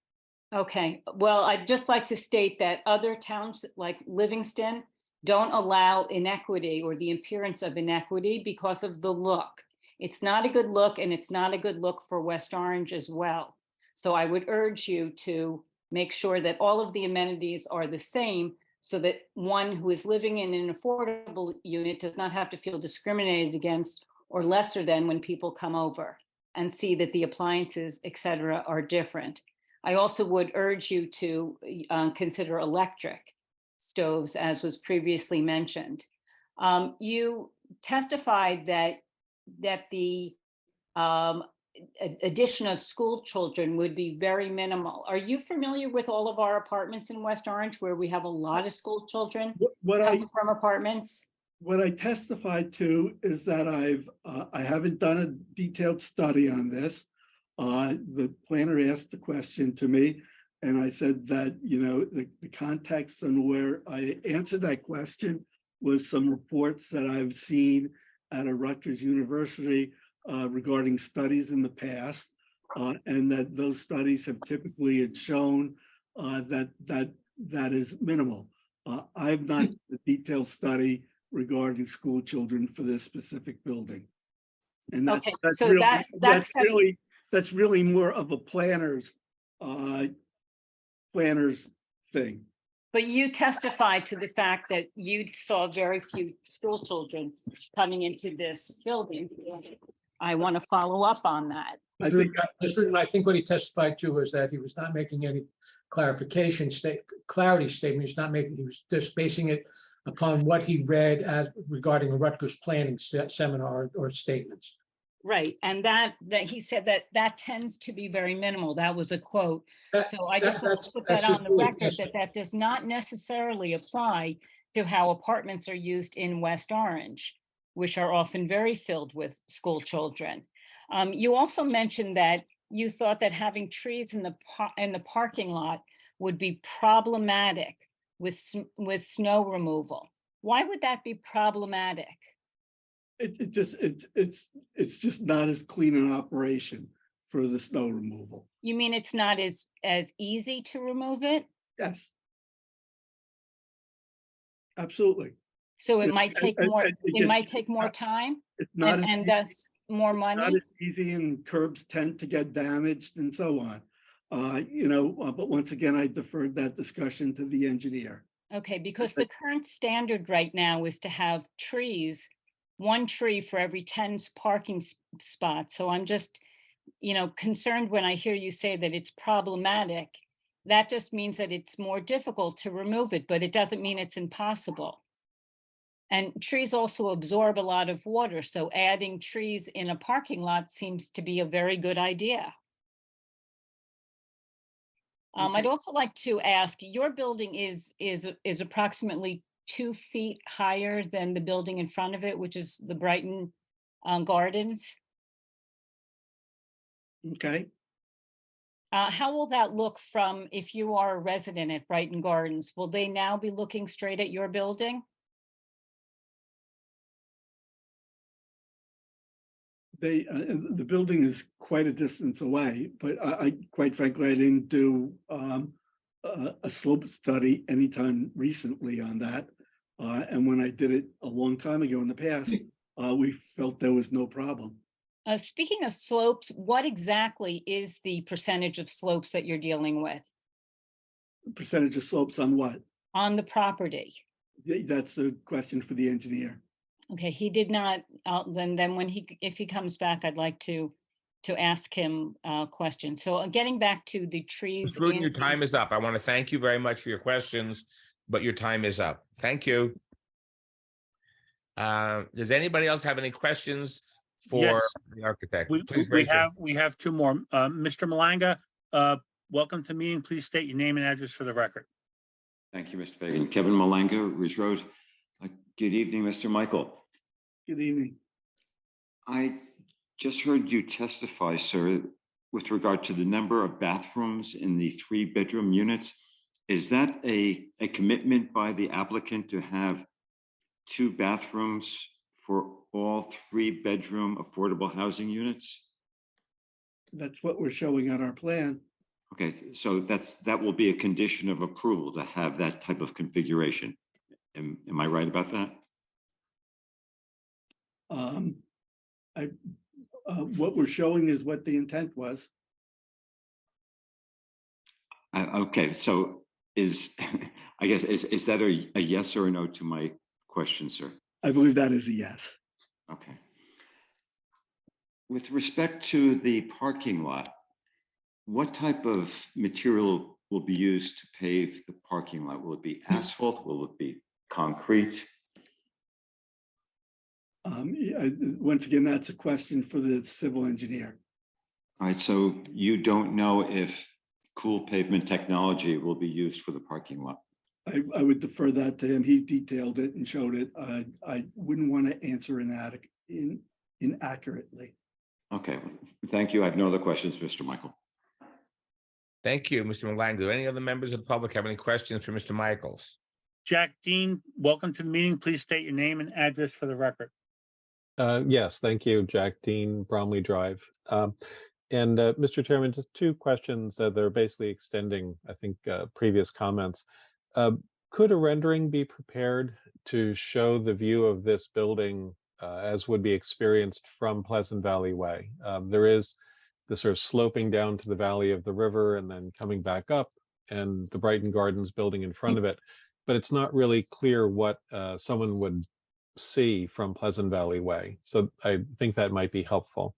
Okay, well, I'd just like to state that other towns like Livingston don't allow inequity or the appearance of inequity because of the look. It's not a good look, and it's not a good look for West Orange as well. So I would urge you to make sure that all of the amenities are the same so that one who is living in an affordable unit does not have to feel discriminated against or lesser than when people come over and see that the appliances, et cetera, are different. I also would urge you to consider electric stoves, as was previously mentioned. You testified that the addition of school children would be very minimal. Are you familiar with all of our apartments in West Orange where we have a lot of school children coming from apartments? What I testified to is that I haven't done a detailed study on this. The planner asked the question to me, and I said that, the context and where I answered that question was some reports that I've seen at a Rutgers University regarding studies in the past, and that those studies have typically shown that is minimal. I've not done a detailed study regarding school children for this specific building. And that's really more of a planner's thing. But you testified to the fact that you saw very few school children coming into this building. I want to follow up on that. I think what he testified to was that he was not making any clarity statement. He was just basing it upon what he read regarding a Rutgers planning seminar or statements. Right, and that he said that tends to be very minimal. That was a quote. So I just want to put that on the record that does not necessarily apply to how apartments are used in West Orange, which are often very filled with school children. You also mentioned that you thought that having trees in the parking lot would be problematic with snow removal. Why would that be problematic? It's just not as clean an operation for the snow removal. You mean it's not as easy to remove it? Yes. Absolutely. So it might take more. It might take more time. It's not and thus more money. Not as easy, and curbs tend to get damaged and so on. But once again, I deferred that discussion to the engineer. Okay, because the current standard right now is to have trees, 1 tree for every 10 parking spots. So I'm just, concerned when I hear you say that it's problematic. That just means that it's more difficult to remove it, but it doesn't mean it's impossible. And trees also absorb a lot of water. So adding trees in a parking lot seems to be a very good idea. I'd also like to ask, your building is approximately 2 feet higher than the building in front of it, which is the Brighton Gardens. Okay. How will that look from if you are a resident at Brighton Gardens? Will they now be looking straight at your building? The building is quite a distance away, but quite frankly, I didn't do a slope study anytime recently on that. And when I did it a long time ago in the past, we felt there was no problem. Speaking of slopes, what exactly is the percentage of slopes that you're dealing with Percentage of slopes on what? on the property? That's a question for the engineer. Okay, he did not, then when if he comes back, I'd like to ask him a question. So getting back to the trees. Ms. Rudin, in your the- time is up. I want to thank you very much for your questions, but your time is up. Thank you. Does anybody else have any questions for Yes. the architect? We Please raise your- have two more. Mr. Malanga, welcome to the meeting. Please state your name and address for the record. Thank you, Mr. Fagan. Kevin Malanga, Ridge Road. Good evening, Mr. Michael. Good evening. I just heard you testify, sir, with regard to the number of bathrooms in the 3-bedroom units. Is that a commitment by the applicant to have 2 bathrooms for all 3-bedroom affordable housing units? That's what we're showing on our plan. Okay, so that will be a condition of approval to have that type of configuration. Am I right about that? What we're showing is what the intent was. Okay, so is that a yes or a no to my question, sir? I believe that is a yes. Okay. With respect to the parking lot, what type of material will be used to pave the parking lot? Will it be asphalt? Will it be concrete? Once again, that's a question for the civil engineer. All right, so you don't know if cool pavement technology will be used for the parking lot? I would defer that to him. He detailed it and showed it. I wouldn't want to answer inaccurately. Okay, thank you. I have no other questions, Mr. Michael. Thank you, Mr. Malanga. Do any other members of the public have any questions for Mr. Michaels? Jack Dean, welcome to the meeting. Please state your name and address for the record. Yes, thank you, Jack Dean, Bromley Drive. Mr. Chairman, just 2 questions that are basically extending, I think, previous comments. Could a rendering be prepared to show the view of this building as would be experienced from Pleasant Valley Way? There is the sort of sloping down to the valley of the river and then coming back up, and the Brighton Gardens building in front of it. But it's not really clear what someone would see from Pleasant Valley Way. So I think that might be helpful.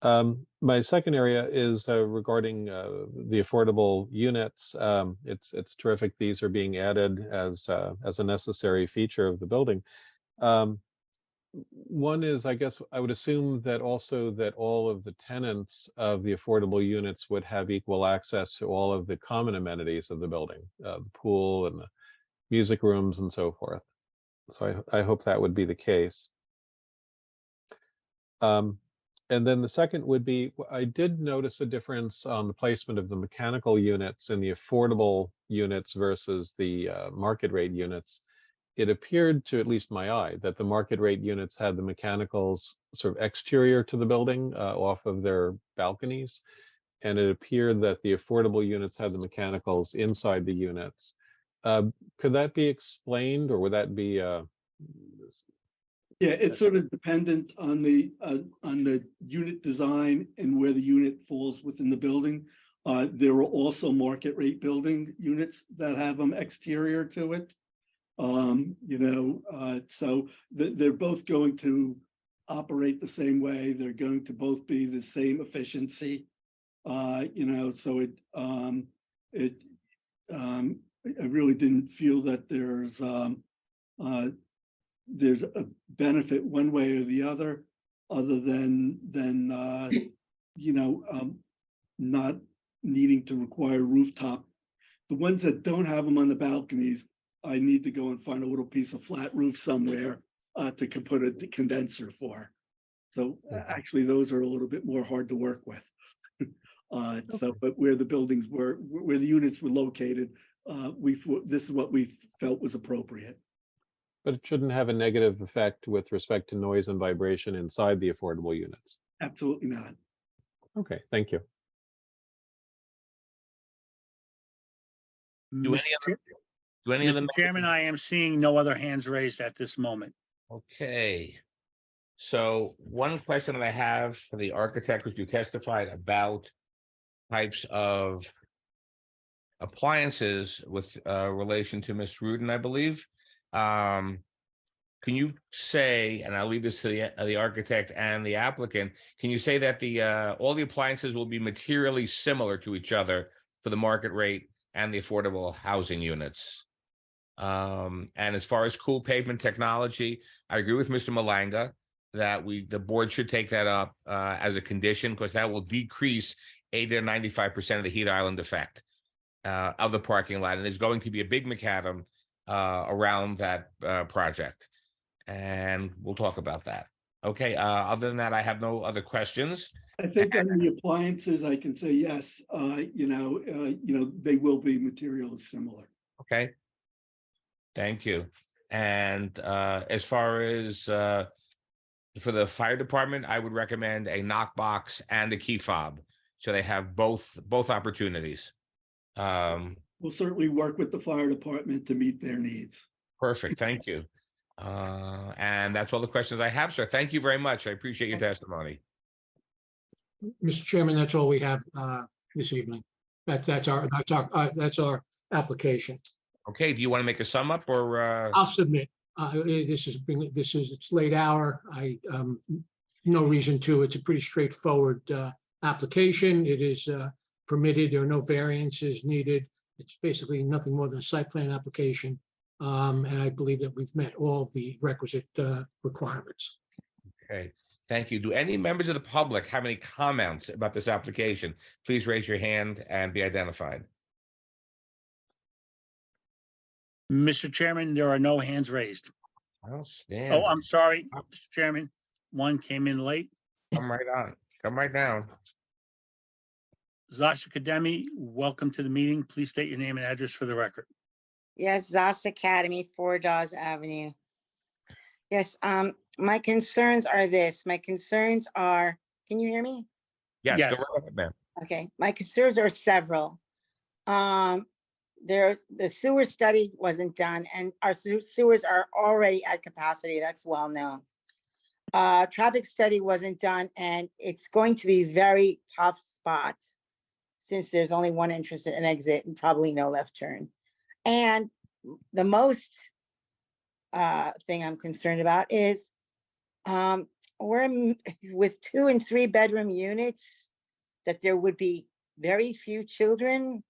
My second area is regarding the affordable units. It's terrific these are being added as a necessary feature of the building. One is, I guess, I would assume that also that all of the tenants of the affordable units would have equal access to all of the common amenities of the building, the pool and the music rooms and so forth. So I hope that would be the case. And then the second would be, I did notice a difference on the placement of the mechanical units in the affordable units versus the market rate units. It appeared to, at least my eye, that the market rate units had the mechanicals sort of exterior to the building off of their balconies. And it appeared that the affordable units had the mechanicals inside the units. Could that be explained, or would that be Yeah, it's sort of dependent on the unit design and where the unit falls within the building. There are also market rate building units that have them exterior to it. So they're both going to operate the same way. They're going to both be the same efficiency. So I really didn't feel that there's a benefit one way or the other than not needing to require rooftop. The ones that don't have them on the balconies, I need to go and find a little piece of flat roof somewhere to put a condenser for. So actually, those are a little bit more hard to work with. But where the buildings were, where the units were located, this is what we felt was appropriate. but it shouldn't have a negative effect with respect to noise and vibration inside the affordable units. Absolutely not. Okay, thank you. Do any other Mr. Chairman, I am seeing no other hands raised at this moment. Okay. So one question that I have for the architect, which you testified about types of appliances with relation to Ms. Rudin, I believe. Can you say, and I'll leave this to the architect and the applicant, can you say that all the appliances will be materially similar to each other for the market rate and the affordable housing units? And as far as cool pavement technology, I agree with Mr. Malanga that the board should take that up as a condition, because that will decrease 80 to 95% of the heat island effect of the parking lot. And there's going to be a big macadam around that project. And we'll talk about that. Okay, other than that, I have no other questions. I think on the appliances, I can say yes, they will be materially similar. Okay. Thank you. And as far as for the fire department, I would recommend a knockbox and a key fob, so they have both opportunities. We'll certainly work with the fire department to meet their needs. Perfect. Thank you. And that's all the questions I have, sir. Thank you very much. I appreciate your testimony. Mr. Chairman, that's all we have this evening. That's our application. Okay, do you want to make a sum up or? I'll submit. This is it's late hour. No reason to. It's a pretty straightforward application. It is permitted. There are no variances needed. It's basically nothing more than a site plan application. And I believe that we've met all the requisite requirements. Okay, thank you. Do any members of the public have any comments about this application? Please raise your hand and be identified. Mr. Chairman, there are no hands raised. Outstanding. Oh, I'm sorry, Mr. Chairman. One came in late. Come right on. Come right down. Zasha Kademi, welcome to the meeting. Please state your name and address for the record. Yes, Zas Academy, 4 Dawes Avenue. Yes, my concerns are this. My concerns are, can you hear me? Yes, Yes. go right ahead, ma'am. Okay, my concerns are several. The sewer study wasn't done, and our sewers are already at capacity. That's well known. Traffic study wasn't done, and it's going to be very tough spot since there's only one entrance and exit and probably no left turn. And the most thing I'm concerned about is we're with 2 and 3 bedroom units, that there would be very few children.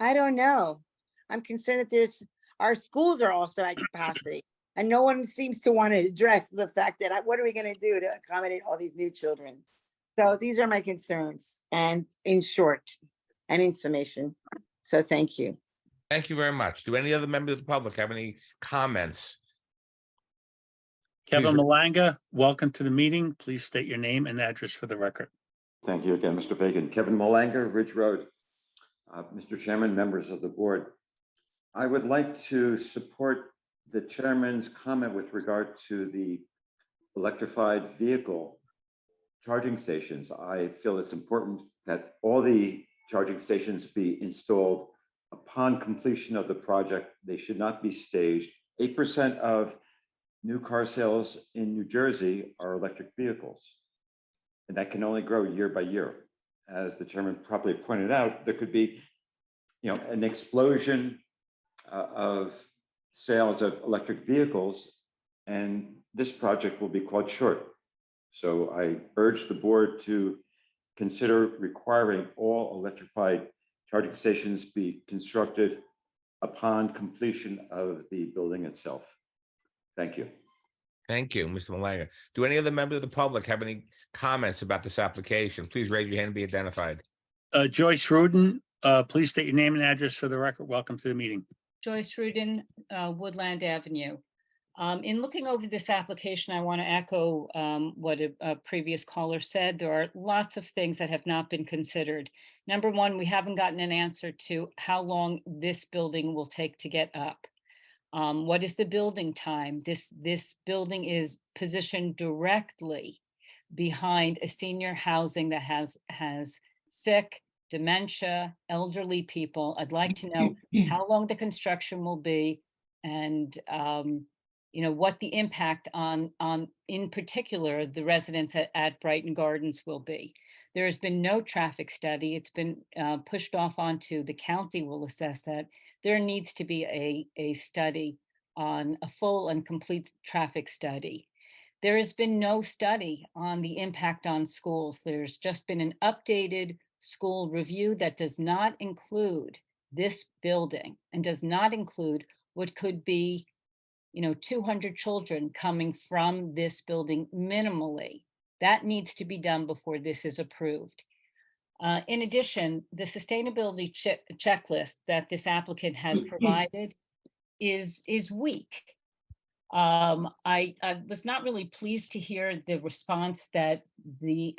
I don't know. I'm concerned that our schools are also at capacity, and no one seems to want to address the fact that what are we going to do to accommodate all these new children? So these are my concerns, and in short, and in summation. So thank you. Thank you very much. Do any other members of the public have any comments? Kevin Please. Malanga, welcome to the meeting. Please state your name and address for the record. Thank you again, Mr. Fagan. Kevin Malanga, Ridge Road. Mr. Chairman, members of the board, I would like to support the chairman's comment with regard to the electrified vehicle charging stations. I feel it's important that all the charging stations be installed upon completion of the project. They should not be staged. 8% of new car sales in New Jersey are electric vehicles, and that can only grow year by year. As the chairman properly pointed out, there could be, an explosion of sales of electric vehicles, and this project will be cut short. So I urge the board to consider requiring all electrified charging stations be constructed upon completion of the building itself. Thank you. Thank you, Mr. Malanga. Do any other members of the public have any comments about this application? Please raise your hand and be identified. Joyce Rudin, please state your name and address for the record. Welcome to the meeting. Joyce Rudin, Woodland Avenue. In looking over this application, I want to echo what a previous caller said. There are lots of things that have not been considered. Number one, we haven't gotten an answer to how long this building will take to get up. What is the building time? This building is positioned directly behind a senior housing that has sick, dementia, elderly people. I'd like to know how long the construction will be and what the impact on in particular the residents at Brighton Gardens will be. There has been no traffic study. It's been pushed off onto the county will assess that. There needs to be a study on a full and complete traffic study. There has been no study on the impact on schools. There's just been an updated school review that does not include this building and does not include what could be 200 children coming from this building minimally. That needs to be done before this is approved. In addition, the sustainability checklist that this applicant has provided is weak. I was not really pleased to hear the response that the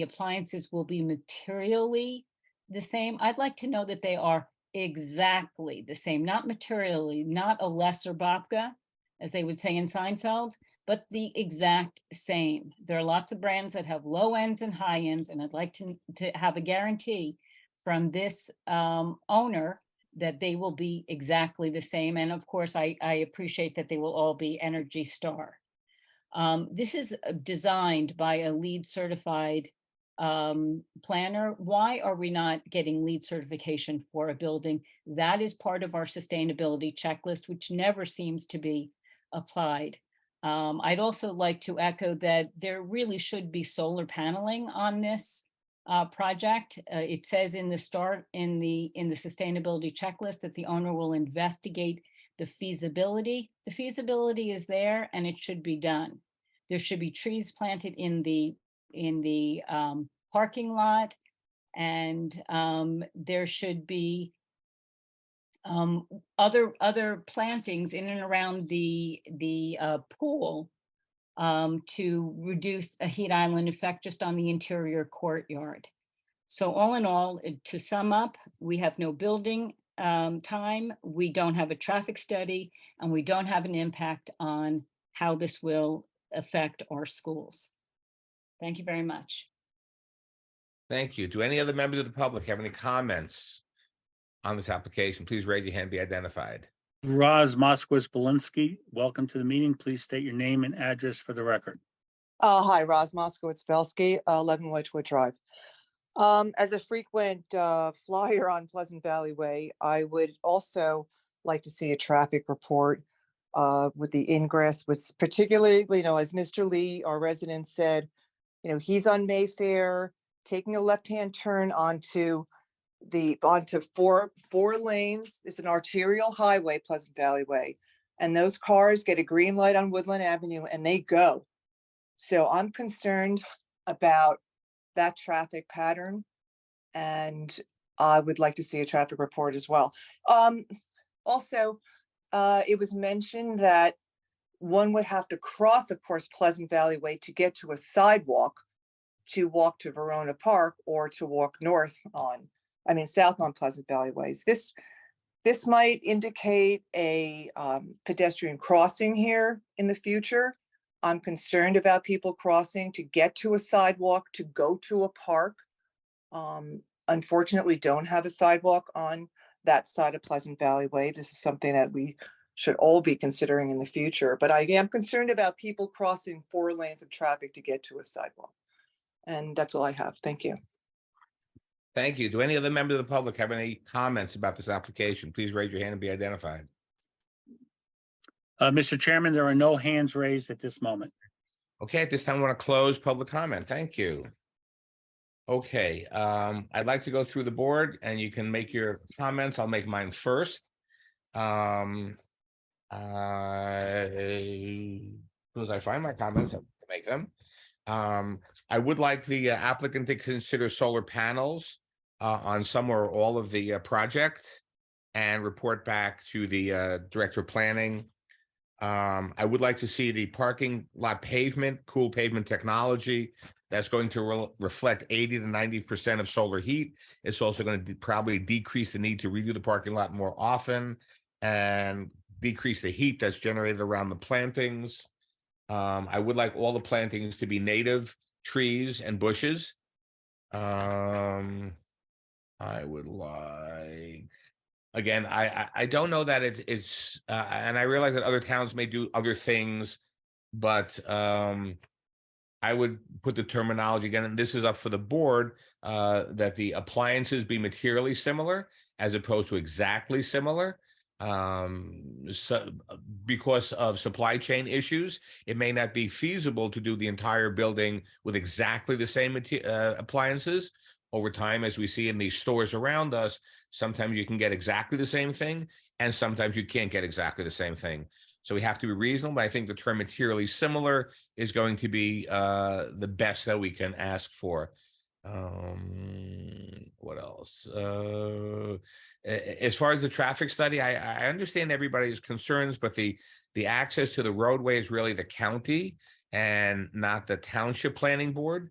appliances will be materially the same. I'd like to know that they are exactly the same, not materially, not a lesser babka, as they would say in Seinfeld, but the exact same. There are lots of brands that have low ends and high ends, and I'd like to have a guarantee from this owner that they will be exactly the same. And of course, I appreciate that they will all be Energy Star. This is designed by a LEED certified planner. Why are we not getting LEED certification for a building? That is part of our sustainability checklist, which never seems to be applied. I'd also like to echo that there really should be solar paneling on this project. It says in the sustainability checklist that the owner will investigate the feasibility. The feasibility is there and it should be done. There should be trees planted in the parking lot, and there should be other plantings in and around the pool to reduce a heat island effect just on the interior courtyard. So all in all, to sum up, we have no building time, we don't have a traffic study, and we don't have an impact on how this will affect our schools. Thank you very much. Thank you. Do any other members of the public have any comments on this application? Please raise your hand, be identified. Roz Moskowitz Belinsky, welcome to the meeting. Please state your name and address for the record. Hi, Roz Moskowitz Belsky, 11 Wedgewood Drive. As a frequent flyer on Pleasant Valley Way, I would also like to see a traffic report with the ingress, with particularly, as Mr. Lee, our resident said, he's on Mayfair, taking a left-hand turn onto four lanes. It's an arterial highway, Pleasant Valley Way, and those cars get a green light on Woodland Avenue and they go. So I'm concerned about that traffic pattern, and I would like to see a traffic report as well. Also, it was mentioned that one would have to cross, of course, Pleasant Valley Way to get to a sidewalk to walk to Verona Park or to walk south on Pleasant Valley Ways. This might indicate a pedestrian crossing here in the future. I'm concerned about people crossing to get to a sidewalk to go to a park. Unfortunately, don't have a sidewalk on that side of Pleasant Valley Way. This is something that we should all be considering in the future. But I am concerned about people crossing 4 lanes of traffic to get to a sidewalk. And that's all I have. Thank you. Thank you. Do any other members of the public have any comments about this application? Please raise your hand and be identified. Mr. Chairman, there are no hands raised at this moment. Okay, at this time, I want to close public comment. Thank you. Okay, I'd like to go through the board and you can make your comments. I'll make mine first. As soon as I find my comments, I'll make them. I would like the applicant to consider solar panels on some or all of the project and report back to the Director of Planning. I would like to see the parking lot pavement, cool pavement technology that's going to reflect 80 to 90% of solar heat. It's also going to probably decrease the need to redo the parking lot more often and decrease the heat that's generated around the plantings. I would like all the plantings to be native trees and bushes. I would like, again, I don't know that it's and I realize that other towns may do other things, but I would put the terminology again, and this is up for the board, that the appliances be materially similar as opposed to exactly similar. So because of supply chain issues, it may not be feasible to do the entire building with exactly the same appliances. Over time, as we see in these stores around us, sometimes you can get exactly the same thing, and sometimes you can't get exactly the same thing. So we have to be reasonable. I think the term materially similar is going to be the best that we can ask for. What else? As far as the traffic study, I understand everybody's concerns, but the access to the roadway is really the county and not the township planning board.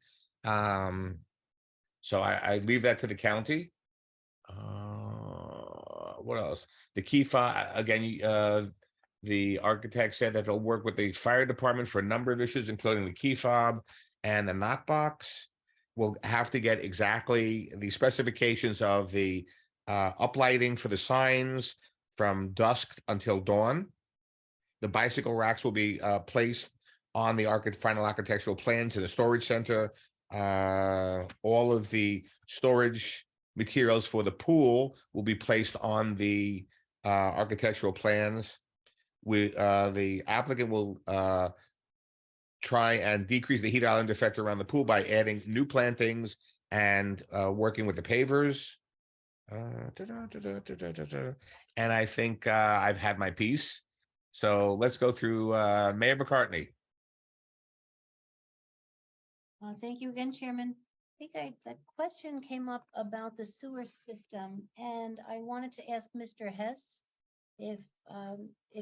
So I leave that to the county. What else? The key fob, again, the architect said that they'll work with the fire department for a number of issues, including the key fob and the knock box. We'll have to get exactly the specifications of the uplighting for the signs from dusk until dawn. The bicycle racks will be placed on the final architectural plans in the storage center. All of the storage materials for the pool will be placed on the architectural plans. The applicant will try and decrease the heat island effect around the pool by adding new plantings and working with the pavers. And I think I've had my piece. So let's go through Mayor McCartney. Thank you again, Chairman. I think the question came up about the sewer system, and I wanted to ask Mr. Hess if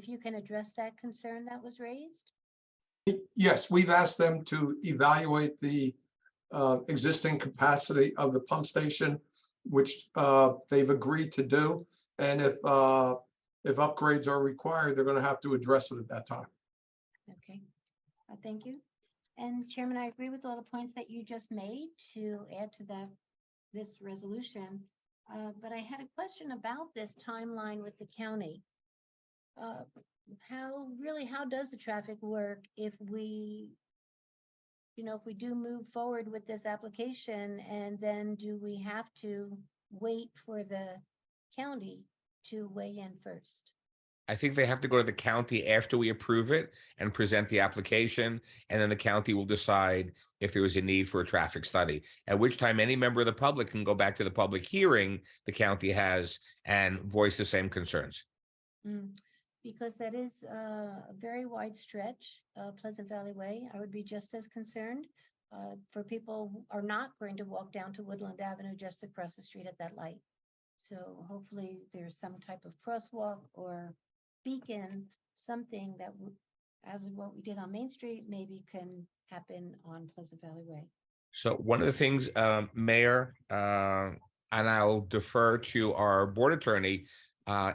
you can address that concern that was raised. Yes, we've asked them to evaluate the existing capacity of the pump station, which they've agreed to do. And if upgrades are required, they're going to have to address it at that time. Okay, thank you. And Chairman, I agree with all the points that you just made to add to this resolution. But I had a question about this timeline with the county. How does the traffic work if we do move forward with this application, and then do we have to wait for the county to weigh in first? I think they have to go to the county after we approve it and present the application, and then the county will decide if there is a need for a traffic study, at which time any member of the public can go back to the public hearing the county has and voice the same concerns. Because that is a very wide stretch, Pleasant Valley Way. I would be just as concerned for people who are not going to walk down to Woodland Avenue just across the street at that light. So hopefully there's some type of crosswalk or beacon, something that would, as what we did on Main Street, maybe can happen on Pleasant Valley Way. So one of the things, Mayor, and I'll defer to our board attorney,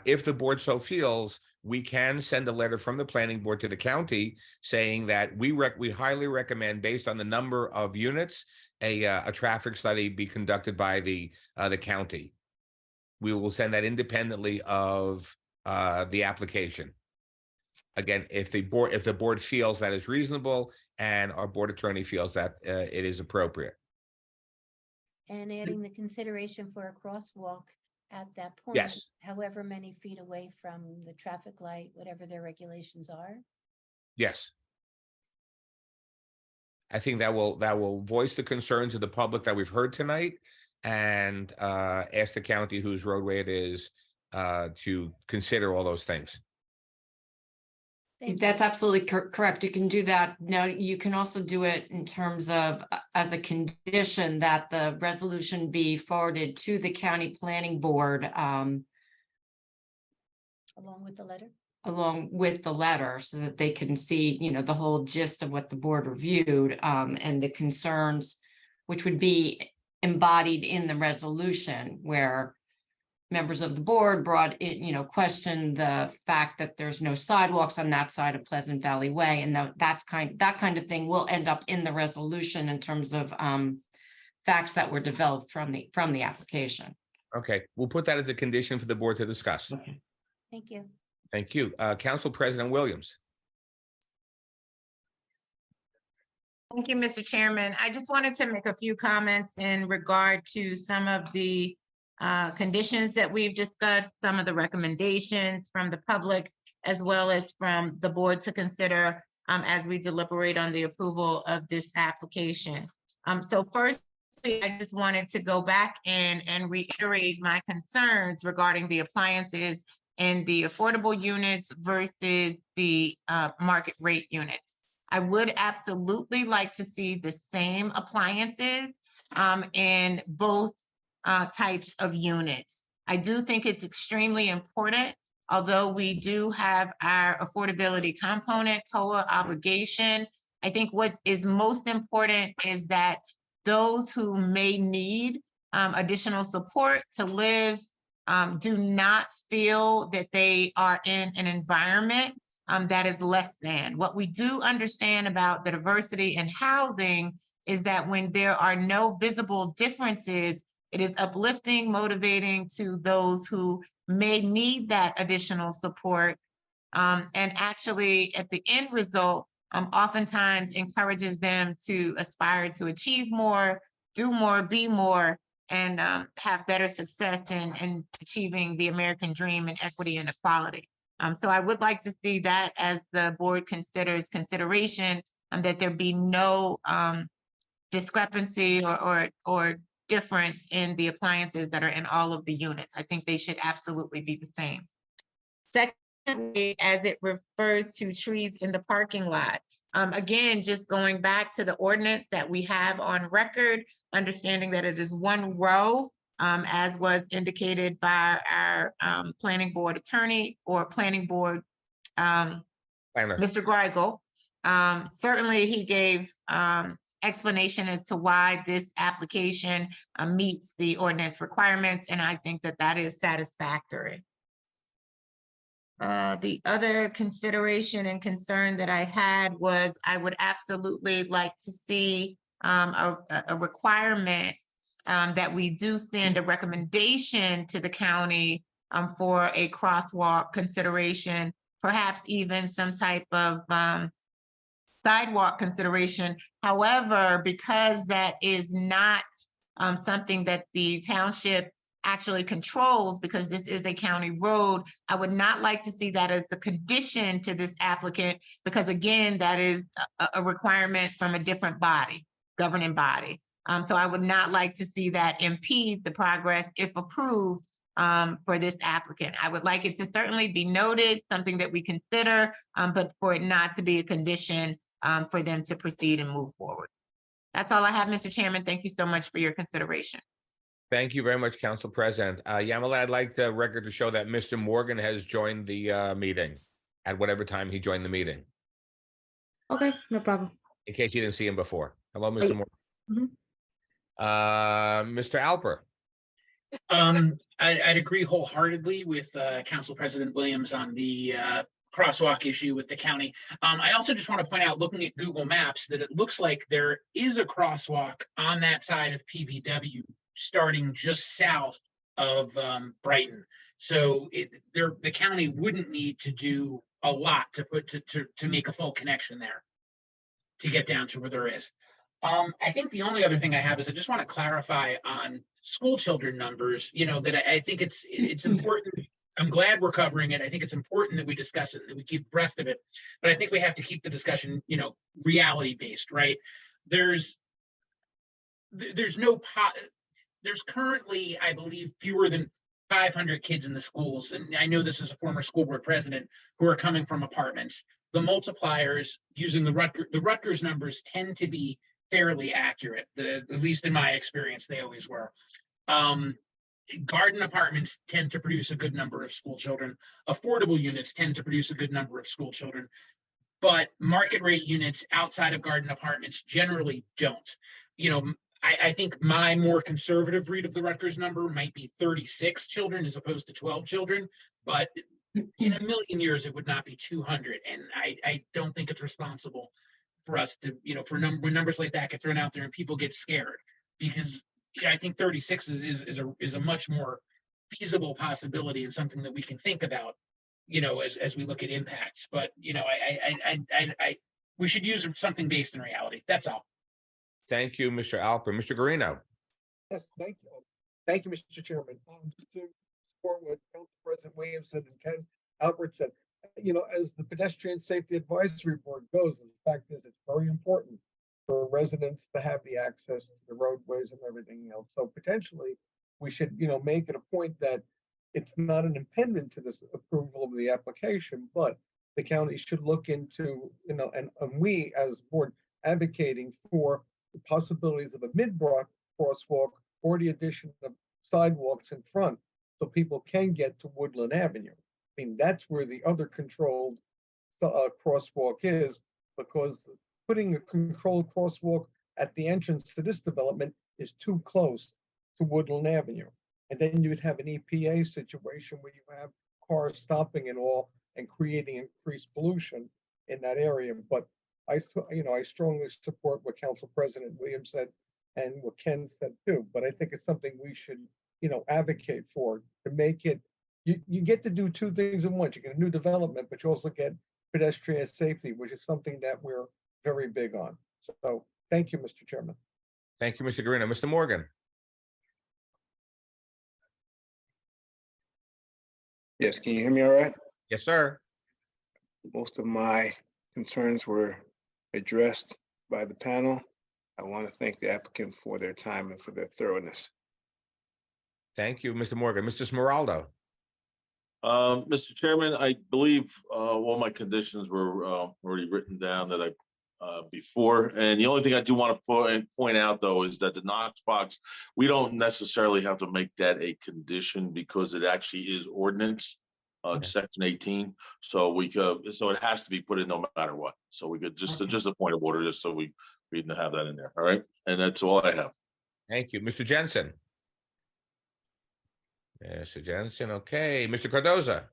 if the board so feels, we can send a letter from the planning board to the county saying that we highly recommend, based on the number of units, a traffic study be conducted by the county. We will send that independently of the application. Again, if the board feels that is reasonable and our board attorney feels that it is appropriate. And adding the consideration for a crosswalk at that point, yes, however many feet away from the traffic light, whatever their regulations are. Yes. I think that will voice the concerns of the public that we've heard tonight, and ask the county whose roadway it is to consider all those things. That's absolutely correct. You can do that. Now, you can also do it in terms of as a condition that the resolution be forwarded to the county planning board. Along with the letter? Along with the letter, so that they can see, the whole gist of what the board reviewed, and the concerns, which would be embodied in the resolution, where members of the board brought it, questioned the fact that there's no sidewalks on that side of Pleasant Valley Way. And that kind of thing will end up in the resolution in terms of facts that were developed from the application. Okay, we'll put that as a condition for the board to discuss. Thank you. Thank you. Council President Williams. Thank you, Mr. Chairman. I just wanted to make a few comments in regard to some of the conditions that we've discussed, some of the recommendations from the public, as well as from the board to consider as we deliberate on the approval of this application. So first, I just wanted to go back and reiterate my concerns regarding the appliances in the affordable units versus the market rate units. I would absolutely like to see the same appliances in both types of units. I do think it's extremely important, although we do have our affordability component COA obligation. I think what is most important is that those who may need additional support to live do not feel that they are in an environment that is less than. What we do understand about the diversity in housing is that when there are no visible differences, it is uplifting, motivating to those who may need that additional support. And actually, at the end result, oftentimes encourages them to aspire to achieve more, do more, be more, and have better success in achieving the American dream and equity and equality. So I would like to see that as the board considers consideration, that there be no discrepancy or difference in the appliances that are in all of the units. I think they should absolutely be the same. Secondly, as it refers to trees in the parking lot, again, just going back to the ordinance that we have on record, understanding that it is one row, as was indicated by our planning board attorney or planning board, Mr. Greigel. Certainly he gave explanation as to why this application meets the ordinance requirements, and I think that that is satisfactory. The other consideration and concern that I had was I would absolutely like to see a requirement that we do send a recommendation to the county for a crosswalk consideration, perhaps even some type of sidewalk consideration. However, because that is not something that the township actually controls, because this is a county road, I would not like to see that as a condition to this applicant, because again, that is a requirement from a different body, governing body. So I would not like to see that impede the progress if approved for this applicant. I would like it to certainly be noted, something that we consider, but for it not to be a condition for them to proceed and move forward. That's all I have, Mr. Chairman. Thank you so much for your consideration. Thank you very much, Council President. Yamala, I'd like the record to show that Mr. Morgan has joined the meeting at whatever time he joined the meeting, Okay, no problem. in case you didn't see him before. Hello, Mr. Morgan. Mhm. Mr. Alper. I'd agree wholeheartedly with Council President Williams on the crosswalk issue with the county. I also just want to point out, looking at Google Maps, that it looks like there is a crosswalk on that side of PVW starting just south of Brighton. So the county wouldn't need to do a lot to make a full connection there to get down to where there is. I think the only other thing I have is I just want to clarify on school children numbers, that I think it's important. I'm glad we're covering it. I think it's important that we discuss it, that we keep abreast of it. But I think we have to keep the discussion, reality based, right? There's currently, I believe, fewer than 500 kids in the schools. And I know this as a former school board president, who are coming from apartments. The multipliers using the Rutgers numbers tend to be fairly accurate. At least in my experience, they always were. Garden apartments tend to produce a good number of school children. Affordable units tend to produce a good number of school children. But market rate units outside of garden apartments generally don't. I think my more conservative read of the Rutgers number might be 36 children as opposed to 12 children, but in a million years, it would not be 200. And I don't think it's responsible for us to, when numbers like that get thrown out there and people get scared, because I think 36 is a much more feasible possibility and something that we can think about, as we look at impacts. But, we should use something based in reality. That's all. Thank you, Mr. Alper. Mr. Garino. Yes, thank you. Thank you, Mr. Chairman. Just to support what Council President Williams said and Ken Albert said, as the Pedestrian Safety Advisory Board goes, the fact is it's very important for residents to have the access to the roadways and everything else. So potentially we should, make it a point that it's not an impediment to this approval of the application, but the county should look into, and we as board advocating for the possibilities of a mid-block crosswalk or the addition of sidewalks in front so people can get to Woodland Avenue. I mean, that's where the other controlled crosswalk is, because putting a controlled crosswalk at the entrance to this development is too close to Woodland Avenue. And then you would have an EPA situation where you have cars stopping and all and creating increased pollution in that area. But I strongly support what Council President Williams said and what Ken said too. But I think it's something we should, advocate for, to make it. You get to do two things at once. You get a new development, but you also get pedestrian safety, which is something that we're very big on. So thank you, Mr. Chairman. Thank you, Mr. Garino. Mr. Morgan. Yes, can you hear me all right? Yes, sir. Most of my concerns were addressed by the panel. I want to thank the applicant for their time and for their thoroughness. Thank you, Mr. Morgan. Mr. Smeraldo. Mr. Chairman, I believe all my conditions were already written down that before. And the only thing I do want to point out, though, is that the Knox box, we don't necessarily have to make that a condition because it actually is ordinance, section 18. So so it has to be put in no matter what. So we could just a point of order, just so we need to have that in there. All right. And that's all I have. Thank you. Mr. Jensen. Mr. Jensen. Okay. Mr. Cardoza.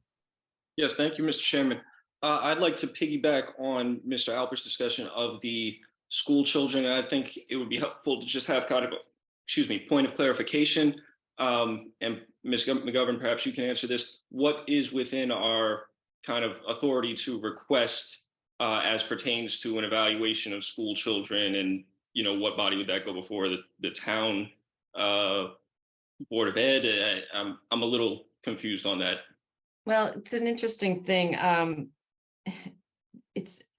Yes, thank you, Mr. Chairman. I'd like to piggyback on Mr. Alpert's discussion of the school children. I think it would be helpful to just have kind of a, point of clarification. And Ms. McGovern, perhaps you can answer this. What is within our kind of authority to request as pertains to an evaluation of school children, and what body would that go before? The town Board of Ed? I'm a little confused on that. Well, it's an interesting thing.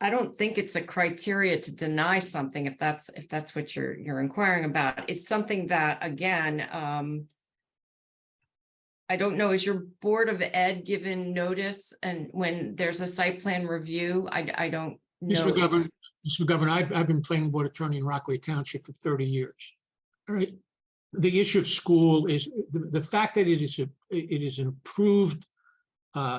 I don't think it's a criteria to deny something if that's what you're inquiring about. It's something that, again, I don't know, is your Board of Ed given notice and when there's a site plan review? I don't know. Mr. McGovern, I've been planning board attorney in Rockaway Township for 30 years. All right. The issue of school is the fact that it is an approved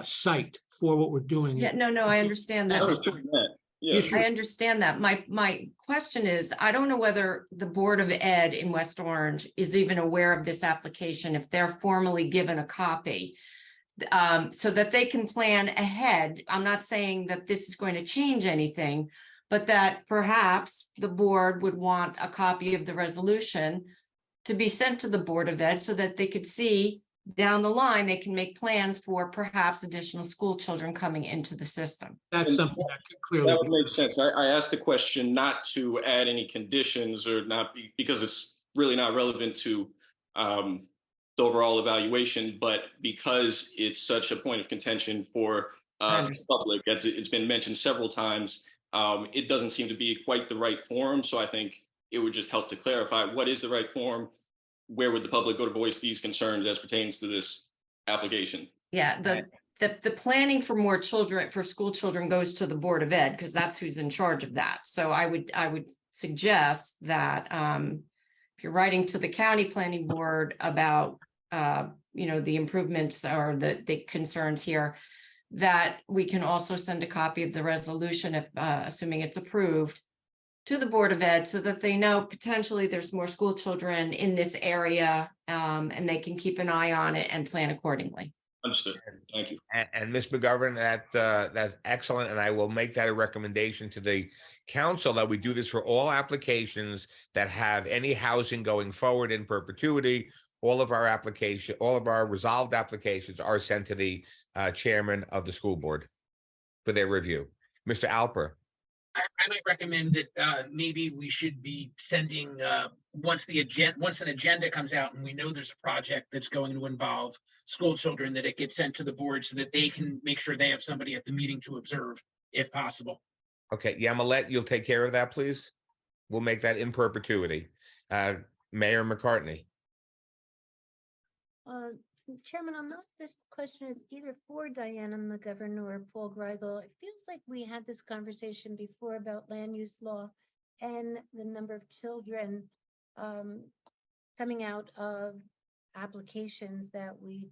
site for what we're doing. Yeah, no, I understand that. I understand that. My question is, I don't know whether the Board of Ed in West Orange is even aware of this application, if they're formally given a copy, so that they can plan ahead. I'm not saying that this is going to change anything, but that perhaps the board would want a copy of the resolution to be sent to the Board of Ed so that they could see down the line, they can make plans for perhaps additional school children coming into the system. That's something that could clearly. That would make sense. I asked the question not to add any conditions or not because it's really not relevant to the overall evaluation, but because it's such a point of contention for the public, as it's been mentioned several times, it doesn't seem to be quite the right forum. So I think it would just help to clarify what is the right forum. Where would the public go to voice these concerns as pertains to this application? Yeah, the planning for more children, for school children, goes to the Board of Ed because that's who's in charge of that. So I would suggest that if you're writing to the county planning board about the improvements or the concerns here, that we can also send a copy of the resolution, if assuming it's approved, to the Board of Ed so that they know potentially there's more school children in this area, and they can keep an eye on it and plan accordingly. Understood. Thank you. And Ms. McGovern, that's excellent, and I will make that a recommendation to the council that we do this for all applications that have any housing going forward in perpetuity. All of our resolved applications are sent to the chairman of the school board for their review. Mr. Alper. I might recommend that maybe we should be sending once an agenda comes out and we know there's a project that's going to involve school children, that it gets sent to the board so that they can make sure they have somebody at the meeting to observe if possible. Okay, Yamilet, you'll take care of that, please. We'll make that in perpetuity. Mayor McCartney. Chairman, I'm not, this question is either for Diana McGovern or Paul Greigel. It feels like we had this conversation before about land use law and the number of children coming out of applications that we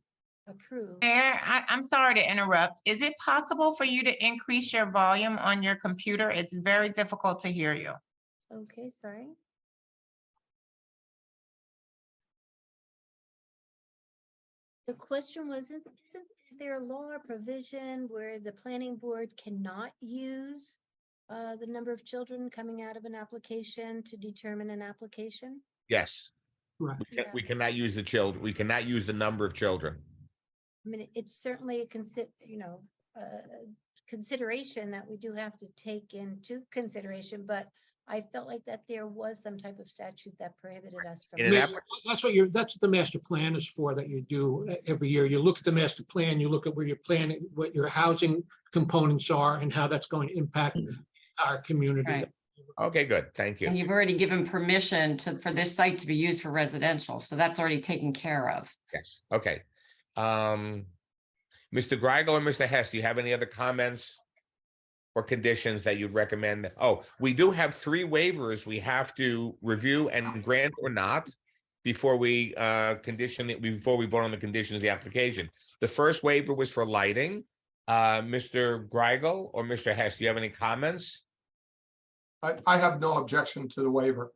approve. Mayor, I'm sorry to interrupt. Is it possible for you to increase your volume on your computer? It's very difficult to hear you. Okay, sorry. The question was, is there a law or provision where the planning board cannot use the number of children coming out of an application to determine an application? Yes. Right. We cannot use the children. We cannot use the number of children. I mean, it's certainly a consideration that we do have to take into consideration, but I felt like that there was some type of statute that prohibited us from. That's what the master plan is for, that you do every year. You look at the master plan, you look at where you're planning, what your housing components are and how that's going to impact our community. Right. Okay, good. Thank you. And you've already given permission for this site to be used for residential, so that's already taken care of. Yes. Okay. Mr. Greigel or Mr. Hess, do you have any other comments or conditions that you'd recommend? Oh, we do have 3 waivers we have to review and grant or not before we before we vote on the conditions of the application. The first waiver was for lighting. Mr. Greigel or Mr. Hess, do you have any comments? I have no objection to the waiver.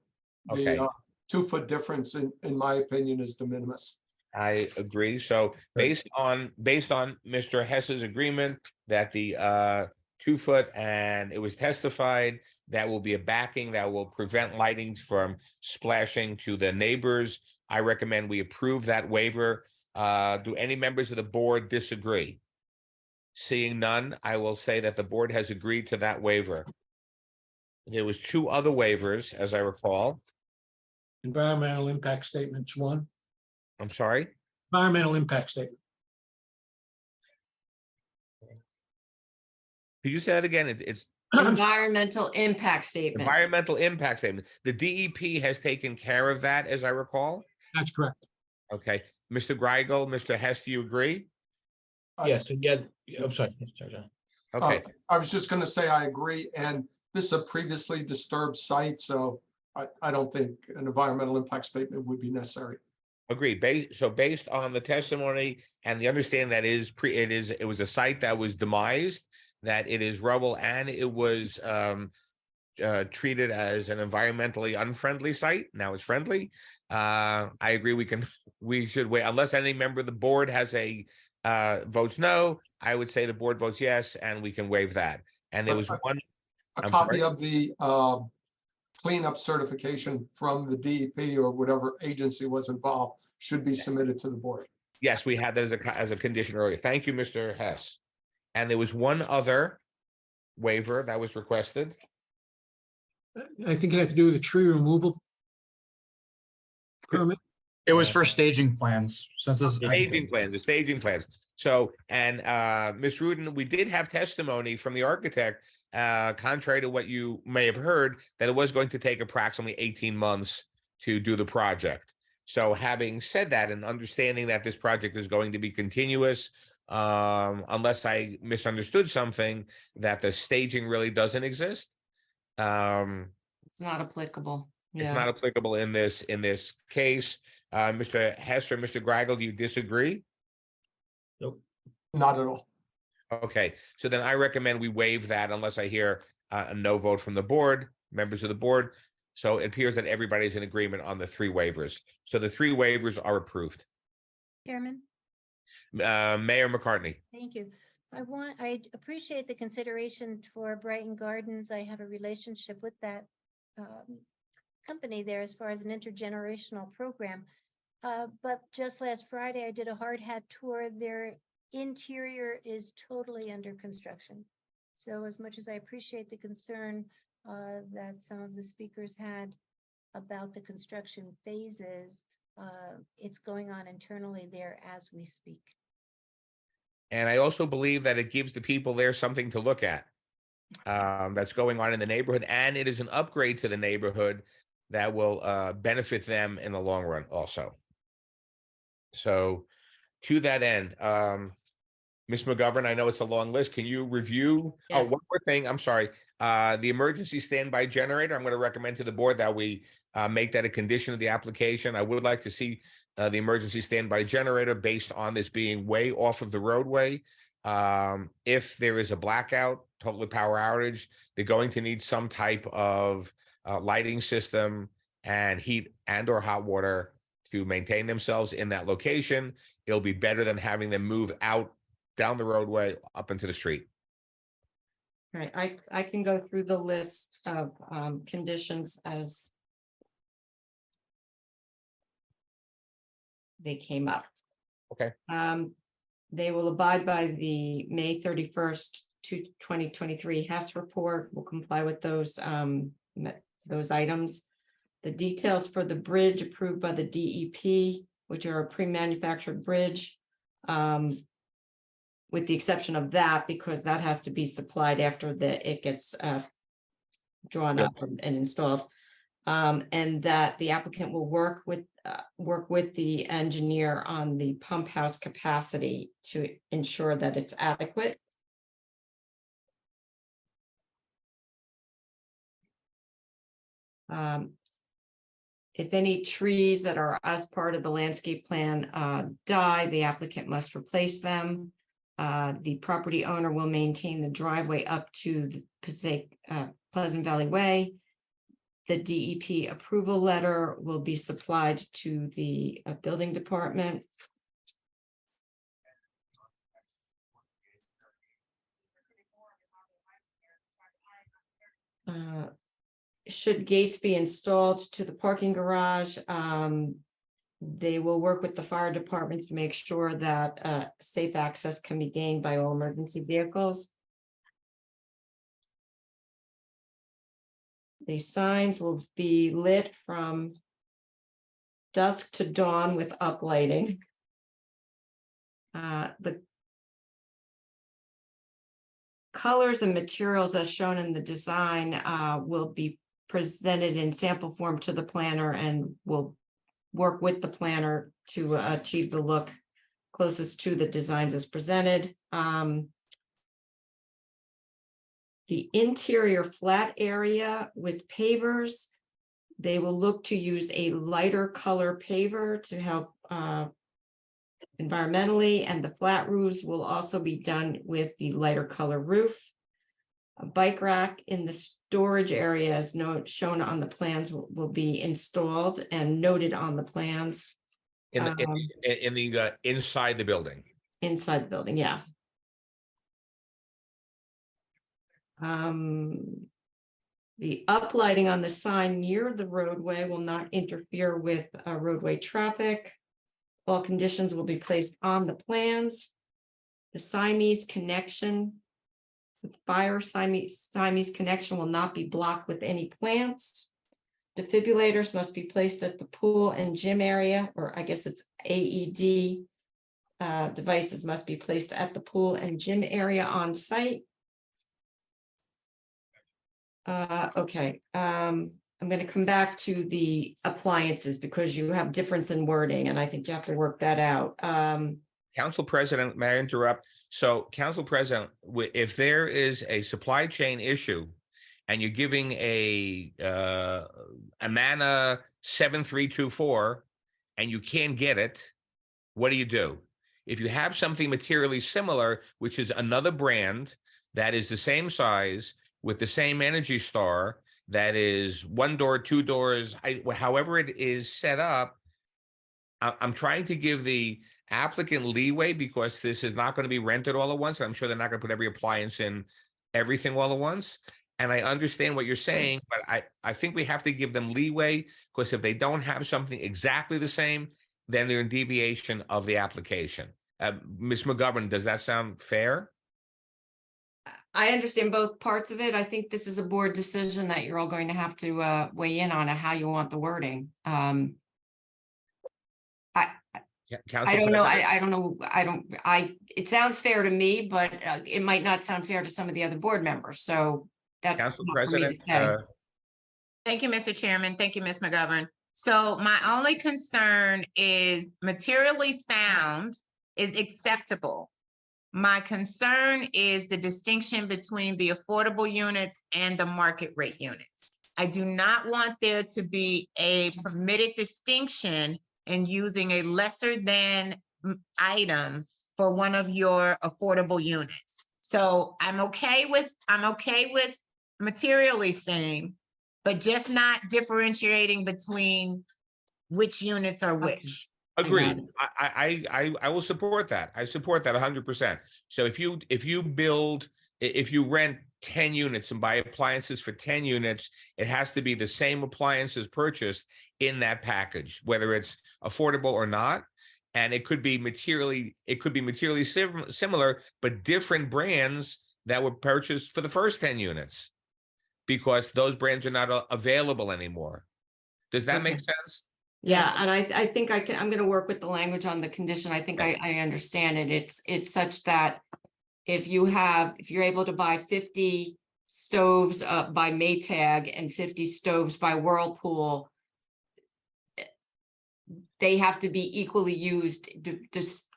Okay. The 2-foot difference, in my opinion, is de minimis. I agree. So based on Mr. Hess's agreement that the 2-foot, and it was testified that will be a backing that will prevent lighting from splashing to the neighbors, I recommend we approve that waiver. Do any members of the board disagree? Seeing none, I will say that the board has agreed to that waiver. There was 2 other waivers, as I recall. Environmental impact statements, 1. I'm sorry? Environmental impact statement. Could you say that again? It's environmental impact statement. Environmental impact statement. The DEP has taken care of that, as I recall. That's correct. Okay, Mr. Greigel, Mr. Hess, do you agree? Yes, and yet, I'm sorry, John. Okay, I was just going to say I agree, and this is a previously disturbed site, so I don't think an environmental impact statement would be necessary. agreed. So based on the testimony and the understanding that it was a site that was demised, that it is rubble, and it was treated as an environmentally unfriendly site. Now it's friendly. I agree. We should wait unless any member of the board has a votes no. I would say the board votes yes, and we can waive that. And there was a copy of the cleanup certification from the DEP or whatever agency was involved should be submitted to the board. Yes, we had that as a condition earlier. Thank you, Mr. Hess. And there was one other waiver that was requested. I think it had to do with the tree removal permit. It was for staging plans, since this is The staging plans. So, and Ms. Rudin, we did have testimony from the architect, contrary to what you may have heard, that it was going to take approximately 18 months to do the project. So having said that, and understanding that this project is going to be continuous, unless I misunderstood something, that the staging really doesn't exist. It's not applicable. It's not applicable in this case. Mr. Hess or Mr. Greigel, do you disagree? Nope. Not at all. Okay, so then I recommend we waive that unless I hear a no vote from the board. members of the board. So it appears that everybody's in agreement on the 3 waivers. So the 3 waivers are approved. Chairman, Mayor McCartney. thank you. I appreciate the consideration for Brighton Gardens. I have a relationship with that company there as far as an intergenerational program. But just last Friday, I did a hard hat tour. Their interior is totally under construction. So as much as I appreciate the concern that some of the speakers had about the construction phases, it's going on internally there as we speak. And I also believe that it gives the people there something to look at that's going on in the neighborhood. And it is an upgrade to the neighborhood that will benefit them in the long run also. So to that end, Ms. McGovern, I know it's a long list. Can you review? Yes. Oh, one more thing. I'm sorry. The emergency standby generator, I'm going to recommend to the board that we make that a condition of the application. I would like to see the emergency standby generator based on this being way off of the roadway. If there is a blackout, total power outage, they're going to need some type of lighting system and heat and or hot water to maintain themselves in that location. It'll be better than having them move out down the roadway up into the street. Right, I can go through the list of conditions as they came up. Okay. They will abide by the May 31st to 2023 HES report, will comply with those items. The details for the bridge approved by the DEP, which are a pre-manufactured bridge, with the exception of that, because that has to be supplied after it gets drawn up and installed. And that the applicant will work with the engineer on the pump house capacity to ensure that it's adequate. If any trees that are as part of the landscape plan die, the applicant must replace them. The property owner will maintain the driveway up to the Pleasant Valley Way. The DEP approval letter will be supplied to the building department. Should gates be installed to the parking garage, they will work with the fire department to make sure that safe access can be gained by all emergency vehicles. The signs will be lit from dusk to dawn with uplighting. The colors and materials as shown in the design will be presented in sample form to the planner and will work with the planner to achieve the look closest to the designs as presented. The interior flat area with pavers, they will look to use a lighter color paver to help environmentally, and the flat roofs will also be done with the lighter color roof. A bike rack in the storage area as shown on the plans will be installed and noted on the plans. In the inside the building. Inside the building, yeah. The uplighting on the sign near the roadway will not interfere with roadway traffic. All conditions will be placed on the plans. The Siamese connection, the fire Siamese connection will not be blocked with any plants. Defibrillators must be placed at the pool and gym area, or I guess it's AED devices must be placed at the pool and gym area on site. Okay, I'm going to come back to the appliances because you have difference in wording and I think you have to work that out. Council President, may I interrupt? So Council President, if there is a supply chain issue and you're giving a Amana 7324 and you can't get it, what do you do? If you have something materially similar, which is another brand that is the same size with the same Energy Star, that is one door, two doors, however it is set up, I'm trying to give the applicant leeway because this is not going to be rented all at once. I'm sure they're not going to put every appliance in everything all at once. And I understand what you're saying, but I think we have to give them leeway because if they don't have something exactly the same, then they're in deviation of the application. Ms. McGovern, does that sound fair? I understand both parts of it. I think this is a board decision that you're all going to have to weigh in on how you want the wording. I don't know. I don't know. It sounds fair to me, but it might not sound fair to some of the other board members. So that's Council not for me to President, say. Thank you, Mr. Chairman. Thank you, Ms. McGovern. So my only concern is materially sound is acceptable. My concern is the distinction between the affordable units and the market rate units. I do not want there to be a permitted distinction in using a lesser than item for one of your affordable units. So I'm okay with materially same, but just not differentiating between which units are which. Agreed. I will support that. I support that 100%. So if you rent 10 units and buy appliances for 10 units, it has to be the same appliances purchased in that package, whether it's affordable or not. And it could be materially similar, but different brands that were purchased for the first 10 units because those brands are not available anymore. Does that make sense? Yeah, and I think I'm going to work with the language on the condition. I think I understand it. It's such that if you're able to buy 50 stoves by Maytag and 50 stoves by Whirlpool, they have to be equally used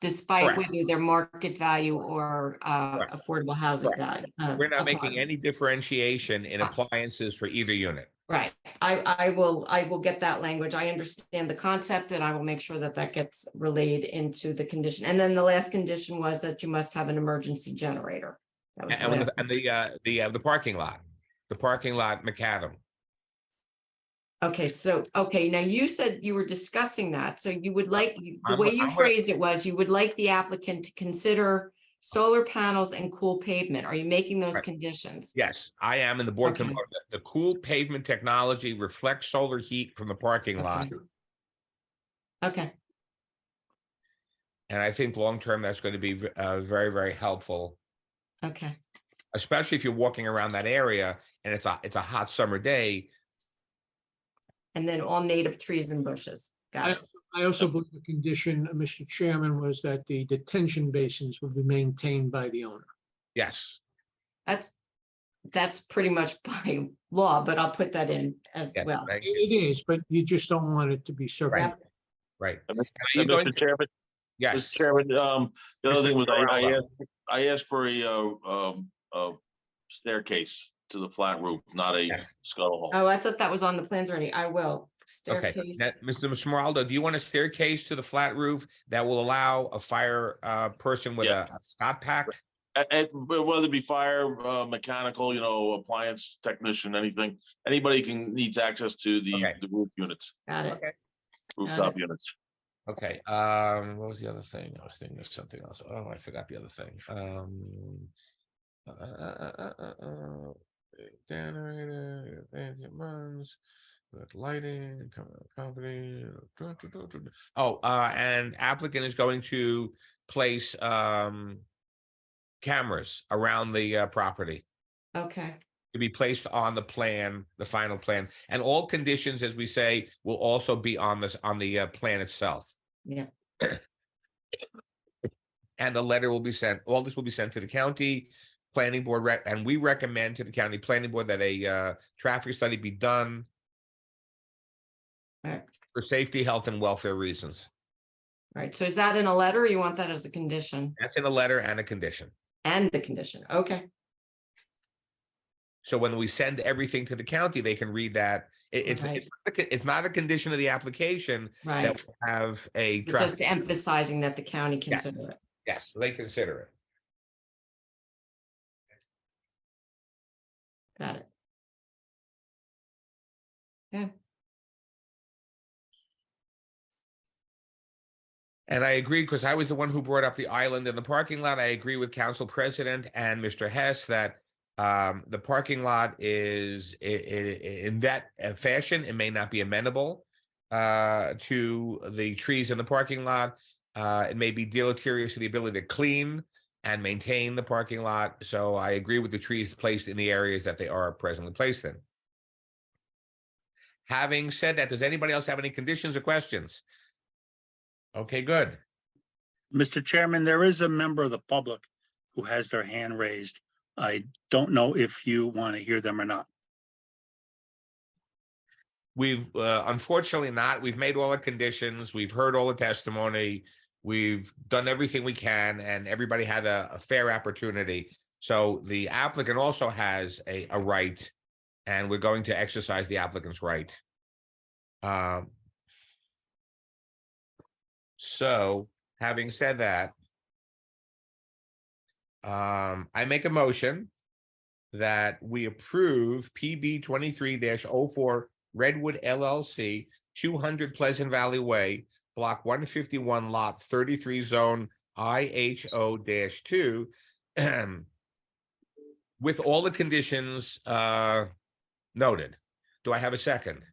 despite whether they're market value or affordable housing value. We're not making any differentiation in appliances for either unit. Right. I will get that language. I understand the concept and I will make sure that that gets relayed into the condition. And then the last condition was that you must have an emergency generator. That was The parking lot macadam. Okay, so, now you said you were discussing that. So you would like, the way you phrased it was, you would like the applicant to consider solar panels and cool pavement. Are you making those conditions? Yes, I am. And the board can, the cool pavement technology reflects solar heat from the parking lot. Okay. And I think long-term, that's going to be very, very helpful. Okay. Especially if you're walking around that area and it's a hot summer day. And then all native trees and bushes. Got it. I also believe the condition, Mr. Chairman, was that the detention basins would be maintained by the owner. Yes. That's pretty much by law, but I'll put that in as well. It is, but you just don't want it to be circumvented. Right. Mr. Chairman. Yes. Mr. Chairman, the other thing was I asked for a staircase to the flat roof, not a scuttle hole. Oh, I thought that was on the plans already. I will. Okay, Staircase. Mr. Smeraldo, do you want a staircase to the flat roof that will allow a fire person with a Scott pack? Whether it be fire, mechanical, appliance technician, anything, anybody needs access to the roof units. Got it. Rooftop units. Okay, what was the other thing? I was thinking of something else. Oh, I forgot the other thing. Generator, runs. Lighting company. And applicant is going to place cameras around the property Okay. to be placed on the plan, the final plan, and all conditions, as we say, will also be on the plan itself. Yeah. And the letter will be sent. All this will be sent to the county planning board, and we recommend to the county planning board that a traffic study be done. Right. For safety, health, and welfare reasons. Right. So is that in a letter or you want that as a condition? That's in a letter and a condition. And the condition. Okay. So when we send everything to the county, they can read that. It's not a condition of the application that will have a just emphasizing that the county consider it. Yes, they consider it. Got it. Yeah. And I agree, because I was the one who brought up the island in the parking lot. I agree with Council President and Mr. Hess that the parking lot is in that fashion, it may not be amenable to the trees in the parking lot. It may be deleterious to the ability to clean and maintain the parking lot. So I agree with the trees placed in the areas that they are presently placed in. Having said that, does anybody else have any conditions or questions? Okay, good. Mr. Chairman, there is a member of the public who has their hand raised. I don't know if you want to hear them or not. We've unfortunately not. We've made all the conditions. We've heard all the testimony. We've done everything we can, and everybody had a fair opportunity. So the applicant also has a right, and we're going to exercise the applicant's right. So having said that, I make a motion that we approve PB 23-04 Redwood LLC, 200 Pleasant Valley Way, Block 151, Lot 33, Zone IHO-2, with all the conditions noted. Do I have a second?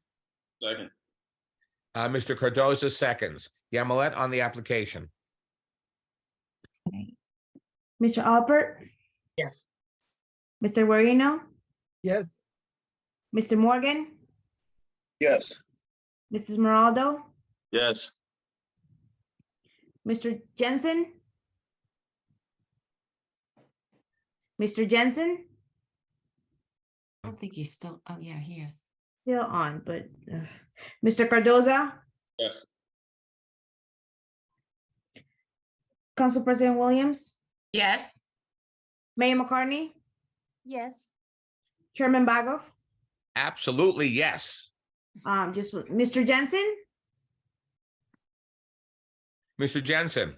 Second. Mr. Cardoza seconds. Yamilet on the application. Mr. Alpert, Yes. Mr. Guarino, Yes. Mr. Morgan, Yes. Mrs. Moraldo, Yes. Mr. Jensen, Mr. Jensen, I don't think he's still, oh yeah, he is. still on, but Mr. Cardoza, Yes. Council President Williams, Yes. Mayor McCartney, Yes. Chairman Bagoff, Absolutely, yes. just Mr. Jensen, Mr. Jensen,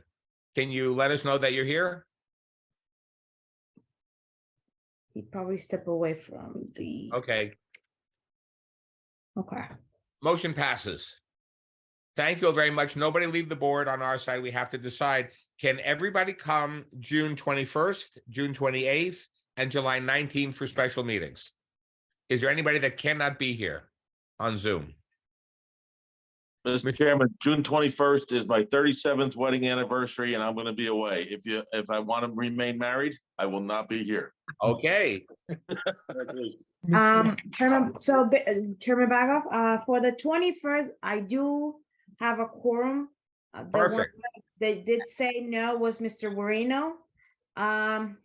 can you let us know that you're here? he probably step away from the, Okay, okay. motion passes. Thank you very much. Nobody leave the board on our side. We have to decide, can everybody come June 21st, June 28th, and July 19th for special meetings? Is there anybody that cannot be here on Zoom? Mr. Chairman, June 21st is my 37th wedding anniversary, and I'm going to be away. If I want to remain married, I will not be here. Okay. Chairman, Chairman Bagoff, for the 21st, I do have a quorum. The one Perfect. that they did say no was Mr. Guarino. Mr.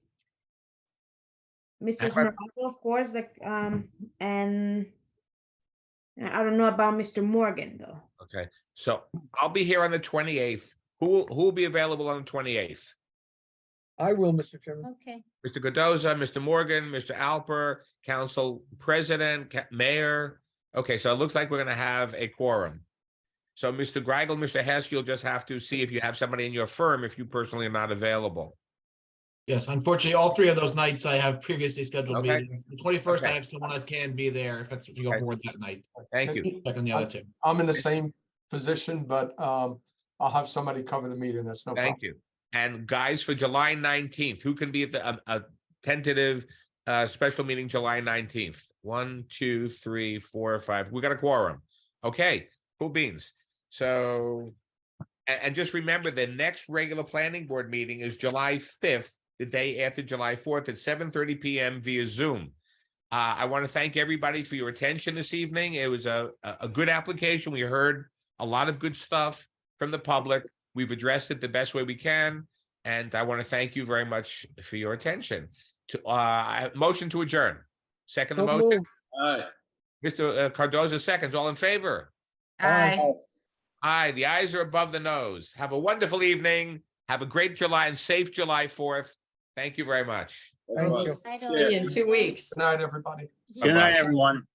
Right. Smiraldo, of course, and I don't know about Mr. Morgan, though. Okay, so I'll be here on the 28th. Who will be available on the 28th? I will, Mr. Chairman. Okay. Mr. Cardoza, Mr. Morgan, Mr. Alper, Council President, Mayor. Okay, so it looks like we're gonna have a quorum. So Mr. Greigel, Mr. Hess, you'll just have to see if you have somebody in your firm if you personally are not available. Yes, unfortunately, all three of those nights I have previously scheduled Okay. meetings. The 21st, I Okay. have someone that can be there if you go Okay. forward that night. Thank you. Check on the other two. I'm in the same position, but I'll have somebody cover the meeting. That's no problem. Thank you. And guys, for July 19th, who can be at the tentative special meeting July 19th? 1, 2, 3, 4, 5. We got a quorum. Okay, cool beans. So, and just remember, the next regular planning board meeting is July 5th, the day after July 4th at 7:30 p.m. via Zoom. I want to thank everybody for your attention this evening. It was a good application. We heard a lot of good stuff from the public. We've addressed it the best way we can. And I want to thank you very much for your attention. Motion to adjourn. Second the So motion. moved. Aye. Mr. Cardoza seconds. All in favor? Aye. Aye, the eyes are above the nose. Have a wonderful evening. Have a great July and safe July 4th. Thank you very much. Thank you. I See you in 2 weeks. Good night, everybody. Good night, everyone.